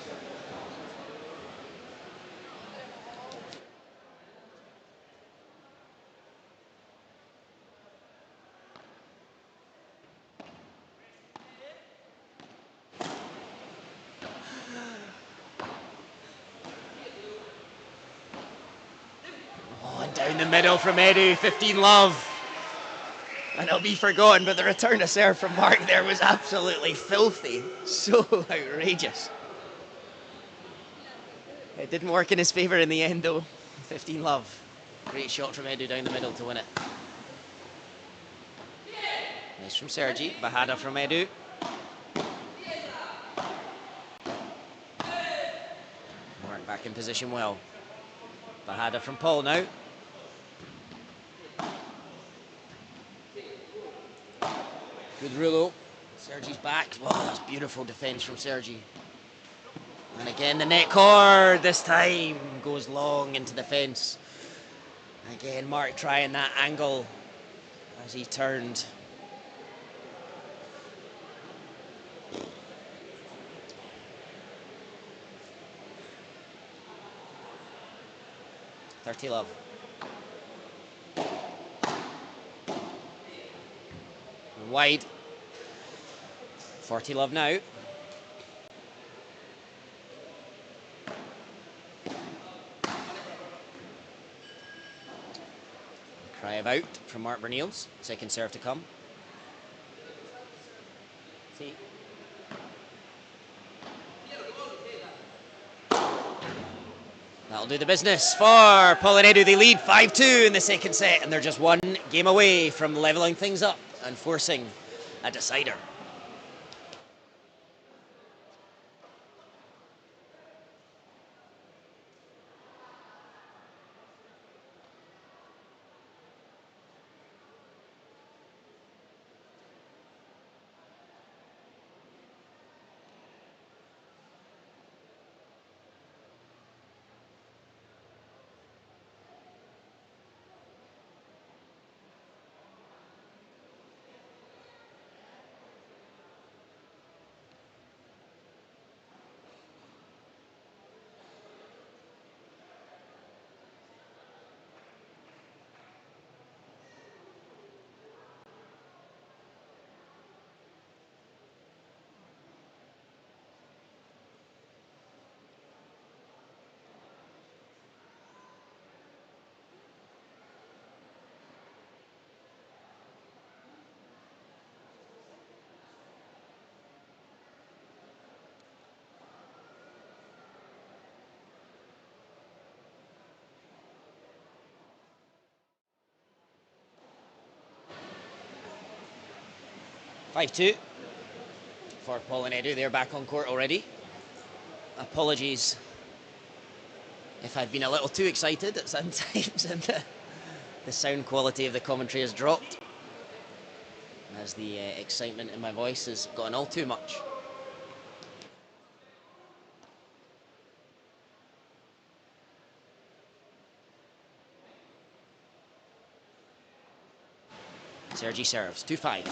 Speaker 2: Oh, and down the middle from Edu, 15 love. And it'll be forgotten, but the return to serve from Mark there was absolutely filthy. So outrageous. It didn't work in his favour in the end though. 15 love. Great shot from Edu down the middle to win it. Nice from Sergi. Bahada from Edu. Mark back in position well. Bahada from Paul now. Good Rulo. Sergi's back. Wow, that's beautiful defence from Sergi. And again, the net cord this time goes long into the fence. Again, Mark trying that angle as he turned. Love. Wide. 40 love now. Cry of out from Mark Berniels. Second serve to come. See. That'll do the business for Polinedu. They lead 5-2 in the second set, and they're just one game away from levelling things up and forcing a decider. (5-2) for Polinedu. They're back on court already. Apologies if I've been a little too excited at some times and the sound quality of the commentary has dropped as the excitement in my voice has gotten all too much. Sergi serves, 2-5,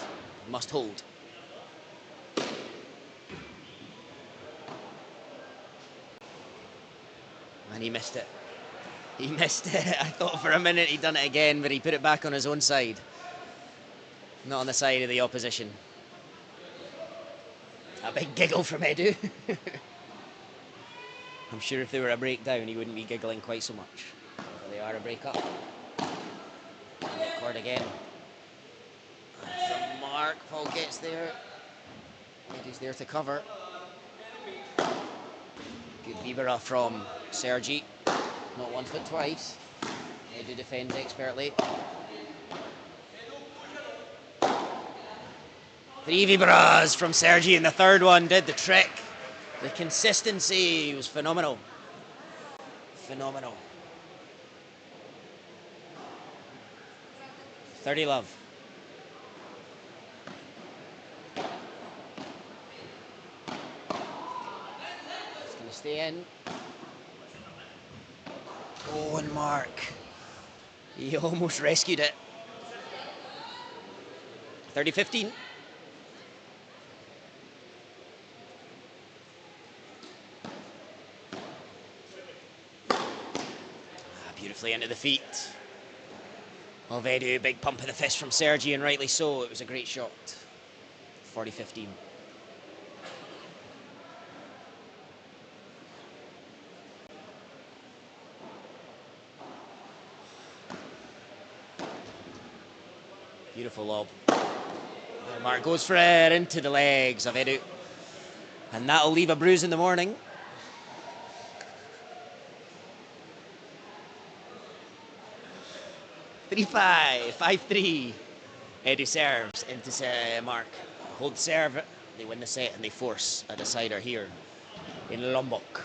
Speaker 2: must hold. And he missed it. He missed it. I thought for a minute he'd done it again, but he put it back on his own side. Not on the side of the opposition. A big giggle from Edu. I'm sure if they were a breakdown, he wouldn't be giggling quite so much. But they are a break up. Court again. From Mark, Paul gets there. Edu's there to cover. Good Vibera from Sergi. Not once but twice. Edu defends expertly. 3 Vibras from Sergi, and the third one did the trick. The consistency was phenomenal. Phenomenal. 30 love. It's going to stay in. Oh, and Mark. He almost rescued it. 30-15. Beautifully into the feet of Edu. Big pump of the fist from Sergi, and rightly so. It was a great shot. 40-15. Beautiful lob. And Mark goes for it into the legs of Edu. And that'll leave a bruise in the morning. (3-5), 5-3. Edu serves into Mark. Hold serve, they win the set and they force a decider here in Lombok.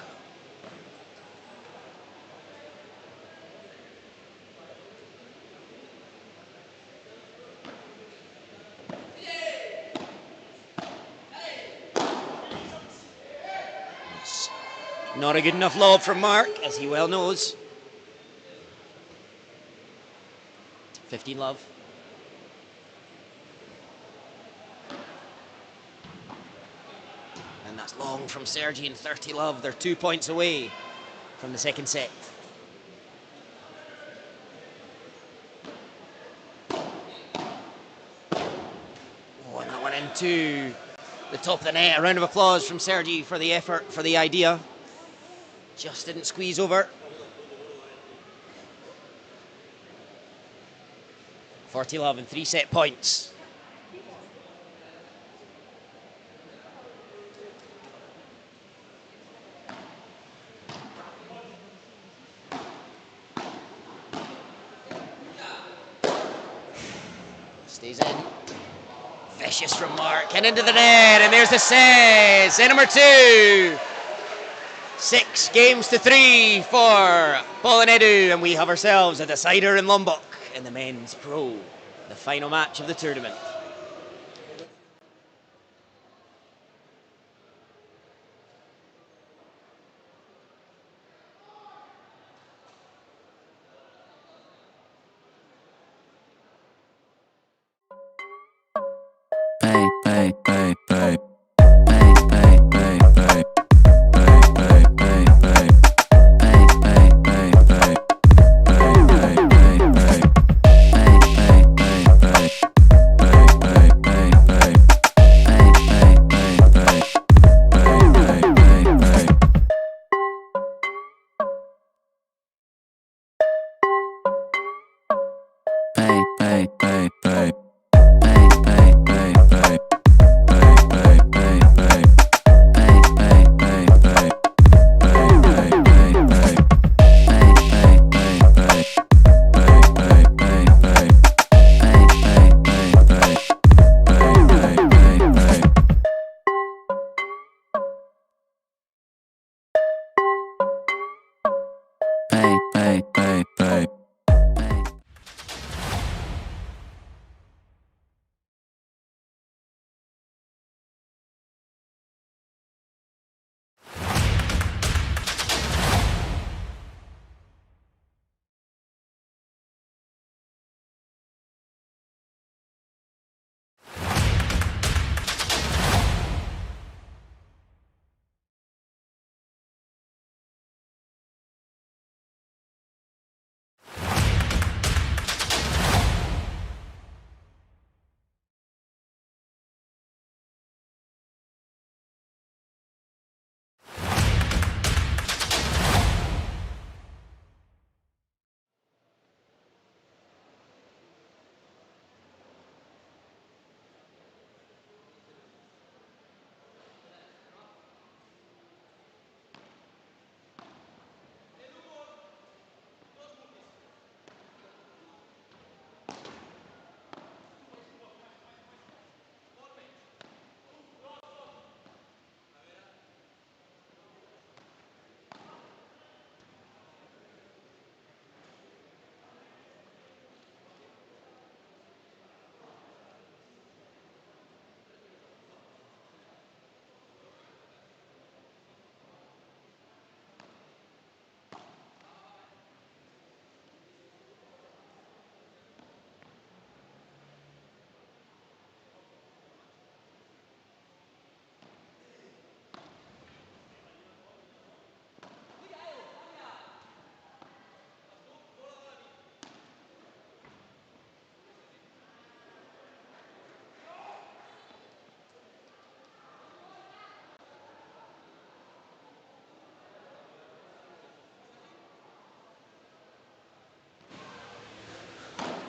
Speaker 2: Not a good enough lob from Mark, as he well knows. 15 love. And that's long from Sergi and 30 love. They're 2 points away from the second set. Oh, and that one into the top of the net. A round of applause from Sergi for the effort, for the idea. Just didn't squeeze over. 40 love and 3 set points. Stays in. Vicious from Mark and into the net, and there's the set. Set number 2. 6 games to 3 for Paul and Edu, and we have ourselves a decider in Lombok in the men's pro, the final match of the tournament.
Speaker 3: Hey, hey, hey, hey. Hey, hey, hey, hey. Hey, hey, hey, hey. Hey, hey, hey, hey. Hey, hey, hey, hey. Hey, hey, hey, hey. Hey, hey, hey, hey. Hey, hey, hey, hey. Hey, hey, hey, hey. Hey, hey, hey, hey. Hey, hey, hey, hey. Hey, hey, hey, hey. Hey, hey, hey, hey. Hey, hey, hey, hey. Hey, hey, hey, hey. Hey, hey, hey, hey. Hey, hey, hey, hey. Hey, hey, hey, hey. Hey, hey, hey, hey.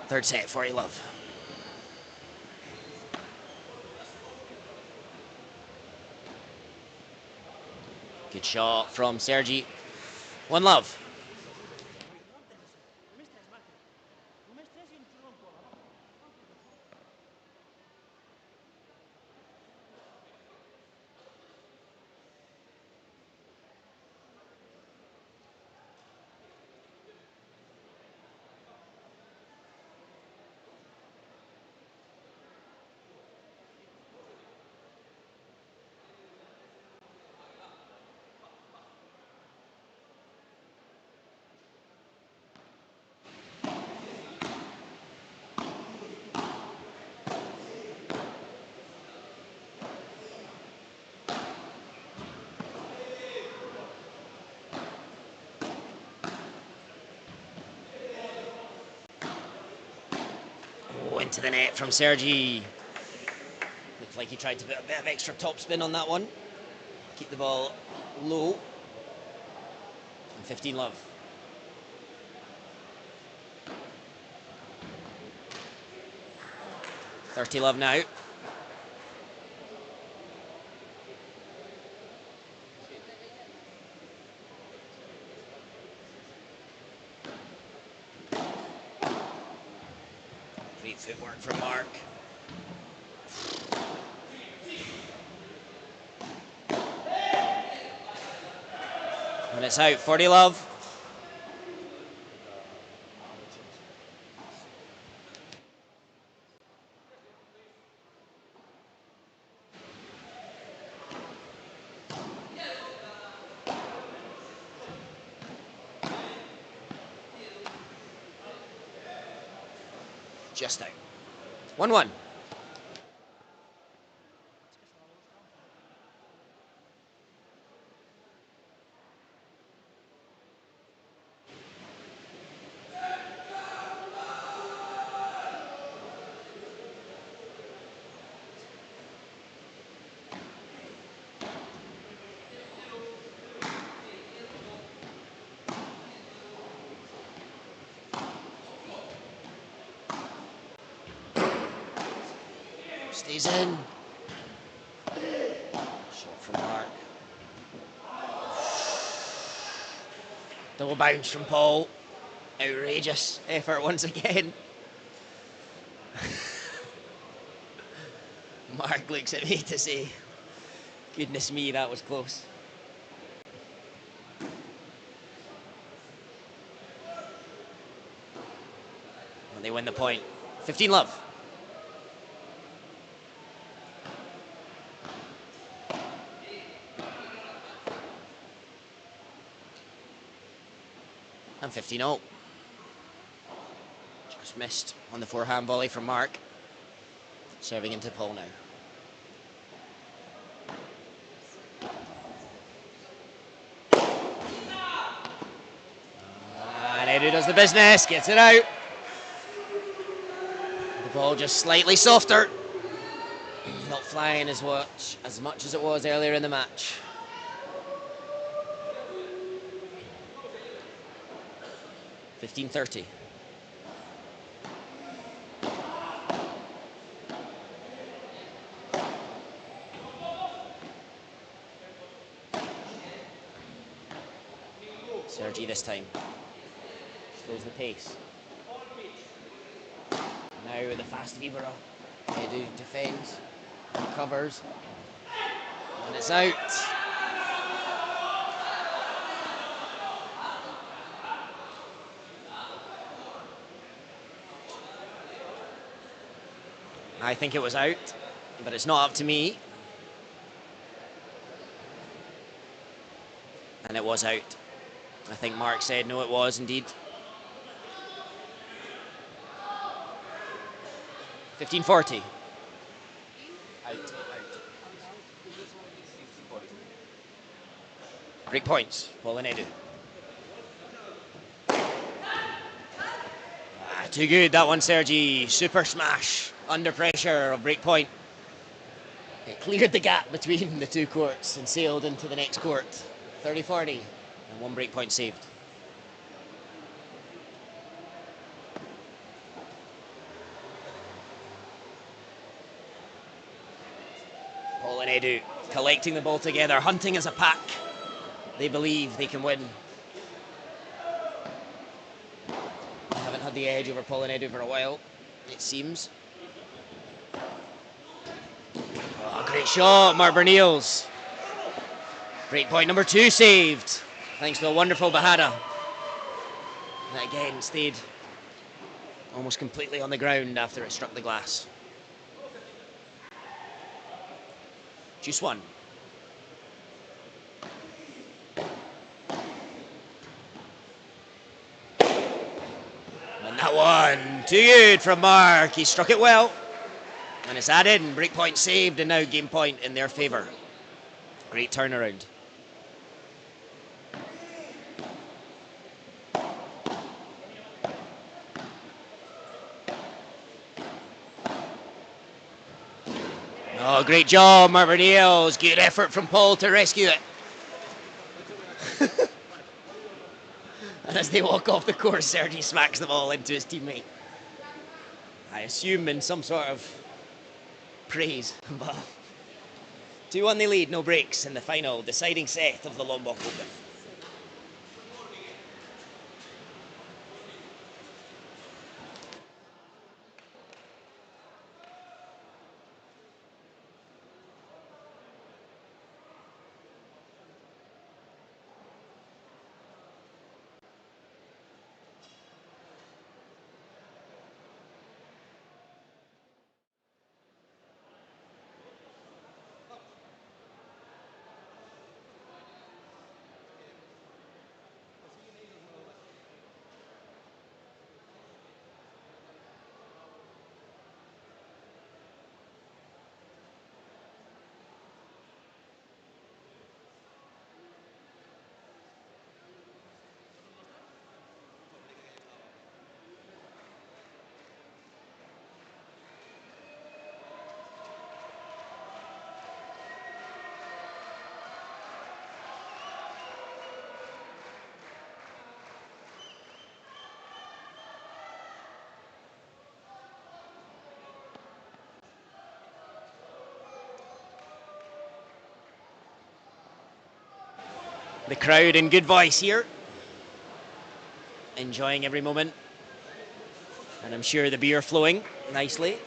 Speaker 2: Third set for you, love. Good shot from Sergi. 1 love. into the net from Sergi. Looked like he tried to put a bit of extra topspin on that one. Keep the ball low. And 15 love. $30 love now. Great footwork from Mark. And it's out, 40 love. Just out. 1-1. Stays in. Shot from Mark. Double bounce from Paul. Outrageous effort once again. Mark looks at me to say, goodness me, that was close. And they win the point. 15 love. And 15-0. Just missed on the forehand volley from Mark. Serving into Paul now. And Edu does the business, gets it out. The ball just slightly softer. Not flying as much as it was earlier in the match. $15-30. Sergi this time. Slows the pace. Now with the fast Vibra. Edu defends. Recovers. And it's out. I think it was out, but it's not up to me. And it was out. I think Mark said no, it was indeed. 15-40. Out. Break points, Paul and Edu. Too good, that one, Sergi. Super smash. Under pressure of break point. It cleared the gap between the two courts and sailed into the next court. 30-40. And one break point saved. Paul and Edu collecting the ball together, hunting as a pack. They believe they can win. They haven't had the edge over Paul and Edu for a while, it seems. Oh, great shot, Mark Berniels. Break point number 2 saved, thanks to a wonderful Bahada. That again stayed almost completely on the ground after it struck the glass. Juice 1. And that one, too good from Mark. He struck it well. And it's added and break point saved, and now game point in their favour. Great turnaround. Oh, great job, Marvin Eels. Good effort from Paul to rescue it. And as they walk off the course, Sergi smacks the ball into his teammate. I assume in some sort of praise. But 2-1 they lead, no breaks in the final deciding set of the Lombok Open. The crowd in good voice here, enjoying every moment, and I'm sure the beer flowing nicely.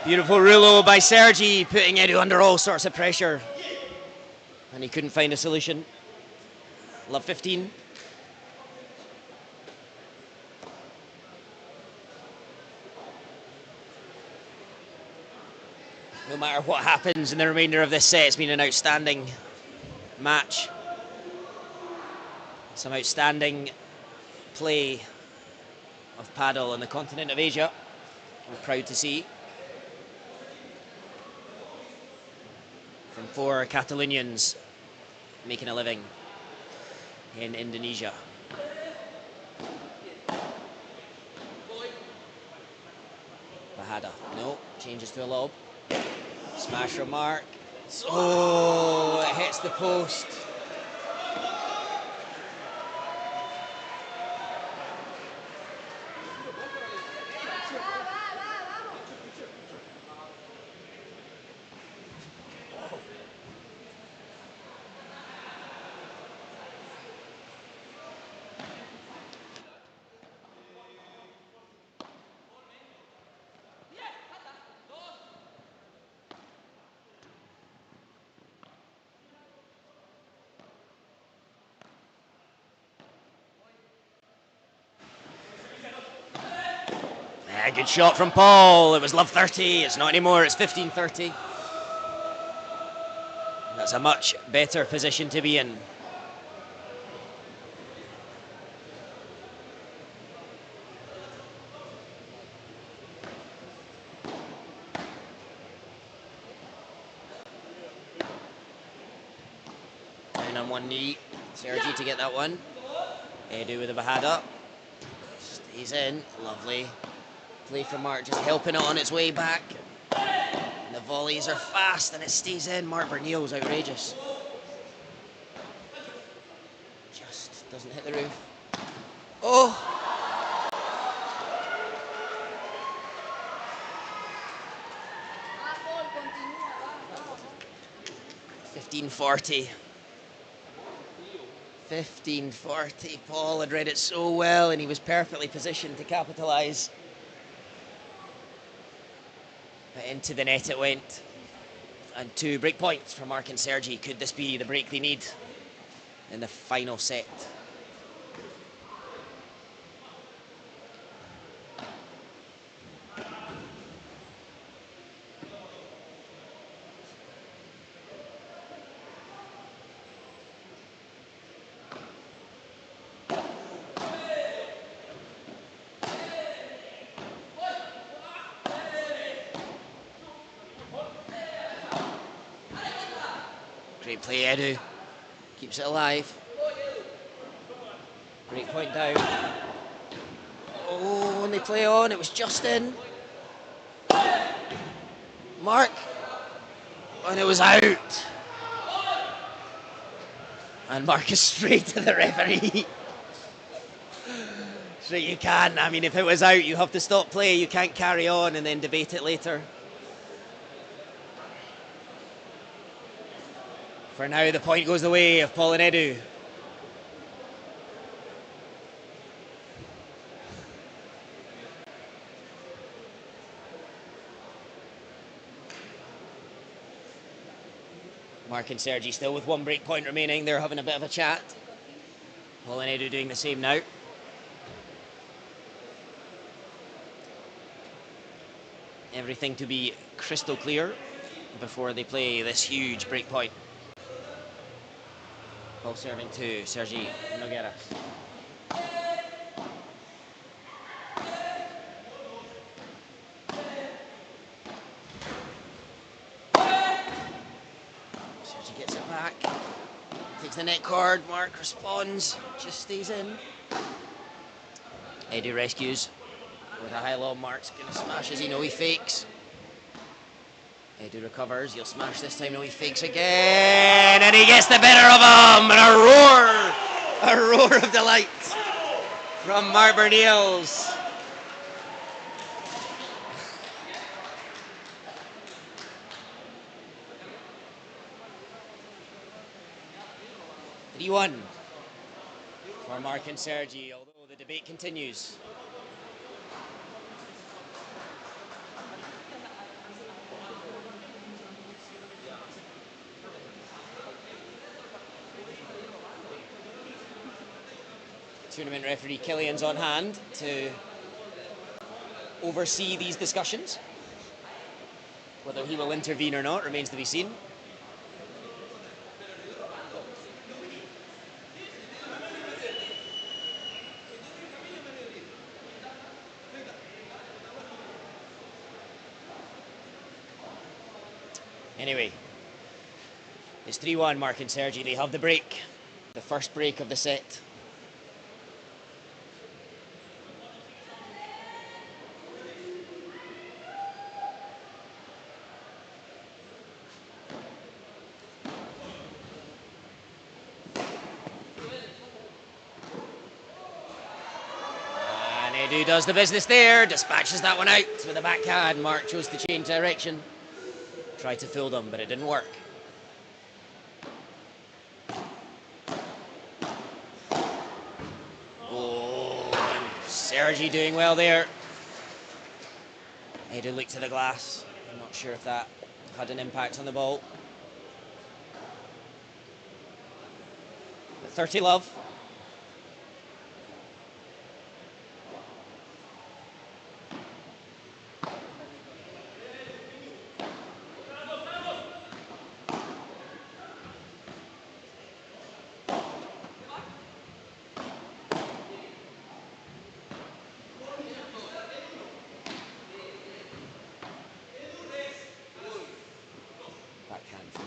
Speaker 2: Beautiful Rulo by Sergi, putting Edu under all sorts of pressure. And he couldn't find a solution. Love 15. No matter what happens in the remainder of this set, it's been an outstanding match. Some outstanding play of paddle on the continent of Asia. We're proud to see. From 4 Catalonians making a living in Indonesia. Bahada, no, changes to a lob. Smash from Mark. Oh, it hits the post. Yeah, good shot from Paul. It was love 30. It's not anymore. It's 15-30. That's a much better position to be in. Down on one knee. Sergi to get that one. Edu with a Bahada. Stays in. Lovely. Play from Mark, just helping it on its way back. And the volleys are fast and it stays in. Mark Bernil's outrageous. Just doesn't hit the roof. Oh! 15-40. 15-40. Paul had read it so well and he was perfectly positioned to capitalise. But into the net it went. And 2 break points for Mark and Sergi. Could this be the break they need in the final set? Great play, Edu. Keeps it alive. Great point down. Oh, when they play on, it was just in. Mark. And it was out. And Mark is straight to the referee. So you can't, I mean, if it was out, you have to stop play. You can't carry on and then debate it later. For now, the point goes the way of Paul and Edu. Mark and Sergi still with one break point remaining. They're having a bit of a chat. Paul and Edu doing the same now. Everything to be crystal clear before they play this huge break point. Paul serving to Sergi Nogueira. Sergi gets it back. Takes the net cord. Mark responds. Just stays in. Edu rescues with a high low. Mark's gonna smash as he know he fakes. Edu recovers. He'll smash this time. No, he fakes again, and he gets the better of him. And a roar of delight from Mark Bernils. (3-1) for Mark and Sergi, although the debate continues. Tournament referee Killian's on hand to oversee these discussions. Whether he will intervene or not remains to be seen. Anyway, it's 3-1 Mark and Sergi. They have the break. The first break of the set. Edu does the business there, dispatches that one out with a backhand. Mark chose to change direction. Tried to fool them, but it didn't work. Oh, Sergi doing well there. Edu looked to the glass. I'm not sure if that had an impact on the ball. But 30 love.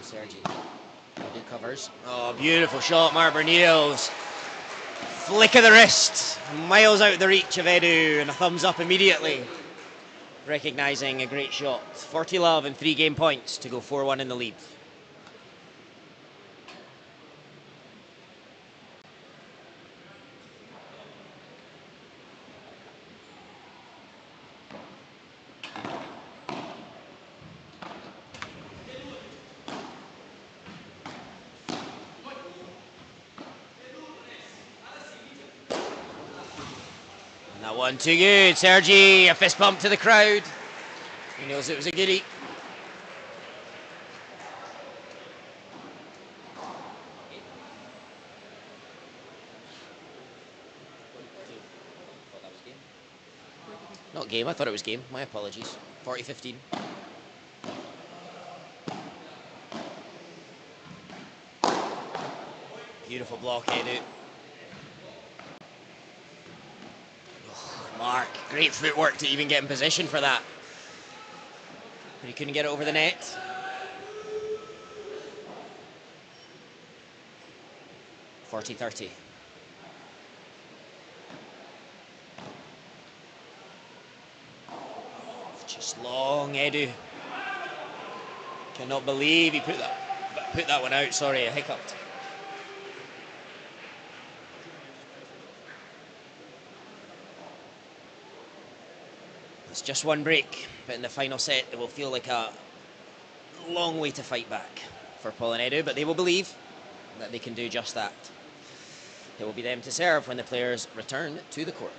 Speaker 2: Sergi. Edu covers. Oh, beautiful shot, Mark Bernils. Flick of the wrist. Miles out the reach of Edu, and a thumbs up immediately. Recognising a great shot. 40 love and 3 game points to go 4-1 in the lead. That one too good. Sergi, a fist bump to the crowd. He knows it was a goodie. Not game, I thought it was game. My apologies. 40-15. Beautiful block, Edu. Mark, great footwork to even get in position for that. But he couldn't get it over the net. 40-30. Just long, Edu. Cannot believe he put that one out. Sorry, I hiccuped. It's just one break, but in the final set it will feel like a long way to fight back for Paul and Edu, but they will believe that they can do just that. It will be them to serve when the players return to the court.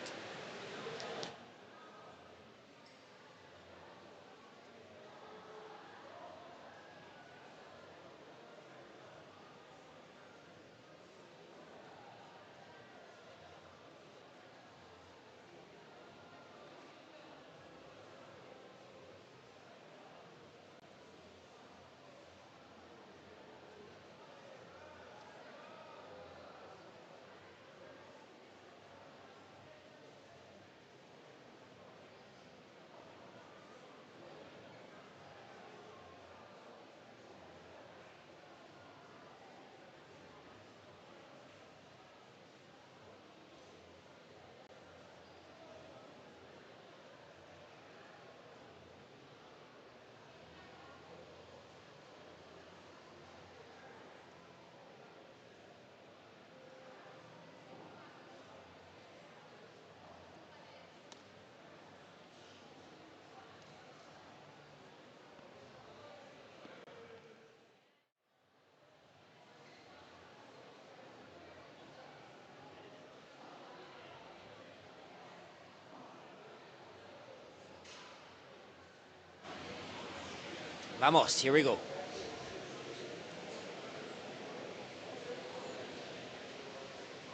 Speaker 2: Vamos, here we go.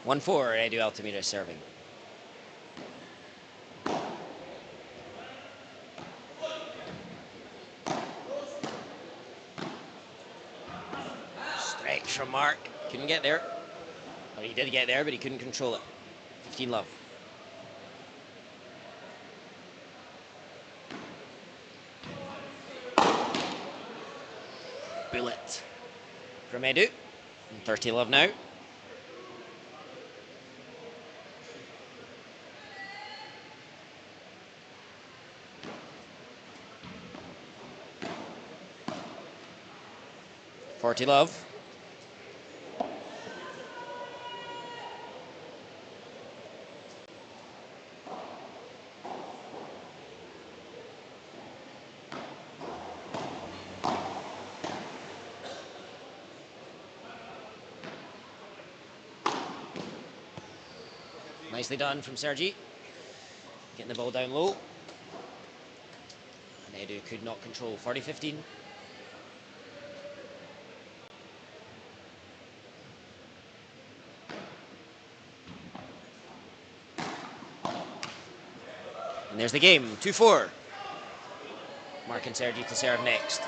Speaker 2: One four, Edu Altamira serving. Stretch from Mark. Couldn't get there. Or he did get there, but he couldn't control it. 15 love. Bullet from Edu. 30 love now. Forty love. Nicely done from Sergi. Getting the ball down low. And Edu could not control. 40-15. And there's the game. 2-4. Mark and Sergi to serve next.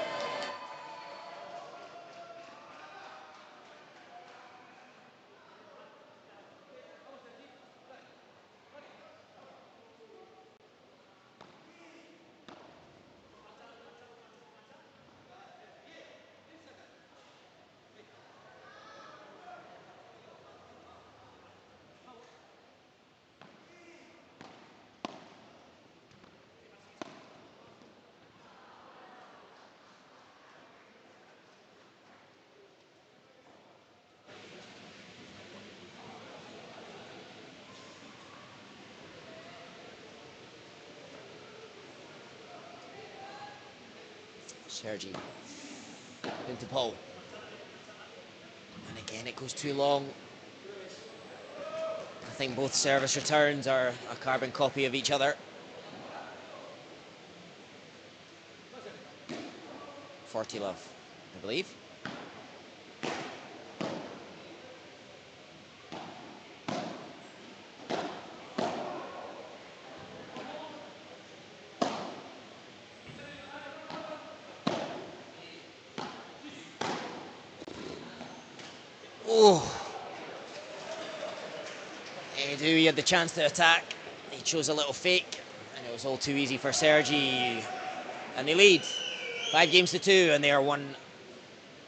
Speaker 2: Sergi into Paul. And again, it goes too long. I think both service returns are a carbon copy of each other. 40 love, I believe. Oh, Edu, he had the chance to attack. He chose a little fake, and it was all too easy for Sergi. And they lead 5-2, and they are one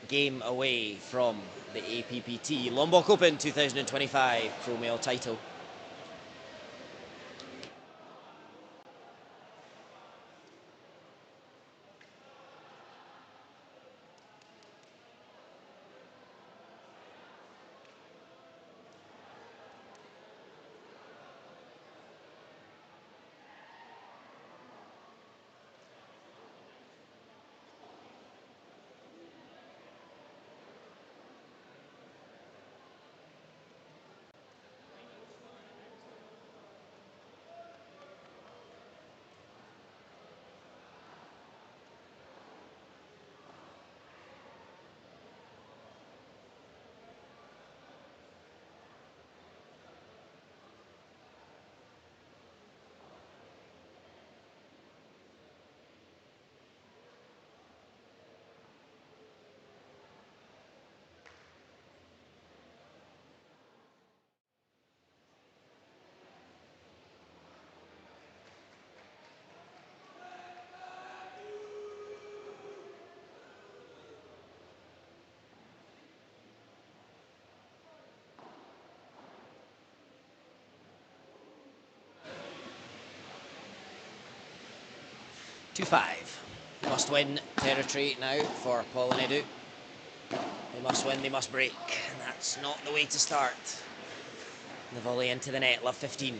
Speaker 2: game away from the APPT Lombok Open 2025 Pro Male title. Two-five. Must win territory now for Paul and Edu. They must win, they must break, and that's not the way to start. The volley into the net, love 15.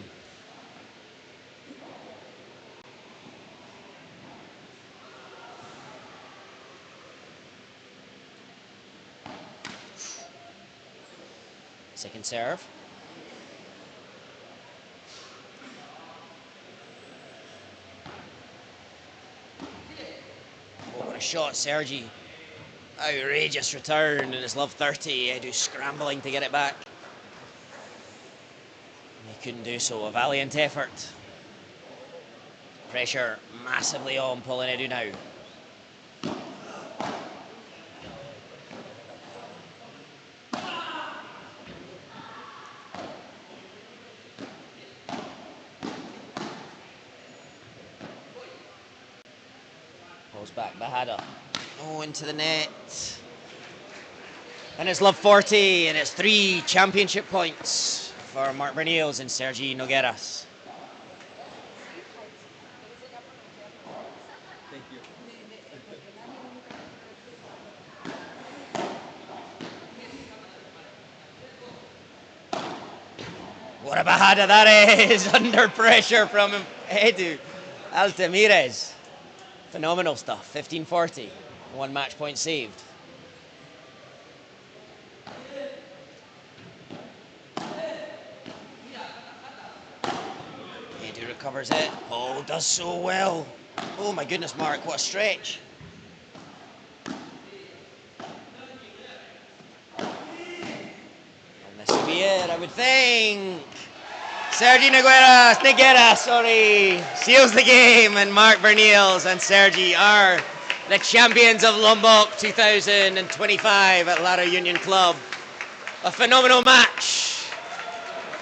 Speaker 2: Second serve. Oh, what a shot, Sergi. Outrageous return, and it's love 30. Edu scrambling to get it back. He couldn't do so. A valiant effort. Pressure massively on Paul and Edu now. Pulls back Bahada. Oh, into the net. And it's love 40, and it's 3 championship points for Mark Berniels and Sergi Nogueras.
Speaker 4: Thank you.
Speaker 2: What a Bahada that is! Under pressure from Edu Altamires. Phenomenal stuff. 15-40. 1 match point saved. Edu recovers it. Oh, does so well. Oh my goodness, Mark, what a stretch. And this will be it, I would think. Sergi Nogueras, seals the game, and Mark Berniels and Sergi are the champions of Lombok 2025 at Lara Union Club. A phenomenal match.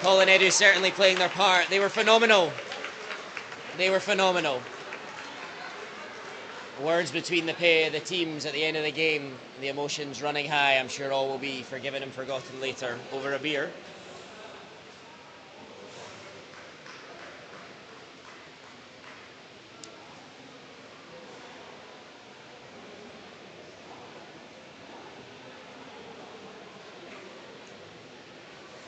Speaker 2: Paul and Edu certainly playing their part. They were phenomenal. They were phenomenal. Words between the teams at the end of the game, the emotions running high. I'm sure all will be forgiven and forgotten later over a beer.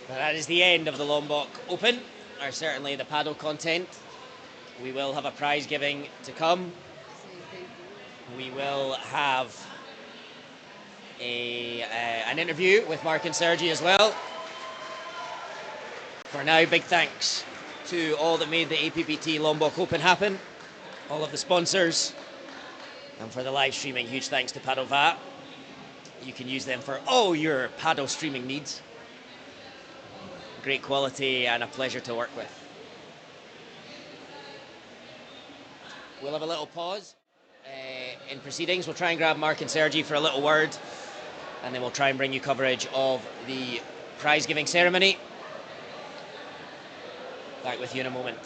Speaker 2: But that is the end of the Lombok Open, or certainly the paddle content. We will have a prize giving to come. We will have an interview with Mark and Sergi as well. For now, big thanks to all that made the APPT Lombok Open happen, all of the sponsors, and for the live streaming, huge thanks to Paddle.va. You can use them for all your paddle streaming needs. Great quality and a pleasure to work with. We'll have a little pause in proceedings. We'll try and grab Mark and Sergi for a little word, and then we'll try and bring you coverage of the prize giving ceremony. Back with you in a moment.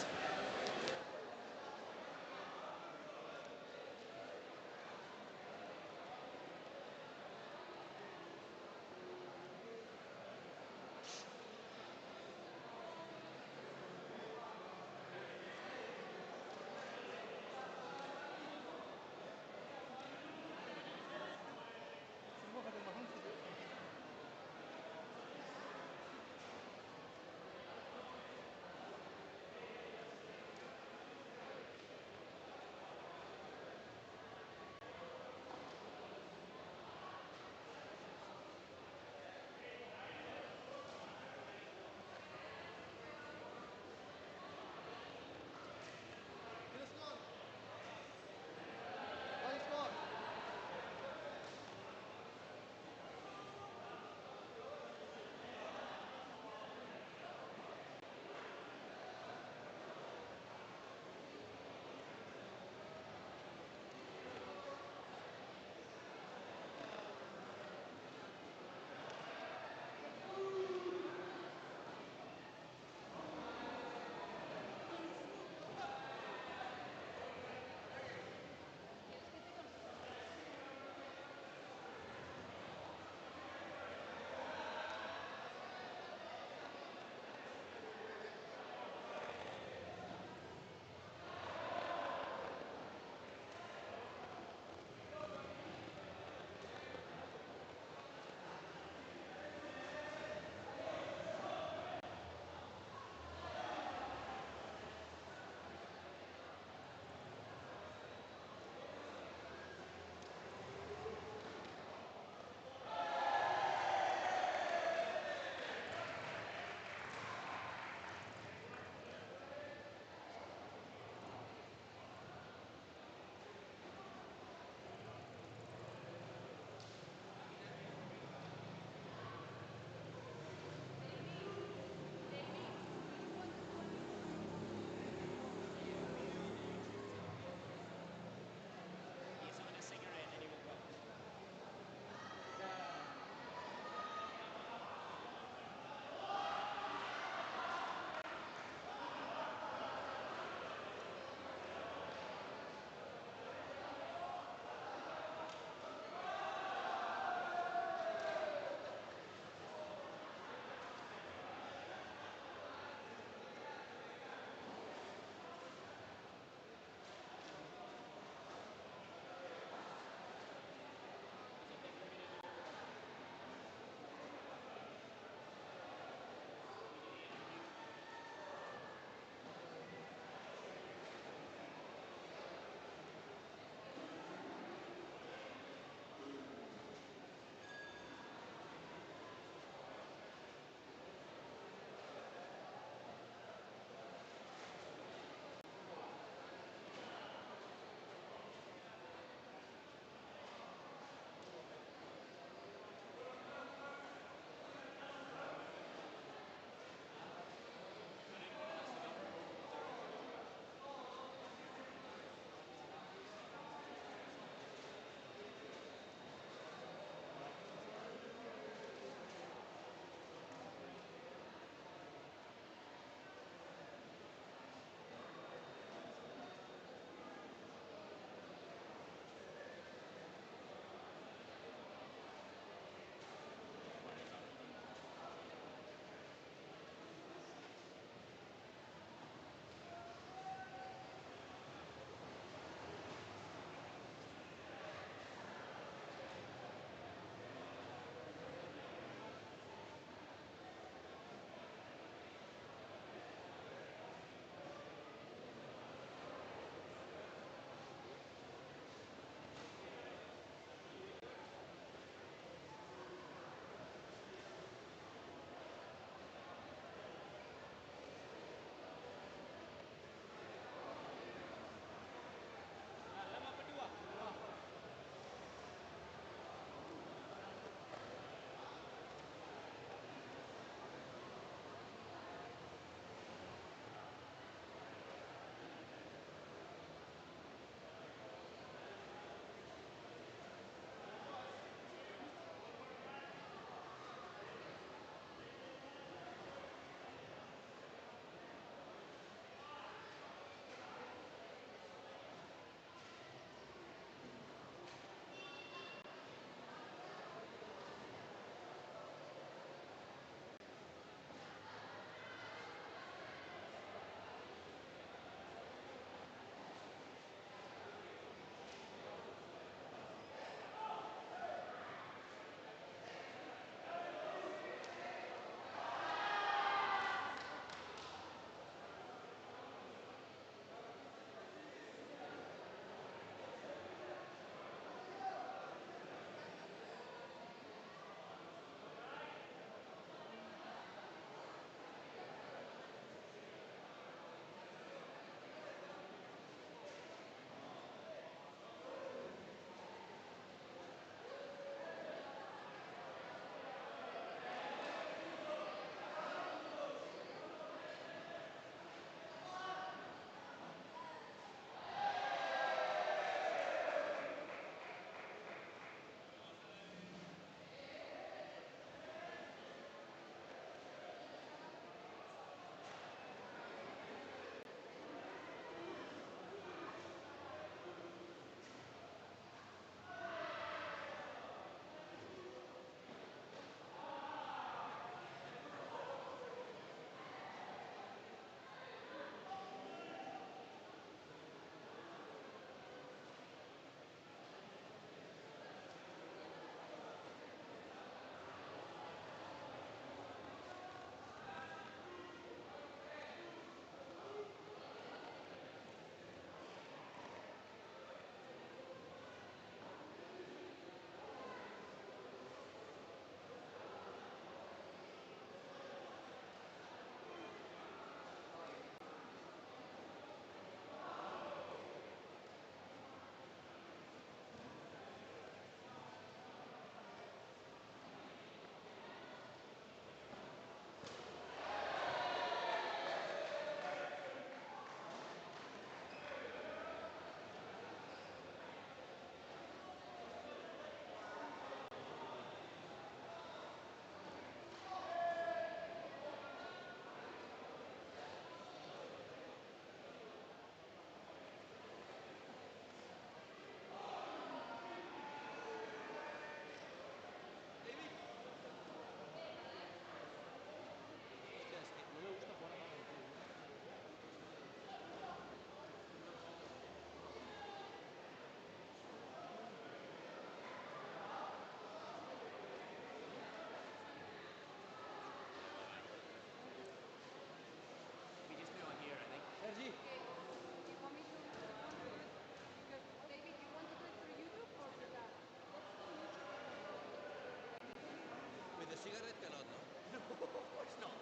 Speaker 4: cigarette cannot, no?
Speaker 2: No, of course not.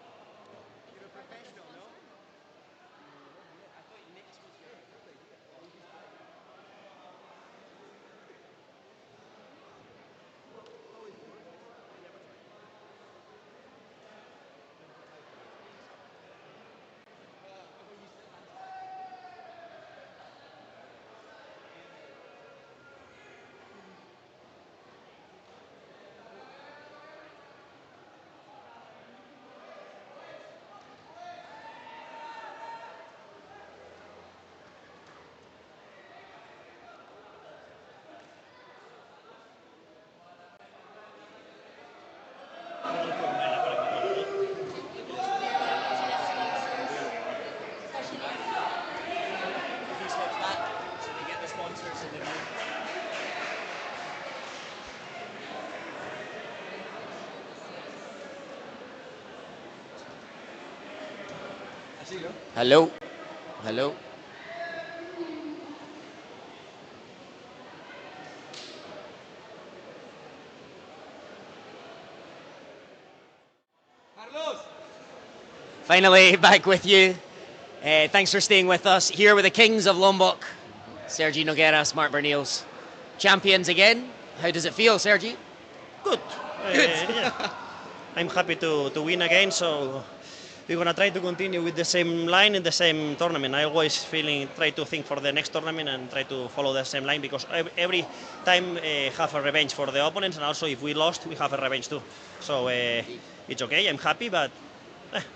Speaker 2: You're a professional, no? I thought your next was your He steps back, so they get the sponsors in the view.
Speaker 4: Así, ¿no?
Speaker 2: Hello. Hello.
Speaker 4: Carlos!
Speaker 2: Finally, back with you. Thanks for staying with us. Here with the Kings of Lombok, Sergi Nogueras, Mark Berniels. Champions again. How does it feel, Sergi?
Speaker 5: Good.
Speaker 2: Good.
Speaker 5: Yeah. I'm happy to win again, so we're gonna try to continue with the same line in the same tournament. I always try to think for the next tournament and try to follow the same line because every time have a revenge for the opponents, and also if we lost, we have a revenge too. So it's okay. I'm happy, but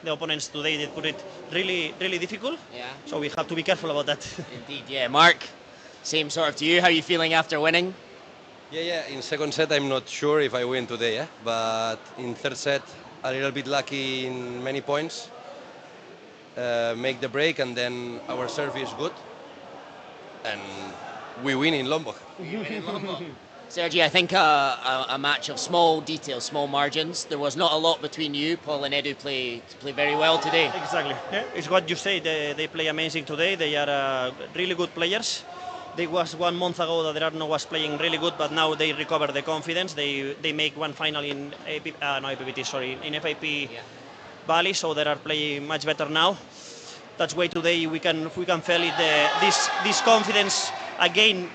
Speaker 5: the opponents today they put it really difficult.
Speaker 2: Yeah.
Speaker 5: So we have to be careful about that.
Speaker 2: Indeed, yeah. Mark, same sort of to you. How are you feeling after winning?
Speaker 4: Yeah. In second set, I'm not sure if I win today, yeah? But in third set, a little bit lucky in many points. Make the break, and then our serve is good. And we win in Lombok.
Speaker 2: Sergi, I think a match of small details, small margins. There was not a lot between you. Paul and Edu play very well today.
Speaker 5: Exactly. Yeah, it's what you say. They play amazing today. They are really good players. There was 1 month ago that Arno was playing really good, but now they recover the confidence. They make one final in APPT, sorry, in FIP Bali, so they are playing much better now. That's why today we can feel it this confidence again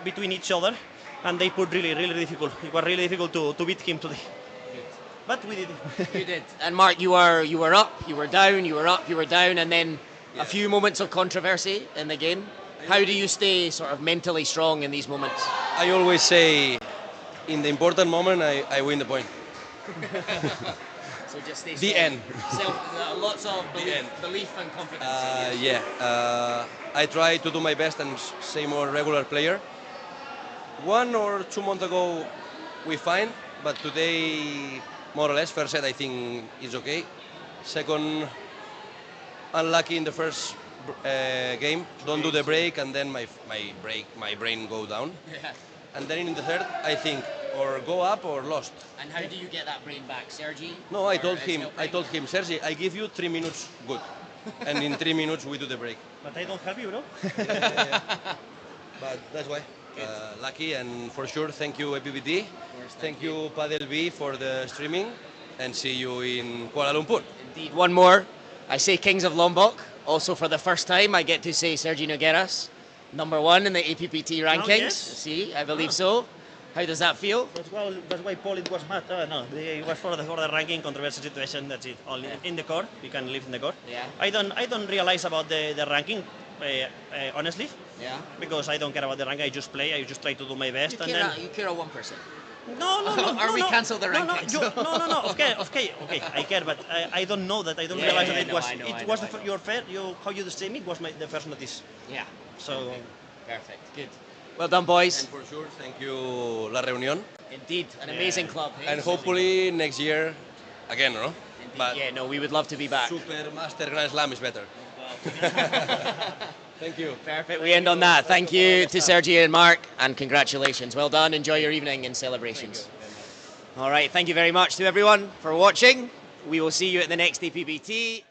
Speaker 5: between each other, and they put really difficult. It was really difficult to beat him today. But we did it.
Speaker 2: You did. And Mark, you were up, you were down, you were up, you were down, and then a few moments of controversy in the game. How do you stay sort of mentally strong in these moments?
Speaker 4: I always say, in the important moment, I win the point.
Speaker 2: So just stay
Speaker 4: The
Speaker 2: strong.
Speaker 4: end.
Speaker 2: Lots of
Speaker 4: end.
Speaker 2: belief and confidence.
Speaker 4: I try to do my best and say more regular player. 1 or 2 months ago, we fine, but today, more or less, first set I think is okay. Second, unlucky in the first game, don't do the break, and then my brain go down.
Speaker 2: Yeah.
Speaker 4: And then in the third, I think or go up or lost.
Speaker 2: And how do you get that brain back, Sergi?
Speaker 4: No, I told him, Sergi, I give you 3 minutes good, and in 3 minutes we do the break.
Speaker 5: But I don't help you, bro.
Speaker 4: But that's why. Lucky, and for sure, thank you APPT. Thank you Padel B for the streaming, and see you in Kuala Lumpur.
Speaker 2: Indeed. One more. I say Kings of Lombok. Also, for the first time, I get to say Sergi Nogueras, #1 in the APPT rankings.
Speaker 5: yes?
Speaker 2: See, I believe so. How does that feel?
Speaker 5: That's why Paul it was mad. No, it was for the ranking controversial situation. That's it. Only in the court, you can live in the court.
Speaker 2: Yeah.
Speaker 5: I don't realize about the ranking, honestly.
Speaker 2: Yeah.
Speaker 5: Because I don't care about the ranking. I just play. I just try to do my best.
Speaker 2: You care a 1%.
Speaker 5: No.
Speaker 2: Or we cancel the rankings.
Speaker 5: No. Okay. I care, but I don't know that. I don't realize that it was. It was your fair. How you stream it was the first notice.
Speaker 2: Yeah.
Speaker 5: So.
Speaker 2: Okay. Perfect. Good. Well done, boys.
Speaker 4: And for sure, thank you La Reunión.
Speaker 2: Indeed, an amazing club.
Speaker 4: And hopefully next year again, no?
Speaker 2: Indeed,
Speaker 4: But
Speaker 2: yeah, no, we would love to be back.
Speaker 4: Super Master Grand Slam is better. Thank you.
Speaker 2: Perfect. We end on that. Thank you to Sergi and Mark, and congratulations. Well done. Enjoy your evening in celebrations. All right. Thank you very much to everyone for watching. We will see you at the next APPT.